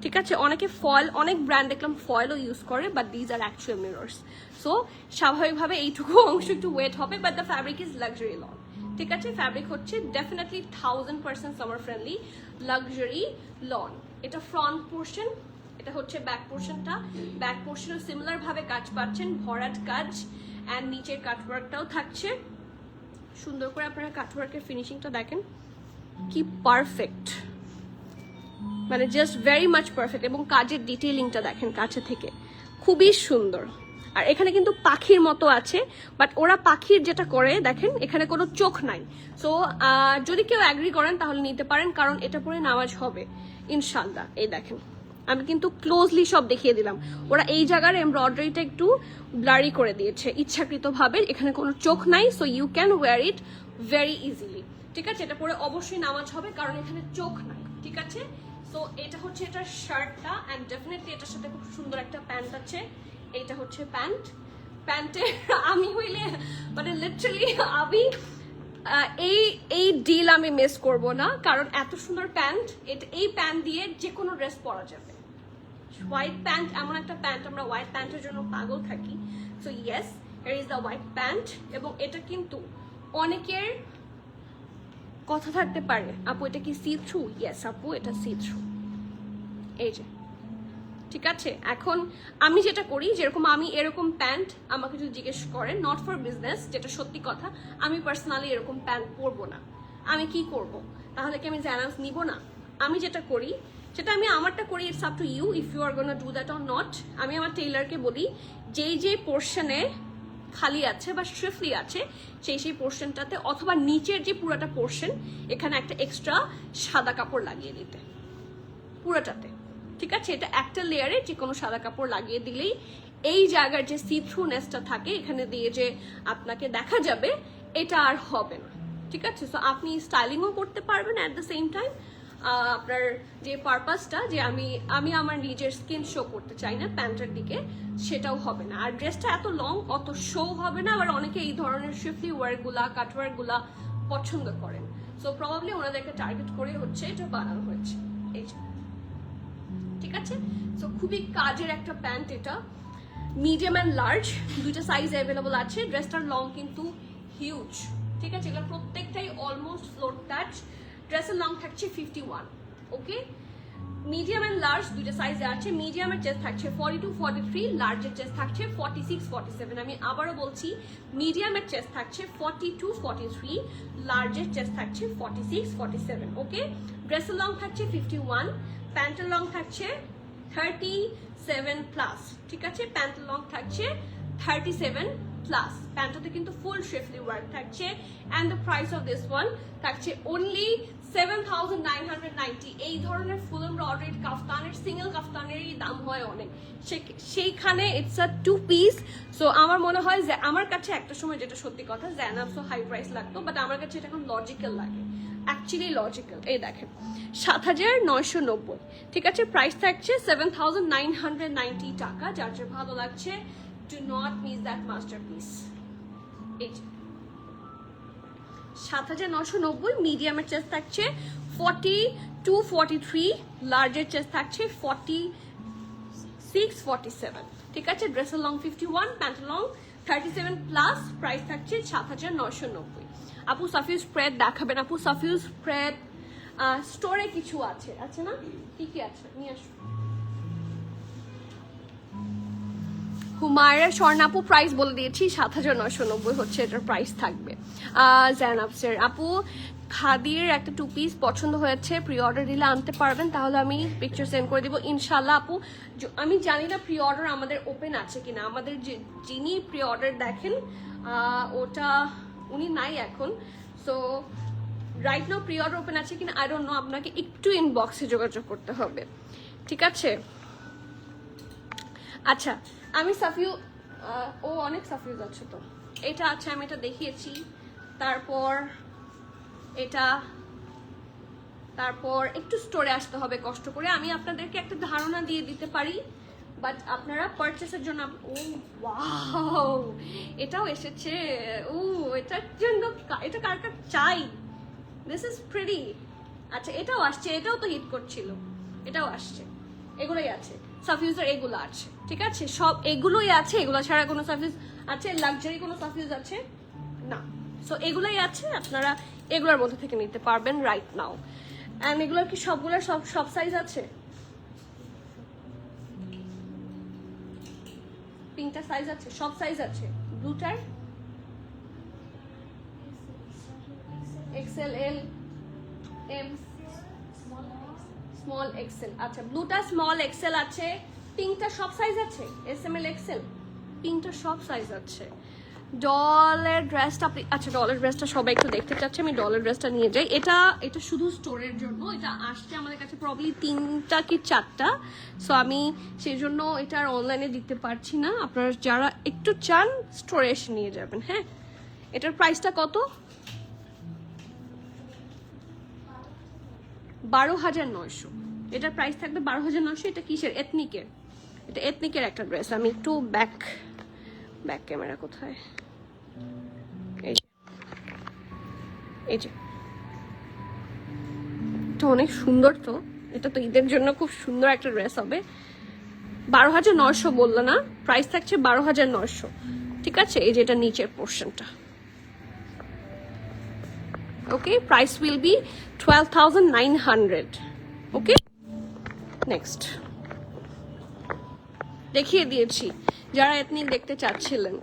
ঠিক আছে? অনেকে ফয়েল, অনেক ব্র্যান্ড দেখলাম ফয়েলও ইউজ করে, but these are actual mirrors. So স্বাভাবিকভাবে এইটুকু অংশ একটু ওয়েট হবে, but the fabric is luxury loan, ঠিক আছে? ফ্যাব্রিক হচ্ছে definitely 1000% summer friendly luxury loan. এটা ফ্রন্ট পোর্শন, এটা হচ্ছে ব্যাক পোর্শনটা। ব্যাক পোর্শনও সিমিলার ভাবে কাজ পাচ্ছেন, ভরাট কাজ, অ্যান্ড নিচের কাটওয়ার্কটাও থাকছে সুন্দর করে। আপনারা কাটওয়ার্কের ফিনিশিংটা দেখেন কি পারফেক্ট, মানে জাস্ট ভেরি মাচ পারফেক্ট। এবং কাজের ডিটেইলিংটা দেখেন কাছে থেকে, খুবই সুন্দর। আর এখানে কিন্তু পাখির মতো আছে, বাট ওরা পাখির যেটা করে দেখেন, এখানে কোনো চোখ নাই। সো যদি কেউ অ্যাগ্রি করেন তাহলে নিতে পারেন, কারণ এটা পরে নামাজ হবে ইনশাল্লাহ। এই দেখেন, আমি কিন্তু ক্লোজলি সব দেখিয়ে দিলাম। ওরা এই জায়গার এমব্রয়ডারিটা একটু ব্লারি করে দিয়েছে ইচ্ছাকৃতভাবে, এখানে কোনো চোখ নাই, so you can wear it very easily, ঠিক আছে? এটা পরে অবশ্যই নামাজ হবে, কারণ এখানে চোখ নাই, ঠিক আছে? সো এটা হচ্ছে এটার শার্টটা, অ্যান্ড ডেফিনেটলি এটার সাথে খুব সুন্দর একটা প্যান্ট আছে। এইটা হচ্ছে প্যান্ট। প্যান্টের আমি হইলে মানে লিটারালি আমি এই ডিল আমি মিস করব না, কারণ এত সুন্দর প্যান্ট, এই প্যান্ট দিয়ে যে কোনো ড্রেস পরা যাবে। হোয়াইট প্যান্ট, এমন একটা প্যান্ট, আমরা হোয়াইট প্যান্টের জন্য পাগল থাকি। So yes, here is the white pant. এবং এটা কিন্তু অনেকের কথা থাকতে পারে, আপু এটা কি সি থ্রু? ইয়েস আপু, এটা সি থ্রু, এই যে, ঠিক আছে? এখন আমি যেটা করি, যেরকম আমি এরকম প্যান্ট আমাকে যদি জিজ্ঞেস করেন, নট ফর বিজনেস, যেটা সত্যি কথা, আমি পার্সোনালি এরকম প্যান্ট পরবো না। আমি কি করব? তাহলে কি আমি জ্যানাস নিব না? আমি যেটা করি, সেটা আমি আমারটা করি, it's up to you if you are gonna do that or not. আমি আমার টেইলারকে বলি, যেই পোর্শনে খালি আছে বা স্ট্রিফলি আছে, সেই পোর্শনটাতে, অথবা নিচের যে পুরোটা পোর্শন, এখানে একটা এক্সট্রা সাদা কাপড় লাগিয়ে দিতে পুরোটাতে, ঠিক আছে? এটা একটা লেয়ারে যে কোনো সাদা কাপড় লাগিয়ে দিলেই এই জায়গার যে সি থ্রুনেসটা থাকে এখানে দিয়ে যে আপনাকে দেখা যাবে, এটা আর হবে না, ঠিক আছে? সো আপনি স্টাইলিংও করতে পারবেন, অ্যাট দ্য সেম টাইম আপনার যে পারপাসটা, যে আমি আমার নিজের স্কিন শো করতে চাই না প্যান্টের দিকে, সেটাও হবে না। আর ড্রেসটা এত লং, অত শো হবে না। আবার অনেকে এই ধরনের শিফলি ওয়ার্কগুলা, কাটওয়ার্কগুলা পছন্দ করেন, সো প্রবাবলি ওনাদেরকে টার্গেট করে হচ্ছে এটা বানানো হয়েছে, এই যে, ঠিক আছে? সো খুবই কাজের একটা প্যান্ট এটা। মিডিয়াম অ্যান্ড লার্জ দুইটা সাইজ অ্যাভেলেবল আছে। ড্রেসটার লং কিন্তু হিউজ, ঠিক আছে, এগুলো প্রত্যেকটাই অলমোস্ট ফ্লোর টাচ। ড্রেসের লং থাকছে 51। ওকে, মিডিয়াম অ্যান্ড লার্জ দুইটা সাইজে আছে। মিডিয়ামের চেস্ট থাকছে 42 43, লার্জের চেস্ট থাকছে 46 47। আমি আবারও বলছি, মিডিয়ামের চেস্ট থাকছে 42 43, লার্জের চেস্ট থাকছে 46 47। ওকে, ড্রেসের লং থাকছে 51, প্যান্টের লং থাকছে 37 প্লাস, ঠিক আছে, প্যান্টের লং থাকছে 37 প্লাস। প্যান্টটাতে কিন্তু ফুল শেফলি ওয়ার্ক থাকছে। And the price of this one থাকছে অনলি 7,990। এই ধরনের ফুল এমব্রয়ডারিড কাফতানের, সিঙ্গেল কাফতানেরই দাম হয় অনেক, সেইখানে ইটস আ 2 পিস। সো আমার মনে হয় যে আমার কাছে একটা সময়, যেটা সত্যি কথা, জ্যানাবসও হাই প্রাইস লাগতো, বাট আমার কাছে এটা এখন লজিক্যাল লাগে, অ্যাকচুয়ালি লজিক্যাল। এই দেখেন 7,990, ঠিক আছে, প্রাইস থাকছে 7,990 টাকা। যার যে ভালো লাগছে, do not miss that masterpiece। এই 7,990, মিডিয়ামের চেস্ট থাকছে 42 43, লার্জের চেস্ট থাকছে 46 47, ঠিক আছে। ড্রেসের লং 51, প্যান্টের লং 37 প্লাস, প্রাইস থাকছে 7,990। আপু সাফিউজ স্প্রেড দেখাবেন? আপু সাফিউজ স্প্রেড স্টোরে কিছু আছে, আছে না? কি কি আছে নিয়ে আসো। হুমায়রা স্বর্ণাপু প্রাইস বলে দিয়েছি, 7,990 হচ্ছে এটার প্রাইস থাকবে। জ্যানাবসের আপু খাদির একটা 2 পিস পছন্দ হয়েছে, প্রি অর্ডার দিলে আনতে পারবেন, তাহলে আমি পিকচার সেন্ড করে দিব ইনশাল্লাহ। আপু আমি জানি না প্রি অর্ডার আমাদের ওপেন আছে কিনা, আমাদের যিনি প্রি অর্ডার দেখেন ওটা উনি নাই এখন। So right now pre order open আছে কিনা আই ডোন্ট নো, আপনাকে একটু ইনবক্সে যোগাযোগ করতে হবে, ঠিক আছে। আচ্ছা, আমি সাফিউ ও অনেক সাফিউজ আছে তো, এটা আছে, আমি এটা দেখিয়েছি। তারপর এটা, তারপর একটু স্টোরে আসতে হবে কষ্ট করে, আমি আপনাদেরকে একটা ধারণা দিয়ে দিতে পারি, বাট আপনারা পারচেসের জন্য। ও ওয়াও, এটাও এসেছে। ও এটার জন্য, এটা কার কার চাই, দিস ইজ প্রিটি। আচ্ছা, এটাও আসছে, এটাও তো হিট করছিল, এটাও আসছে, এগুলোই আছে সাফিউজের, এগুলো আছে, ঠিক আছে, সব এগুলোই আছে। এগুলো ছাড়া কোনো সাফিউজ আছে, লাক্সারি কোনো সাফিউজ আছে না। সো এগুলোই আছে, আপনারা এগুলোর মধ্যে থেকে নিতে পারবেন রাইট নাও। অ্যান্ড এগুলোর কি সবগুলোর সব সাইজ আছে? পিঙ্কটা সাইজ আছে, সব সাইজ আছে। ব্লুটার এক্সেল, এল, এম, স্মল, এক্সেল। আচ্ছা, ব্লুটা স্মল, এক্সেল আছে। পিঙ্কটা সব সাইজ আছে, এস এম এল, এক্সেল, পিঙ্কটা সব সাইজ আছে। ডলের ড্রেসটা আপনি, আচ্ছা ডলের ড্রেসটা সবাই একটু দেখতে চাচ্ছে, আমি ডলের ড্রেসটা নিয়ে যাই। এটা শুধু স্টোরের জন্য, এটা আসছে আমাদের কাছে প্রবলি 3টা কি 4টা। সো আমি সেই জন্য এটা আর অনলাইনে দিতে পারছি না। আপনারা যারা একটু চান স্টোরে এসে নিয়ে যাবেন। হ্যাঁ, এটার প্রাইসটা কত? 12,900। এটার প্রাইস থাকবে 12,900। এটা কিসের? এথনিকের। এটা এথনিকের একটা ড্রেস। আমি একটু ব্যাক ক্যামেরা কোথায়, এই যে এটা অনেক সুন্দর। তো এটা তো ঈদের জন্য খুব সুন্দর একটা ড্রেস হবে। 12,900 বললো না, প্রাইস থাকছে 12,900, ঠিক আছে। এই যে এটা নিচের পোর্শনটা, okay, price will be 12,900। Okay, next দেখিয়ে দিয়েছি যারা এথনিক দেখতে চাচ্ছিলেন।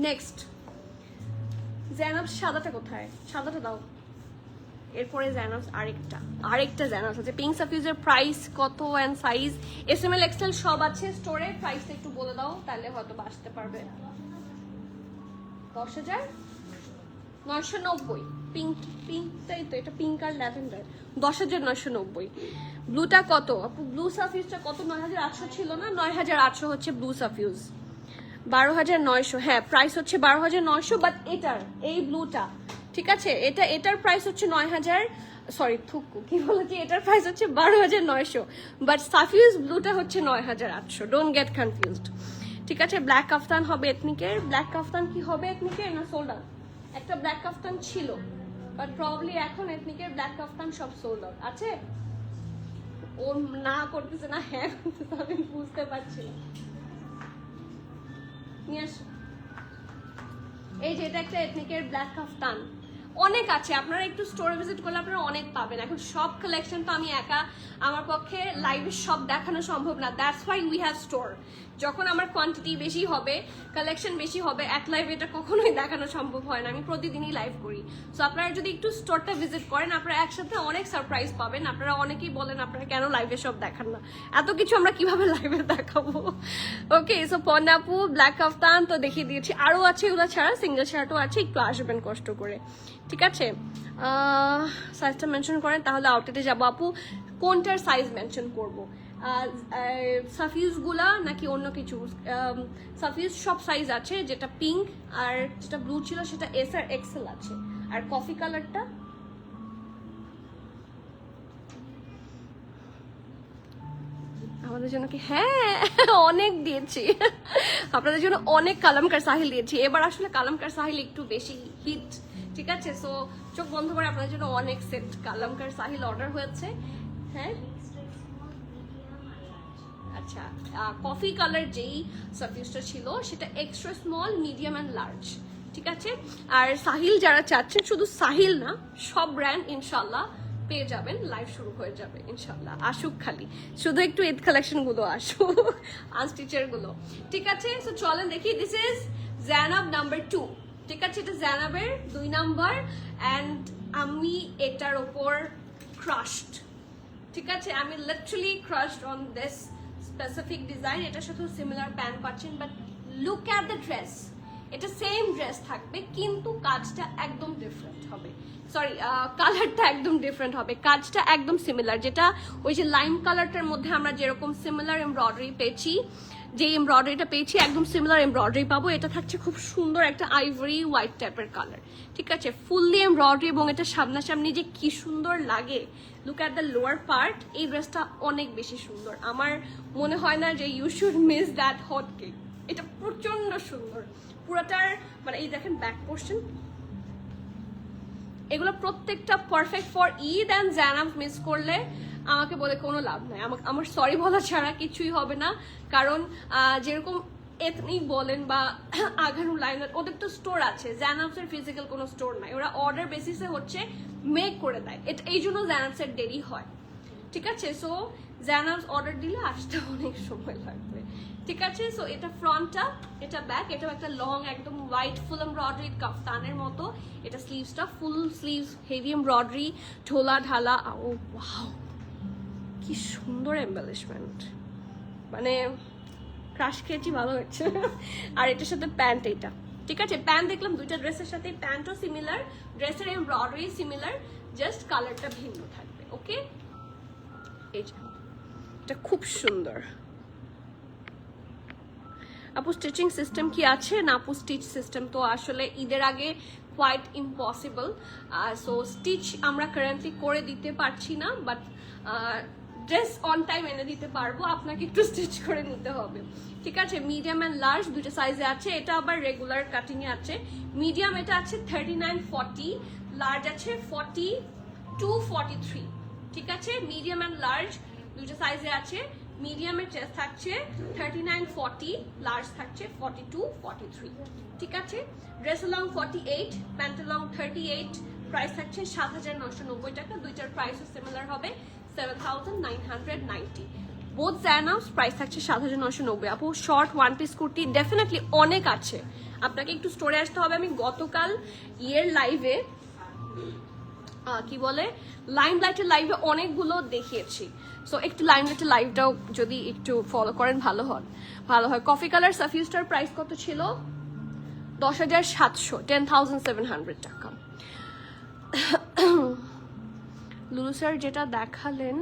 নেক্সট জ্যানাব, সাদাটা কোথায়? সাদাটা দাও। এরপরে জ্যানাব, আরেকটা জ্যানাব আছে। পিঙ্ক সাফিউজের প্রাইস কত and size? S M L, XL সব আছে স্টোরে। প্রাইসটা একটু বলে দাও, তাহলে হয়তো আসতে পারবে। 10,990। পিঙ্কটাই তো, এটা পিঙ্ক আর ল্যাভেন্ডার। 10,990। ব্লুটা কত আপু? ব্লু সাফিউজটা কত? 9,800 ছিল না? 9,800 হচ্ছে ব্লু সাফিউজ। 12,900, হ্যাঁ প্রাইস হচ্ছে 12,900। বাট এটার, এই ব্লুটা, ঠিক আছে, এটার প্রাইস হচ্ছে 9,000, সরি থুকু কি বলেছি, এটার প্রাইস হচ্ছে 12,900। বাট সাফিউজ ব্লুটা হচ্ছে 9,800। ডোন্ট গেট কনফিউজড, ঠিক আছে। ব্ল্যাক কাফতান হবে এথনিকের। ব্ল্যাক কাফতান কি হবে এথনিকের? না সোল্ড আউট। একটা ব্ল্যাক কাফতান ছিল, বাট প্রবলি এখন এথনিকের ব্ল্যাক কাফতান সব সোল্ড আউট আছে। ও না করতেছে না হ্যাঁ করতেছে, আমি বুঝতে পারছি না। নিয়ে আসো। এই যে এটা একটা এথনিকের ব্ল্যাক কাফতান, অনেক আছে, আপনারা একটু স্টোরে ভিজিট করলে আপনারা অনেক পাবেন। এখন সব কালেকশন তো আমি একা, আমার পক্ষে লাইভে সব দেখানো সম্ভব না, that's why we have store. যখন আমার কোয়ান্টিটি বেশি হবে, কালেকশন বেশি হবে, এক লাইভে এটা কখনোই দেখানো সম্ভব হয় না, আমি প্রতিদিনই লাইভ করি। সো আপনারা যদি একটু স্টোরটা ভিজিট করেন, আপনারা একসাথে অনেক সারপ্রাইজ পাবেন। আপনারা অনেকেই বলেন আপনারা কেন লাইভে সব দেখান না, এত কিছু আমরা কিভাবে লাইভে দেখাবো। ওকে, সো পন্নাপু ব্ল্যাক কাফতান তো দেখিয়ে দিয়েছি, আরও আছে এগুলো ছাড়া সিঙ্গেল শার্টও আছে, একটু আসবেন কষ্ট করে, ঠিক আছে। সাইজটা মেনশন করেন তাহলে আউটলেটে যাবো। আপু কোনটার সাইজ মেনশন করবো, সাফিউজগুলা নাকি অন্য কিছু? সাফিউজ সব সাইজ আছে, যেটা পিঙ্ক আর যেটা ব্লু ছিল সেটা এস আর এক্সেল আছে, আর কফি কালারটা আমাদের জন্য কি, হ্যাঁ অনেক দিয়েছি আপনাদের জন্য, অনেক কালামকার সাহিল দিয়েছি এবার। আসলে কালামকার সাহিল একটু বেশি হিট, ঠিক আছে। সো চোখ বন্ধ করে আপনাদের জন্য অনেক সেট কালামকার সাহিল অর্ডার হয়েছে। হ্যাঁ আচ্ছা, কফি কালার যেই সাফিউজটা ছিল সেটা extra small, medium and large, ঠিক আছে। আর সাহিল যারা চাচ্ছেন, শুধু সাহিল না সব ব্র্যান্ড ইনশাল্লাহ পেয়ে যাবেন, লাইভ শুরু হয়ে যাবে ইনশাল্লাহ। আসুক খালি, শুধু একটু ঈদ কালেকশন গুলো আসুক, আনস্টিচের গুলো, ঠিক আছে। সো চলেন দেখি, দিস ইজ জানাব নাম্বার 2, ঠিক আছে। এটা জানাবের 2 নাম্বার, অ্যান্ড আমি এটার ওপর ক্রাশড, ঠিক আছে। আমি literally crushed on this specific design. এটার সাথেও সিমিলার প্যান্ট পাচ্ছেন, but look at the dress, এটা সেম ড্রেস থাকবে কিন্তু কাজটা একদম ডিফারেন্ট হবে, সরি কালারটা একদম ডিফারেন্ট হবে, কাজটা একদম সিমিলার। যেটা ওই যে লাইম কালারটার মধ্যে আমরা যেরকম সিমিলার এমব্রয়ডারি পেয়েছি, যে এমব্রয়ডারিটা পেয়েছি একদম সিমিলার এমব্রয়ডারি পাবো। এটা থাকছে খুব সুন্দর একটা আইভরি হোয়াইট টাইপের কালার, ঠিক আছে, ফুললি এমব্রয়ডারি, এবং এটা সামনাসামনি যে কি সুন্দর লাগে। Look at the lower part, এই ড্রেসটা অনেক বেশি সুন্দর, আমার মনে হয় না যে you should miss that hot cake. এটা প্রচন্ড সুন্দর পুরোটার, মানে এই দেখেন ব্যাক পোর্শন, এগুলো প্রত্যেকটা পারফেক্ট ফর ঈদ। অ্যান্ড জানাব মিস করলে আমাকে বলে কোনো লাভ নাই, আমার সরি বলা ছাড়া কিছুই হবে না। কারণ যেরকম এথনিক বলেন বা আঘানু লাইনার, ওদের তো স্টোর আছে, জানাবসের ফিজিক্যাল কোনো স্টোর নাই, ওরা অর্ডার বেসিসে হচ্ছে মেক করে দেয়, এটা এই জন্য জানাবসের দেরি হয়, ঠিক আছে। সো জানাবস অর্ডার দিলে আসতে অনেক সময় লাগবে, ঠিক আছে। সো এটা ফ্রন্টটা, এটা ব্যাক, এটাও একটা লং একদম হোয়াইট ফুল এমব্রয়ডারি কাফতানের মতো। এটা স্লিভসটা ফুল স্লিভস, হেভি এমব্রয়ডারি, ঢোলা ঢালা। ও ওয়াও, কি সুন্দর এমবেলিশমেন্ট, মানে ক্রাশ খেয়েছি, ভালো হচ্ছে। আর এটার সাথে প্যান্ট, এইটা ঠিক আছে, প্যান্ট দেখলাম দুইটা ড্রেসের সাথে, প্যান্টও সিমিলার, ড্রেসের এমব্রয়ডারি সিমিলার, জাস্ট কালারটা ভিন্ন থাকবে, ওকে। এই যে এটা খুব সুন্দর। আপু স্টিচিং সিস্টেম কি আছে? না আপু, স্টিচ সিস্টেম তো আসলে ঈদের আগে কোয়াইট ইম্পসিবল, সো স্টিচ আমরা কারেন্টলি করে দিতে পারছি না, বাট ড্রেস অন টাইম এনে দিতে পারবো, আপনাকে একটু স্টিচ করে নিতে হবে, ঠিক আছে। মিডিয়াম অ্যান্ড লার্জ দুটো সাইজে আছে, এটা আবার রেগুলার কাটিং এ আছে। মিডিয়াম এটা আছে 39-40, লার্জ আছে 42-43, ঠিক আছে। মিডিয়াম অ্যান্ড লার্জ দুটো সাইজে আছে। মিডিয়ামের চেস্ট থাকছে 39-40, লার্জ থাকছে 42-43, ঠিক আছে। Dress long 48, pant long 38, price থাকছে 7,990 টাকা। দুইটার প্রাইসও সিমিলার হবে 7,990। বোথ জানাবস প্রাইস থাকছে 7,990। আপু short one piece kurti definitely অনেক আছে, আপনাকে একটু স্টোরে আসতে হবে। আমি গতকাল ইয়ের লাইভে কি বলে লাইমলাইটের লাইভে অনেকগুলো দেখিয়েছি, সো একটু লাইমলাইটের লাইভটাও যদি একটু ফলো করেন ভালো হয়। কফি কালার সাফিউজটার প্রাইস কত ছিল? 10,700, 10,700 টাকা। লুলু স্যার যেটা দেখালেন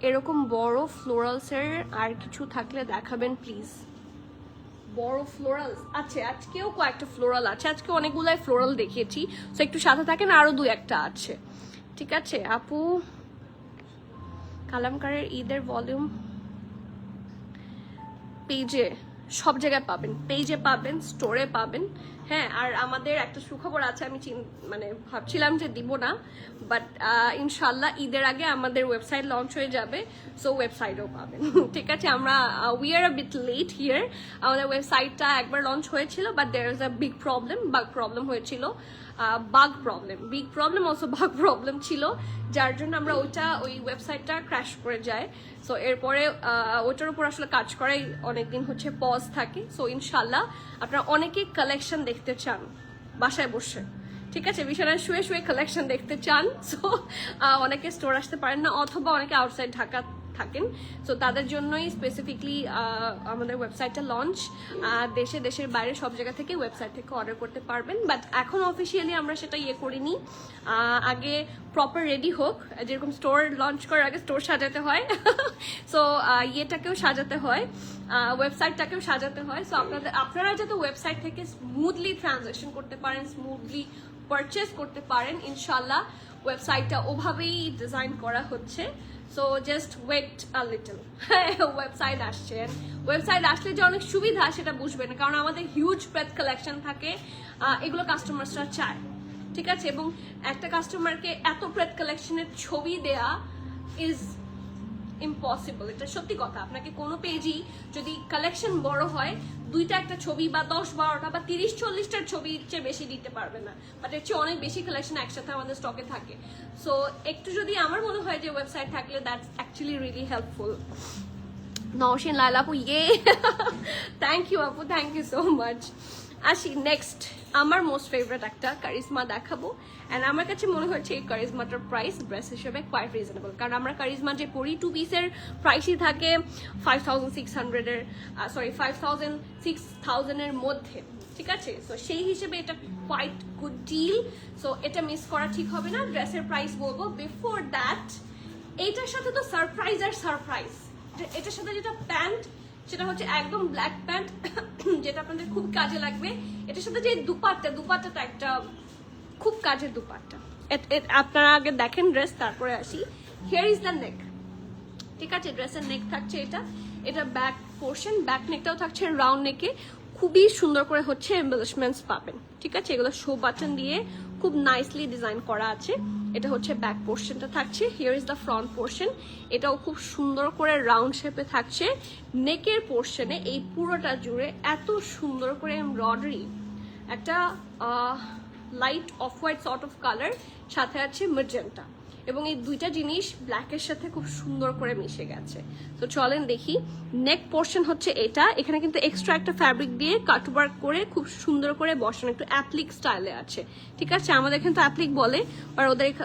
এরকম বড় ফ্লোরালসের আর কিছু থাকলে দেখাবেন প্লিজ। বড় ফ্লোরাল আছে, আজকেও কয়েকটা ফ্লোরাল আছে, আজকে অনেকগুলাই ফ্লোরাল দেখিয়েছি, সো একটু সাথে থাকেন, আরো 2-1টা আছে, ঠিক আছে। আপু কালামকারের ঈদের ভলিউম পেজে সব জায়গায় পাবেন, পেজে পাবেন, স্টোরে পাবেন। হ্যাঁ, আর আমাদের একটা সুখবর আছে, আমি মানে ভাবছিলাম যে দিব না, বাট ইনশাল্লাহ ঈদের আগে আমাদের ওয়েবসাইট লঞ্চ হয়ে যাবে, সো ওয়েবসাইটেও পাবেন। ঠিক আছে, আমরা we are a bit late here. আমাদের ওয়েবসাইটটা একবার লঞ্চ হয়েছিল, but there is a big problem, bug problem হয়েছিল, big problem also bug problem ছিল, যার জন্য আমরা ওই ওয়েবসাইটটা ক্র্যাশ করে যায়। সো এরপরে ওটার উপর আসলে কাজ করাই অনেকদিন হচ্ছে পজ থাকে। সো ইনশাল্লাহ আপনারা অনেকে কালেকশন দেখতে চান বাসায় বসে, ঠিক আছে, বিছানায় শুয়ে শুয়ে কালেকশন দেখতে চান। সো অনেকে স্টোর আসতে পারেন না, অথবা অনেকে আউটসাইড ঢাকা থাকেন, সো তাদের জন্যই স্পেসিফিকলি আমাদের ওয়েবসাইটটা লঞ্চ। দেশের বাইরে সব জায়গা থেকে ওয়েবসাইট থেকে অর্ডার করতে পারবেন, বাট এখন অফিসিয়ালি আমরা সেটা করিনি। আগে প্রপার রেডি হোক, যেরকম স্টোর লঞ্চ করার আগে স্টোর সাজাতে হয়, সো ইয়েটাকেও সাজাতে হয়, ওয়েবসাইটটাকেও সাজাতে হয়। সো আপনারা যাতে ওয়েবসাইট থেকে স্মুথলি ট্রানজাকশন করতে পারেন, স্মুথলি পারচেস করতে পারেন, ইনশাল্লাহ ওয়েবসাইটটা ওভাবেই ডিজাইন করা হচ্ছে। So just wait a little, website আসছেন, ওয়েবসাইট আসলে যে অনেক সুবিধা সেটা বুঝবেন, কারণ আমাদের হিউজ ব্রেথ কালেকশন থাকে, এগুলো কাস্টমার্সরা চায়, ঠিক আছে। এবং একটা কাস্টমারকে এত ব্রেথ কালেকশনের ছবি দেয়া ইজ ইম্পসিবল, এটা সত্যি কথা। আপনাকে কোনো পেজই যদি কালেকশন বড় হয়, দুইটা একটা ছবি বা 10-12টা বা 30-40টার ছবি চেয়ে বেশি দিতে পারবে না, বাট এর চেয়ে অনেক বেশি কালেকশন একসাথে আমাদের স্টকে থাকে। সো একটু যদি আমার মনে হয় যে ওয়েবসাইট থাকলে that's actually really helpful. Nowshin Laila আপু, থ্যাংক ইউ আপু, থ্যাংক ইউ সো মাচ। আসি নেক্সট, আমার মোস্ট ফেভারিট একটা কারিজমা দেখাবো। অ্যান্ড আমার কাছে মনে হচ্ছে এই কারিজমাটার প্রাইস ড্রেস হিসেবে কোয়াইট রিজনেবল, কারণ আমরা কারিজমা যে পরি 2 পিসের প্রাইসই থাকে 5,600-এর মধ্যে, ঠিক আছে। সো সেই হিসেবে এটা কোয়াইট গুড ডিল, সো এটা মিস করা ঠিক হবে না। ড্রেসের প্রাইস বলবো, বিফোর দ্যাট এইটার সাথে তো সারপ্রাইজ আর সারপ্রাইজ। এটার সাথে যেটা প্যান্ট, সেটা হচ্ছে একদম ব্ল্যাক প্যান্ট, যেটা আপনাদের খুব কাজে লাগবে। এটার সাথে যে দুপাট্টাটা একটা খুব কাজের দুপাট্টা। আপনারা আগে দেখেন ড্রেস, তারপরে আসি। হিয়ার ইজ দ্য নেক, ঠিক আছে। ড্রেসের নেক থাকছে এটা ব্যাক পোর্শন, ব্যাক নেকটাও থাকছে রাউন্ড নেকে, খুবই সুন্দর করে হচ্ছে এমবেলিশমেন্টস পাবেন, ঠিক আছে। এগুলো শো বাটন দিয়ে খুব নাইসলি ডিজাইন করা আছে। এটা হচ্ছে ব্যাক পোর্শনটা থাকছে। Here is the front portion, এটাও খুব সুন্দর করে রাউন্ড শেপে থাকছে। নেকের পোর্শনে এই পুরোটা জুড়ে এত সুন্দর করে এমব্রয়ডারি, একটা light off white sort of colour, সাথে আছে ম্যাজেন্টা, এবং এই দুইটা জিনিস ব্ল্যাকের সাথে খুব সুন্দর করে মিশে গেছে। তো চলেন দেখি। নেক পোর্শন হচ্ছে এটা, এখানে কিন্তু এক্সট্রা একটা ফ্যাব্রিক দিয়ে কাটওয়ার্ক করে খুব সুন্দর করে বসানো, একটু অ্যাপ্লিক স্টাইলে আছে, ঠিক আছে। আমাদের এখানে তো অ্যাপ্লিক বলে, আর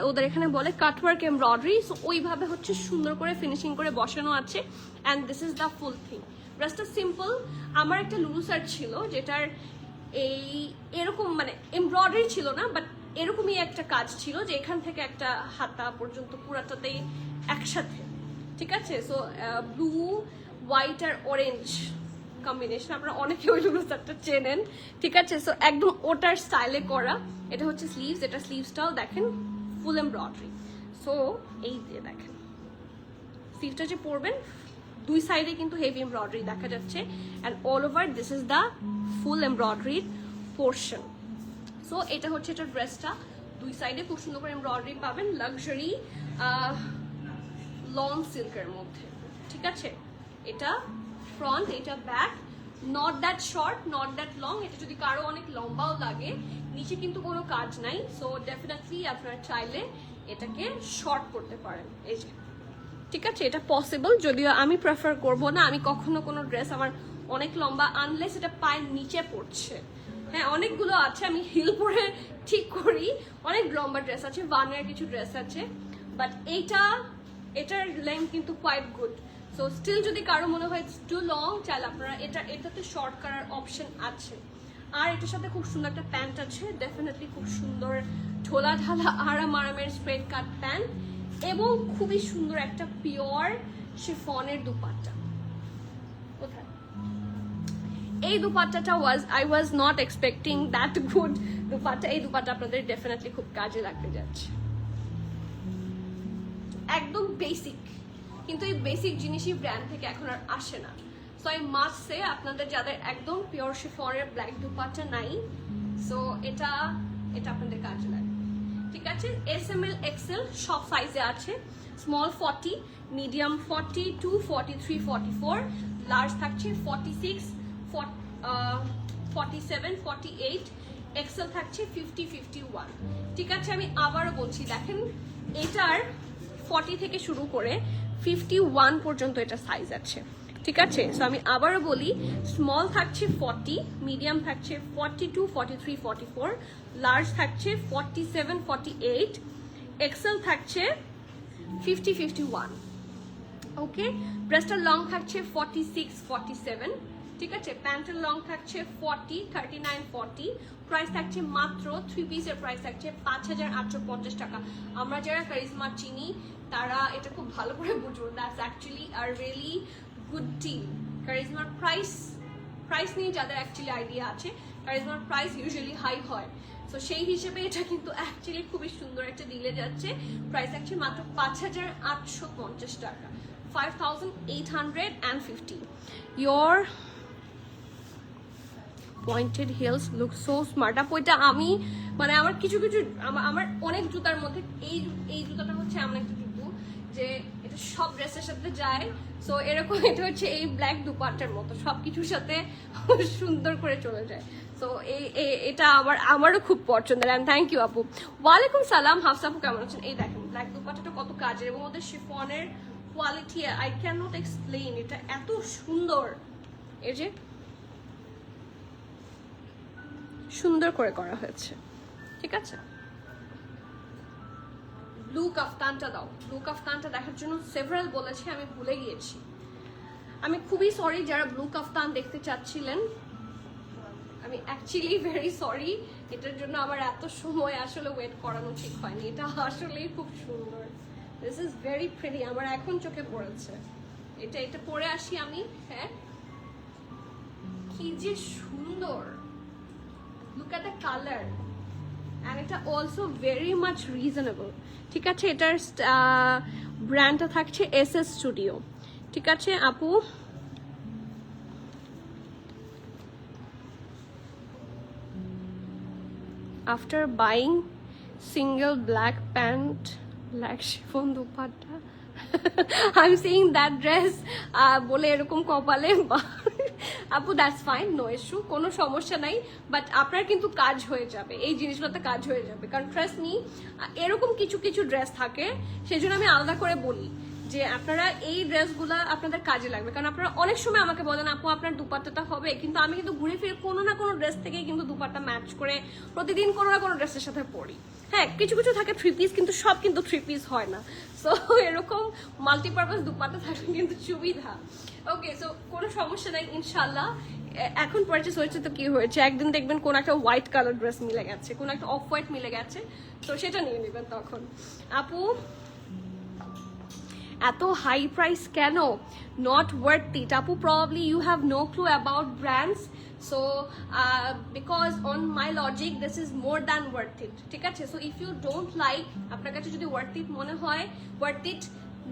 ওদের এখানে বলে কাটওয়ার্ক এমব্রয়ডারি। সো ওইভাবে হচ্ছে সুন্দর করে ফিনিশিং করে বসানো আছে। And this is the full thing. ড্রেসটা সিম্পল। আমার একটা লুলু শার্ট ছিল, যেটার এরকম মানে এমব্রয়ডারি ছিল না, বাট এরকমই একটা কাজ ছিল, যে এখান থেকে একটা হাতা পর্যন্ত পুরাটাতেই একসাথে, ঠিক আছে। সো ব্লু, হোয়াইট আর অরেঞ্জ কম্বিনেশন, আপনারা অনেকে ওই লুলু শার্টটা চেনেন, ঠিক আছে। সো একদম ওটার স্টাইলে করা। এটা হচ্ছে স্লিভস, এটা স্লিভসটাও দেখেন ফুল এমব্রয়ডারি। সো এই দিয়ে দেখেন স্লিভসটা যে পরবেন, দুই সাইডে কিন্তু হেভি এমব্রয়ডারি দেখা যাচ্ছে, and all over this is the full embroidery portion. So এটা হচ্ছে এটা ড্রেসটা, দুই সাইডে খুব সুন্দর করে এমব্রয়ডারি পাবেন, লাক্সারি লং সিল্কের মধ্যে, ঠিক আছে। এটা ফ্রন্ট, এটা back, not that short, not that long. এটা যদি কারো অনেক লম্বাও লাগে, নিচে কিন্তু কোনো কাজ নাই। সো ডেফিনেটলি আপনারা চাইলে এটাকে শর্ট করতে পারেন, এই যে, ঠিক আছে। এটা পসিবল, যদিও আমি প্রেফার করব না। আমি কখনো কোনো ড্রেস আমার অনেক লম্বা, আনলেস এটা পায়ের নিচে পড়ছে, হ্যাঁ অনেকগুলো আছে আমি হিল পরে ঠিক করি, অনেক লম্বা ড্রেস আছে, ওয়ানের কিছু ড্রেস আছে, বাট এটার লেন্থ কিন্তু কোয়াইট গুড। সো স্টিল যদি কারো মনে হয় টু লং, চাইলে আপনারা এটাতে শর্ট করার অপশন আছে। আর এটার সাথে খুব সুন্দর একটা প্যান্ট আছে, ডেফিনেটলি খুব সুন্দর ঢোলা ঢালা আরামের স্ট্রেট কাট প্যান্ট, এবং খুবই সুন্দর একটা পিওর শিফনের দুপাট্টা। কোথায় এই দুপাট্টাটা I was not expecting that good dupatta. এই দুপাট্টা আপনাদের ডেফিনেটলি খুব কাজে লাগতে যাচ্ছে। একদম বেসিক, কিন্তু এই বেসিক জিনিসই ব্র্যান্ড থেকে এখন আর আসে না। সো আই মাস্ট সে আপনাদের যাদের একদম পিওর শিফনের ব্ল্যাক দুপাট্টা নাই, সো এটা আপনাদের কাজে লাগে। ঠিক আছে, SML XL সব সাইজে আছে। স্মল 40, মিডিয়াম 42, 43, 44, লার্জ থাকছে 46, 47, 48, এক্সেল থাকছে 50, 51। ঠিক আছে, আমি আবারও বলছি, দেখেন এটার 40 থেকে শুরু করে 51 পর্যন্ত এটা সাইজ আছে। ঠিক আছে, সো আমি আবারও বলি, স্মল থাকছে 40, মিডিয়াম থাকছে 42, 43, 44, লার্জ থাকছে 47, 48, এক্সেল থাকছে 50, 51। ওকে, ব্রেস্টার লং থাকছে 46, 47। ঠিক আছে, প্যান্টের লং থাকছে 40, 39, 40। প্রাইস থাকছে মাত্র 3 পিসের প্রাইস থাকছে 5,850 টাকা। আমরা যারা কারিজমা চিনি তারা এটা খুব ভালো করে বুঝবো, that's actually a really good deal. কারিজমার প্রাইস নিয়ে যাদের অ্যাকচুয়ালি আইডিয়া আছে, কারিজমার প্রাইস ইউজুয়ালি হাই হয়, তো সেই হিসেবে এটা কিন্তু অ্যাকচুয়ালি খুবই সুন্দর একটা ডিলে যাচ্ছে। প্রাইস থাকছে মাত্র 5,850 টাকা, 5,850। Your pointed heels look so smart। আপু এটা আমি মানে আমার কিছু আমার অনেক জুতার মধ্যে এই জুতাটা হচ্ছে এমন একটা জুতো যে এটা সব ড্রেসের সাথে যায়। সো এরকম এটা হচ্ছে এই ব্ল্যাক দুপাট্টার মতো সবকিছুর সাথে সুন্দর করে চলে যায়। সো এটা আমারও খুব পছন্দের। অ্যান্ড থ্যাংক ইউ আপু। ওয়ালাইকুম সালাম হাফসা আপু, কেমন আছেন? এই দেখেন ব্ল্যাক দুপাট্টাটা কত কাজের এবং ওদের শিফনের quality I can not explain. এটা এত সুন্দর, এই যে সুন্দর করে করা হয়েছে। ঠিক আছে, ব্লু কাফতানটা দাও। ব্লু কাফতানটা দেখার জন্য সেভারাল বলেছি, আমি ভুলে গিয়েছি। আমি খুবই সরি যারা ব্লু কাফতান দেখতে চাচ্ছিলেন, আমি অ্যাকচুয়ালি ভেরি সরি। এটার জন্য আমার এত সময় আসলে ওয়েট করানো ঠিক হয়নি। এটা আসলেই খুব সুন্দর, দিস ইজ ভেরি প্রিটি। আমার এখন চোখে পড়েছে। এটা পরে আসি আমি। হ্যাঁ, কি যে সুন্দর, look at the colour, and এটা অলসো ভেরি মাচ রিজনেবল। ঠিক আছে, এটার ব্র্যান্ডটা থাকছে SS স্টুডিও। ঠিক আছে আপু, after buying single black pant, black chiffon dupatta, I'm seeing that dress, বলে এরকম কপালে আপু, দ্যাটস ফাইন, নো ইস্যু, কোনো সমস্যা নাই। বাট আপনার কিন্তু কাজ হয়ে যাবে, এই জিনিসগুলোতে কাজ হয়ে যাবে। কারণ ট্রাস্ট মি, এরকম কিছু ড্রেস থাকে, সেই জন্য আমি আলাদা করে বলি যে আপনারা এই ড্রেসগুলো আপনাদের কাজে লাগবে। কারণ আপনারা অনেক সময় আমাকে বলেন আপু আপনার দুপাট্টাটা হবে, কিন্তু আমি কিন্তু ঘুরে ফিরে কোনো না কোনো ড্রেস থেকেই কিন্তু দুপাট্টা ম্যাচ করে প্রতিদিন কোনো না কোনো ড্রেসের সাথে পরি। হ্যাঁ, কিছু থাকে 3 পিস, কিন্তু সব কিন্তু 3 পিস হয় না। সো এরকম মাল্টিপারপাস দুপাট্টা থাকলে কিন্তু সুবিধা। ওকে, সো কোনো সমস্যা নাই ইনশাল্লাহ। এখন পারচেস হয়েছে তো কি হয়েছে, একদিন দেখবেন কোন একটা হোয়াইট কালার ড্রেস মিলে গেছে, কোন একটা অফ হোয়াইট মিলে গেছে, তো সেটা নিয়ে নেবেন তখন। আপু এত হাই প্রাইস কেন? নট ওয়ার্থ ইট আপু। Probably you have no clue about brands, so because on my logic this is more than worth it. ঠিক আছে, so if you don't like, আপনার কাছে যদি ওয়ার্থ ইট মনে হয়, ওয়ার্থ ইট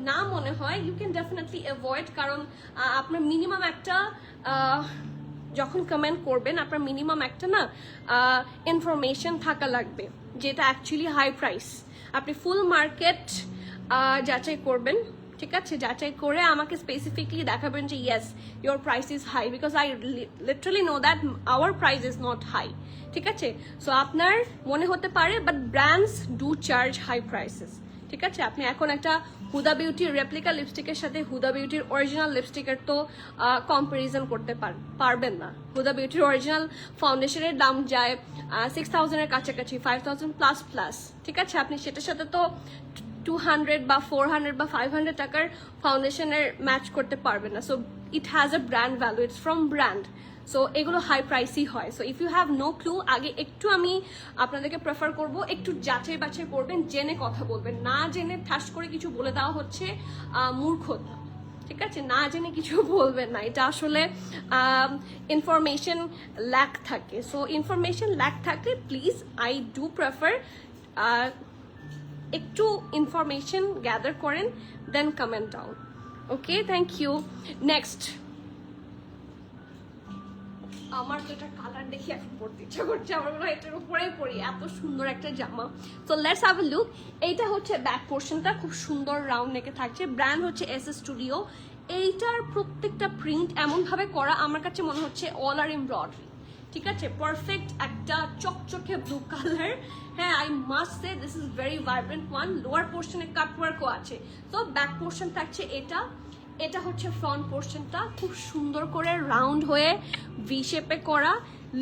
না মনে হয়, ইউ ক্যান ডেফিনেটলি অ্যাভয়েড। কারণ আপনার মিনিমাম একটা যখন কমেন্ট করবেন, আপনার মিনিমাম একটা না ইনফরমেশন থাকা লাগবে যেটা অ্যাকচুয়ালি হাই প্রাইস। আপনি ফুল মার্কেট যাচাই করবেন। ঠিক আছে, যাচাই করে আমাকে স্পেসিফিকলি দেখাবেন যে yes your price is high, because I literally know that our price is not high. ঠিক আছে, সো আপনার মনে হতে পারে, but brands do charge high prices. ঠিক আছে, আপনি এখন একটা হুদা বিউটির রেপ্লিকা লিপস্টিকের সাথে হুদা বিউটির অরিজিনাল লিপস্টিকের তো কম্পারিজন করতে পারবেন না। হুদা বিউটির অরিজিনাল ফাউন্ডেশনের দাম যায় 6,000-এর কাছাকাছি, 5,000 প্লাস। ঠিক আছে, আপনি সেটার সাথে তো 200 বা 400 বা 500 টাকার ফাউন্ডেশনের ম্যাচ করতে পারবেন না। So it has a brand value, it's from brand. So এগুলো হাই প্রাইসই হয়। So if you have no clue, আগে একটু আমি আপনাদেরকে প্রেফার করবো একটু যাচাই বাছাই করবেন, জেনে কথা বলবেন। না জেনে ঠাস করে কিছু বলে দেওয়া হচ্ছে মূর্খতা। ঠিক আছে, না জেনে কিছু বলবেন না, এটা আসলে ইনফরমেশন ল্যাক থাকে। সো ইনফরমেশন ল্যাক থাকলে প্লিজ আই ডু প্রেফার একটু ইনফরমেশন গ্যাদার করেন, then comment down. Okay, thank you. Next আমার তো এটা কালার দেখে এখন পড়তে ইচ্ছা করছে, আমার মনে হয় এটার উপরেই পরি, এত সুন্দর একটা জামা। So let's have a look. এইটা হচ্ছে ব্যাক পোর্শনটা, খুব সুন্দর রাউন্ড নেকে থাকছে, ব্র্যান্ড হচ্ছে SS স্টুডিও। এইটার প্রত্যেকটা প্রিন্ট এমনভাবে করা আমার কাছে মনে হচ্ছে অল আর এমব্রয়ডারি, ঠিক আছে, পারফেক্ট একটা চকচকে ব্লু কালার। হ্যাঁ, I must say this is very vibrant one. Lower পোর্শনে কাট ওয়ার্কও আছে। তো ব্যাক পোর্শন থাকছে এটা, এটা হচ্ছে ফ্রন্ট পোর্শনটা, খুব সুন্দর করে রাউন্ড হয়ে ভি শেপে করা।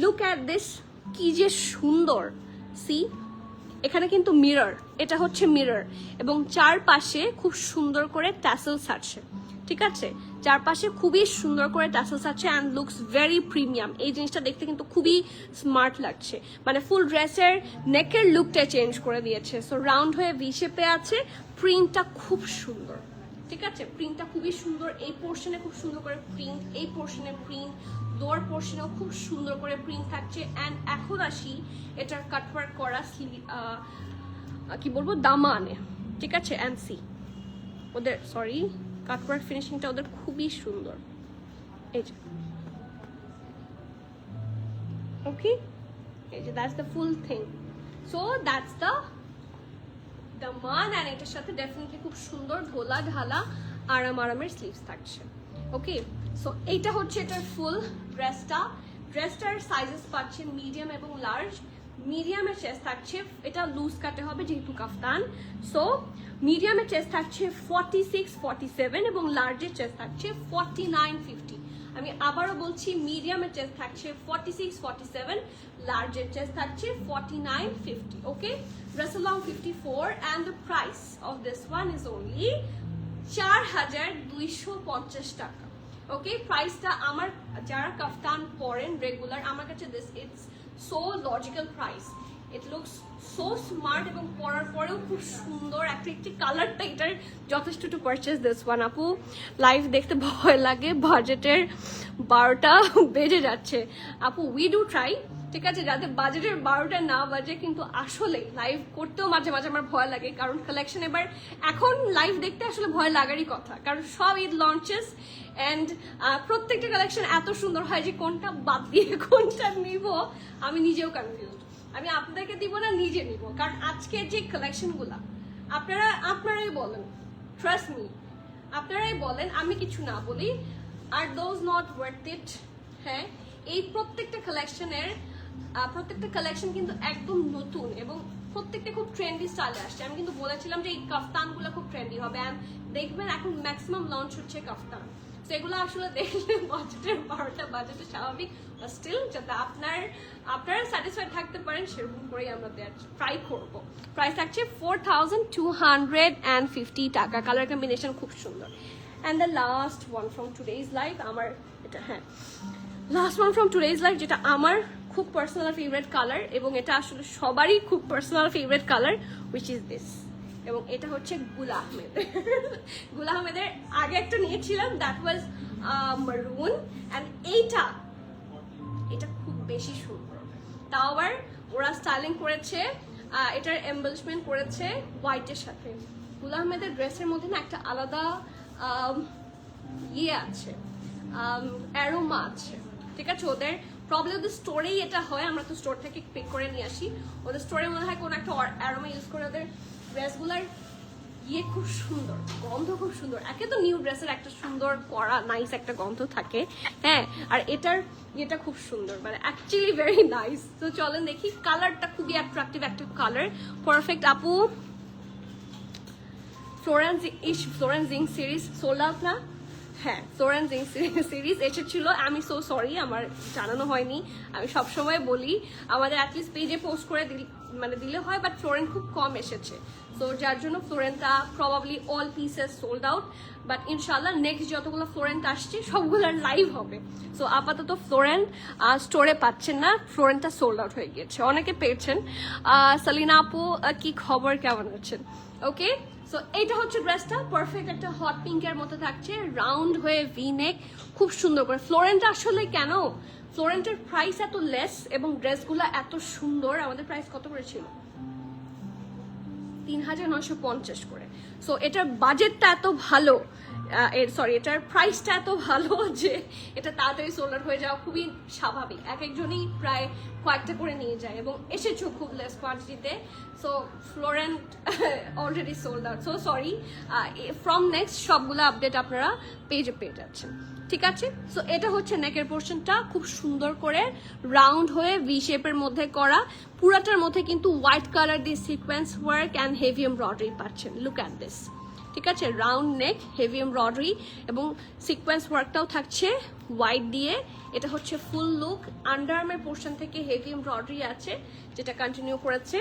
লুক অ্যাট দিস, কি যে সুন্দর। সি, এখানে কিন্তু মিরর, এটা হচ্ছে মিরর, এবং চারপাশে খুব সুন্দর করে ট্যাসেলস আছে, ঠিক আছে, চারপাশে খুবই সুন্দর করে ট্যাসেলস আছে অ্যান্ড লুকস ভেরি প্রিমিয়াম। এই জিনিসটা দেখতে কিন্তু খুবই স্মার্ট লাগছে, মানে ফুল ড্রেসের নেকের লুকটা চেঞ্জ করে দিয়েছে। সো রাউন্ড হয়ে ভি শেপে আছে, প্রিন্টটা খুব সুন্দর, ঠিক আছে, প্রিন্টটা খুবই সুন্দর। এই পোর্শনে খুব সুন্দর করে প্রিন্ট, এই পোর্শনে প্রিন্ট, লোয়ার পোর্শনেও খুব সুন্দর করে প্রিন্ট থাকছে। অ্যান্ড এখন আসি এটার কাটওয়ার্ক করা কি বলবো দামানে, ঠিক আছে। অ্যান্ড সি ওদের সরি কাটওয়ার্ক ফিনিশিংটা ওদের খুবই সুন্দর, এই যে ওকে, এই যে that's the full thing. So that's the Daman, and এটার সাথে ডেফিনেটলি খুব সুন্দর ঢোলা ঢালা আরামের স্লিভস থাকছে। ওকে, সো এইটা হচ্ছে এটার ফুল ড্রেসটা। ড্রেসটার সাইজেস পাচ্ছেন মিডিয়াম এবং লার্জ। মিডিয়ামের চেস্ট থাকছে, এটা লুজ কাটে হবে যেহেতু কাফতান, সো মিডিয়ামের চেস্ট থাকছে 46, 47 এবং লার্জের চেস্ট থাকছে 49, 50। আমি আবারও বলছি, মিডিয়ামের চেস্ট থাকছে 46, 47, লার্জের চেস্ট থাকছে 49, 50। ওকে, dress along 54 and the price of this one is only 4250 টাকা। ওকে, প্রাইসটা আমার যারা কাফতান পরেন রেগুলার, আমার কাছে this it's so logical price. It looks so smart এবং পরার পরেও খুব সুন্দর। একটি কালারটা এটার যথেষ্ট টু পারচেস দিস ওয়ান। আপু লাইভ দেখতে ভয় লাগে, বাজেটের 12টা বেজে যাচ্ছে। আপু উই ডু ট্রাই, ঠিক আছে, যাতে বাজেটের 12টা না বাজে, কিন্তু আসলে লাইভ করতেও মাঝে মাঝে আমার ভয় লাগে, কারণ কালেকশন এবার এখন লাইভ দেখতে আসলে ভয় লাগারই কথা, কারণ সব ঈদ লঞ্চেস অ্যান্ড প্রত্যেকটা কালেকশন এত সুন্দর হয় যে কোনটা বাদ দিয়ে কোনটা নিব আমি নিজেও কনফিউজ। আমি আপনাদেরকে দিব না, নিজে নিব, কারণ আজকের যে কালেকশনগুলা আপনারাই বলেন, ট্রাস্ট মি, আপনারাই বলেন, আমি কিছু না বলি, আর দোজ নট ওয়ার্থ ইট। হ্যাঁ, এই প্রত্যেকটা কালেকশন কিন্তু একদম নতুন এবং প্রত্যেকটা খুব ট্রেন্ডি স্টাইলে আসছে। আমি কিন্তু বলেছিলাম যে এই কাফতানগুলো খুব ট্রেন্ডি হবে, অ্যান্ড দেখবেন এখন ম্যাক্সিমাম লঞ্চ হচ্ছে কাফতান। তো এগুলো আসলে দেখলে বাজেটের 12টা বাজেটে স্বাভাবিক, স্টিল যাতে আপনারা স্যাটিসফাইড থাকতে পারেন সেরকম করেই আমরা ট্রাই করবো। প্রাইস থাকছে 4250 টাকা। কালার কম্বিনেশন খুব সুন্দর। And the last one from today's life, আমার এটা হ্যাঁ last one from today's life, যেটা আমার খুব পার্সোনাল ফেভারিট কালার এবং এটা আসলে সবারই খুব personal favourite colour, which is this. এবং এটা হচ্ছে গুল আহমেদের আগে একটা নিয়েছিলাম, দ্যাট ওয়াজ মারুন, অ্যান্ড এটা খুব বেশি সুন্দর। তাও আবার ওরা স্টাইলিং করেছে, এটার এমবেলিশমেন্ট করেছে হোয়াইটের সাথে। গুল আহমেদের ড্রেসের মধ্যে না একটা আলাদা ইয়ে আছে, অ্যারোমা আছে, ঠিক আছে। ওদের প্রবলেম ওদের স্টোরেই এটা হয়, আমরা তো স্টোর থেকে পিক করে নিয়ে আসি। ওদের স্টোরে মনে হয় কোনো একটা অ্যারোমা ইউজ করে। ওদের ড্রেসগুলার ইয়ে খুব সুন্দর, গন্ধ খুব সুন্দর। একে তো নিউ ড্রেসের একটা সুন্দর করা নাইস একটা গন্ধ থাকে, হ্যাঁ, আর এটার ইয়েটা খুব সুন্দর, মানে অ্যাকচুয়ালি ভেরি নাইস। তো চলেন দেখি, কালারটা খুবই অ্যাট্রাকটিভ একটা কালার, পারফেক্ট। আপু ফ্লোরেন্স জিং সিরিজ সোল্ড আউট না? হ্যাঁ, ফ্লোরেন্স জিং সিরিজ এসেছিল, আমি সো সরি আমার জানানো হয়নি। আমি সবসময় বলি আমাদের অ্যাটলিস্ট পেজে পোস্ট করে দিলে হয়, বাট ফ্লোরেন্ট খুব কম এসেছে, সো যার জন্য ফ্লোরেন্টটা probably all pieces sold out. But ইনশাল্লাহ নেক্সট যতগুলো ফ্লোরেন্ট আসছে সবগুলোর লাইভ হবে। সো আপাতত ফ্লোরেন্ট স্টোরে পাচ্ছেন না, ফ্লোরেন্টটা সোল্ড আউট হয়ে গিয়েছে। অনেকে পেয়েছেন। সালিনা আপু কি খবর, কেমন আছেন? ওকে, সো এইটা হচ্ছে ড্রেসটা, পারফেক্ট একটা হট পিঙ্কের মতো থাকছে, রাউন্ড হয়ে ভি নেক, খুব সুন্দর করে। ফ্লোরেন্ট আসলে কেন ফ্লোরেন্টের প্রাইস এত লেস এবং ড্রেসগুলো এত সুন্দর, আমাদের প্রাইস কত করে ছিল? 3950 করে। সো এটার বাজেটটা এত ভালো, সরি এটার প্রাইসটা এত ভালো যে এটা তাড়াতাড়ি সোল্ড আউট হয়ে যাওয়া খুবই স্বাভাবিক। এক একজনই প্রায় কয়েকটা করে নিয়ে যায় এবং এসেছো খুব লেস কোয়ান্টিটিতে। So Florent already sold out, so sorry. From next সবগুলো আপডেট আপনারা পেজে পেয়ে যাচ্ছেন, ঠিক আছে। সো এটা হচ্ছে নেকের পোর্শনটা, খুব সুন্দর করে রাউন্ড হয়ে ভি শেপের মধ্যে করা, পুরাটার মধ্যে কিন্তু হোয়াইট কালার দিয়ে sequence work and heavy embroidery পাচ্ছেন। লুক অ্যাট দিস, ঠিক আছে। রাউন্ড নেক, হেভি এমব্রয়ডারি এবং সিকোয়েন্স ওয়ার্কটাও থাকছে হোয়াইট দিয়ে। এটা হচ্ছে ফুল লুক। আন্ডারআর্মের পোর্শন থেকে হেভি এমব্রয়ডারি আছে যেটা কন্টিনিউ করেছে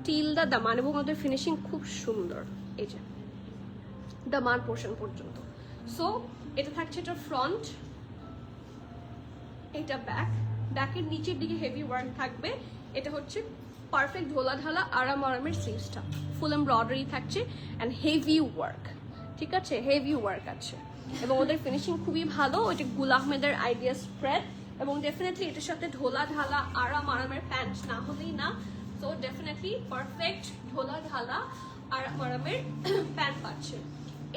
টিল দা দামান এবং ওদের ফিনিশিং খুব সুন্দর, এই যে দামান পোর্শন পর্যন্ত। সো এটা থাকছে এটা ফ্রন্ট, এটা ব্যাক। ব্যাকের নিচের দিকে হেভি ওয়ার্ক থাকবে। এটা হচ্ছে পারফেক্ট ঢোলা ঢালা আরামের স্লিভসটা, ফুল এমব্রয়ডারি থাকছে অ্যান্ড হেভি ওয়ার্ক, ঠিক আছে। হেভি ওয়ার্ক আছে এবং ওদের ফিনিশিং খুবই ভালো। ওইটা গুল আহমেদের আইডিয়া স্প্রেড এবং ডেফিনেটলি এটার সাথে ঢোলা ঢালা আরামের প্যান্ট না হলেই না। সো ডেফিনেটলি পারফেক্ট ঢোলা ঢালা আরামের প্যান্ট পাচ্ছে।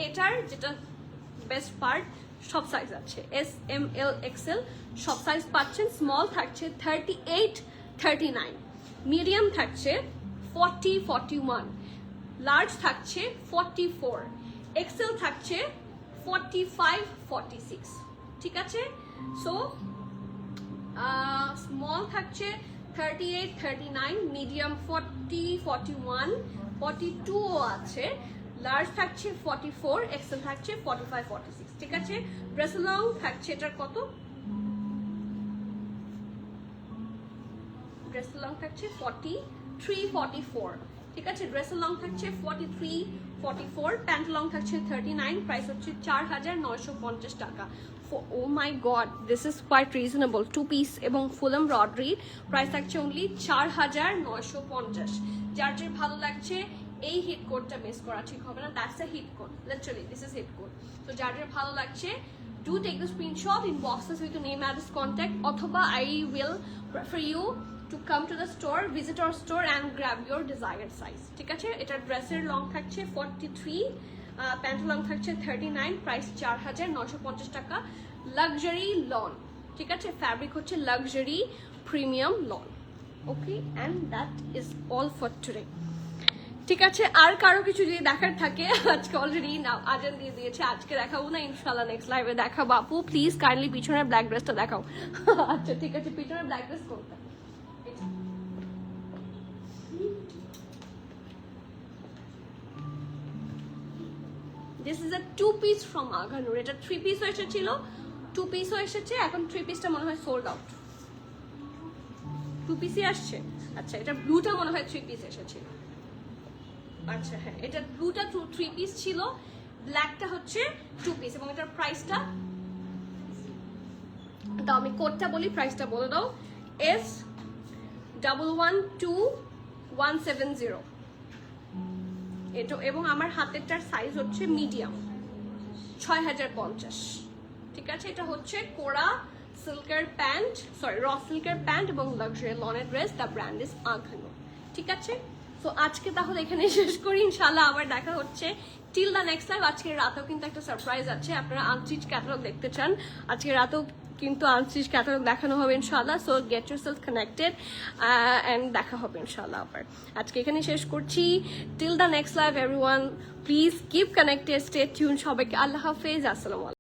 এটার যেটা বেস্ট পার্ট, সব সাইজ আছে, এস এম এল এক্সেল সব সাইজ পাচ্ছেন। স্মল থাকছে 38, 39, মিডিয়াম থাকছে 40, 41, লার্জ থাকছে 44, এক্সেল থাকছে 45, 46, ঠিক আছে। সো স্মল থাকছে 38, 39, মিডিয়াম 40, 41, 42 আছে, লার্জ থাকছে 44, এক্সেল থাকছে 45, 46, ঠিক আছে। ড্রেস লং থাকছে এটার কত, ড্রেস লং থাকছে 43, 44, ঠিক আছে। ড্রেস লং থাকছে 43, 44, প্যান্ট লং থাকছে 39, প্রাইস হচ্ছে 4,950 টাকা। Oh my God, this is quite reasonable. 2 piece এবং ফুল এমব্রয়ডারি, প্রাইস থাকছে অনলি 4,950। যার যে ভালো লাগছে এই হিট কোডটা মিস করা ঠিক হবে না। That's a hit code, literally this is hit code. তো যার যে ভালো লাগছে do take the screenshot, inbox us with your name, address, contact, অথবা I will prefer you to come to the store, visit our store and grab your desired size, ঠিক আছে। এটা ড্রেসের লং থাকছে 43, প্যান্ট লং থাকছে 39, price 4,950 টাকা। Luxury loan, ঠিক আছে। ফ্যাব্রিক হচ্ছে luxury premium lawn. Okay, and that is all for today, ঠিক আছে। আর কারো কিছু যদি দেখার থাকে, আজকে অলরেডি না আজান দিয়ে দিয়েছে, আজকে দেখাবো না, ইনশাল্লাহ নেক্সট লাইভে দেখাবো। আপু প্লিজ কাইন্ডলি পিছনের ব্ল্যাক ড্রেসটা দেখাও। আচ্ছা ঠিক আছে, পিছনের ব্ল্যাক ড্রেস কোনটা? This is a 2 piece from আঘানুর। এটা 3 পিসও এসেছিল, 2 পিসও এসেছে, এখন 3 পিসটা মনে হয় সোল্ড আউট। 2 পিসই আসছে। আচ্ছা, এটা ব্লুটা মনে হয় 3 পিস এসেছিল। আচ্ছা হ্যাঁ, এটা ব্লুটা 3 পিস ছিল, ব্ল্যাকটা হচ্ছে 2 পিস এবং এটার প্রাইসটা দাও, আমি কোডটা বলি, প্রাইসটা বলে দাও। S112,170 এটা এবং আমার হাতেরটার সাইজ হচ্ছে মিডিয়াম 6,050, ঠিক আছে। এটা হচ্ছে কোরা সিল্কের প্যান্ট, সরি র সিল্কের প্যান্ট এবং লাক্সারি লনের ড্রেস, দ্য ব্র্যান্ড ইজ আঘানু, ঠিক আছে। তো আজকে তাহলে এখানে শেষ করি, ইনশাল্লাহ আবার দেখা হচ্ছে টিল দ্য নেক্সট লাইভ। আজকে রাতেও কিন্তু একটা সারপ্রাইজ আছে, আপনারা আনস্টিচ ক্যাটালগ দেখতে চান, আজকে রাতেও কিন্তু আনস্টিচ ক্যাটালগ দেখানো হবে ইনশাল্লাহ। So get yourself connected and দেখা হবে ইনশাল্লাহ আবার। আজকে এখানে শেষ করছি, till the next live everyone, please keep connected, stay tune. সবাইকে আল্লাহ হাফেজ, আসসালামু আলাইকুম।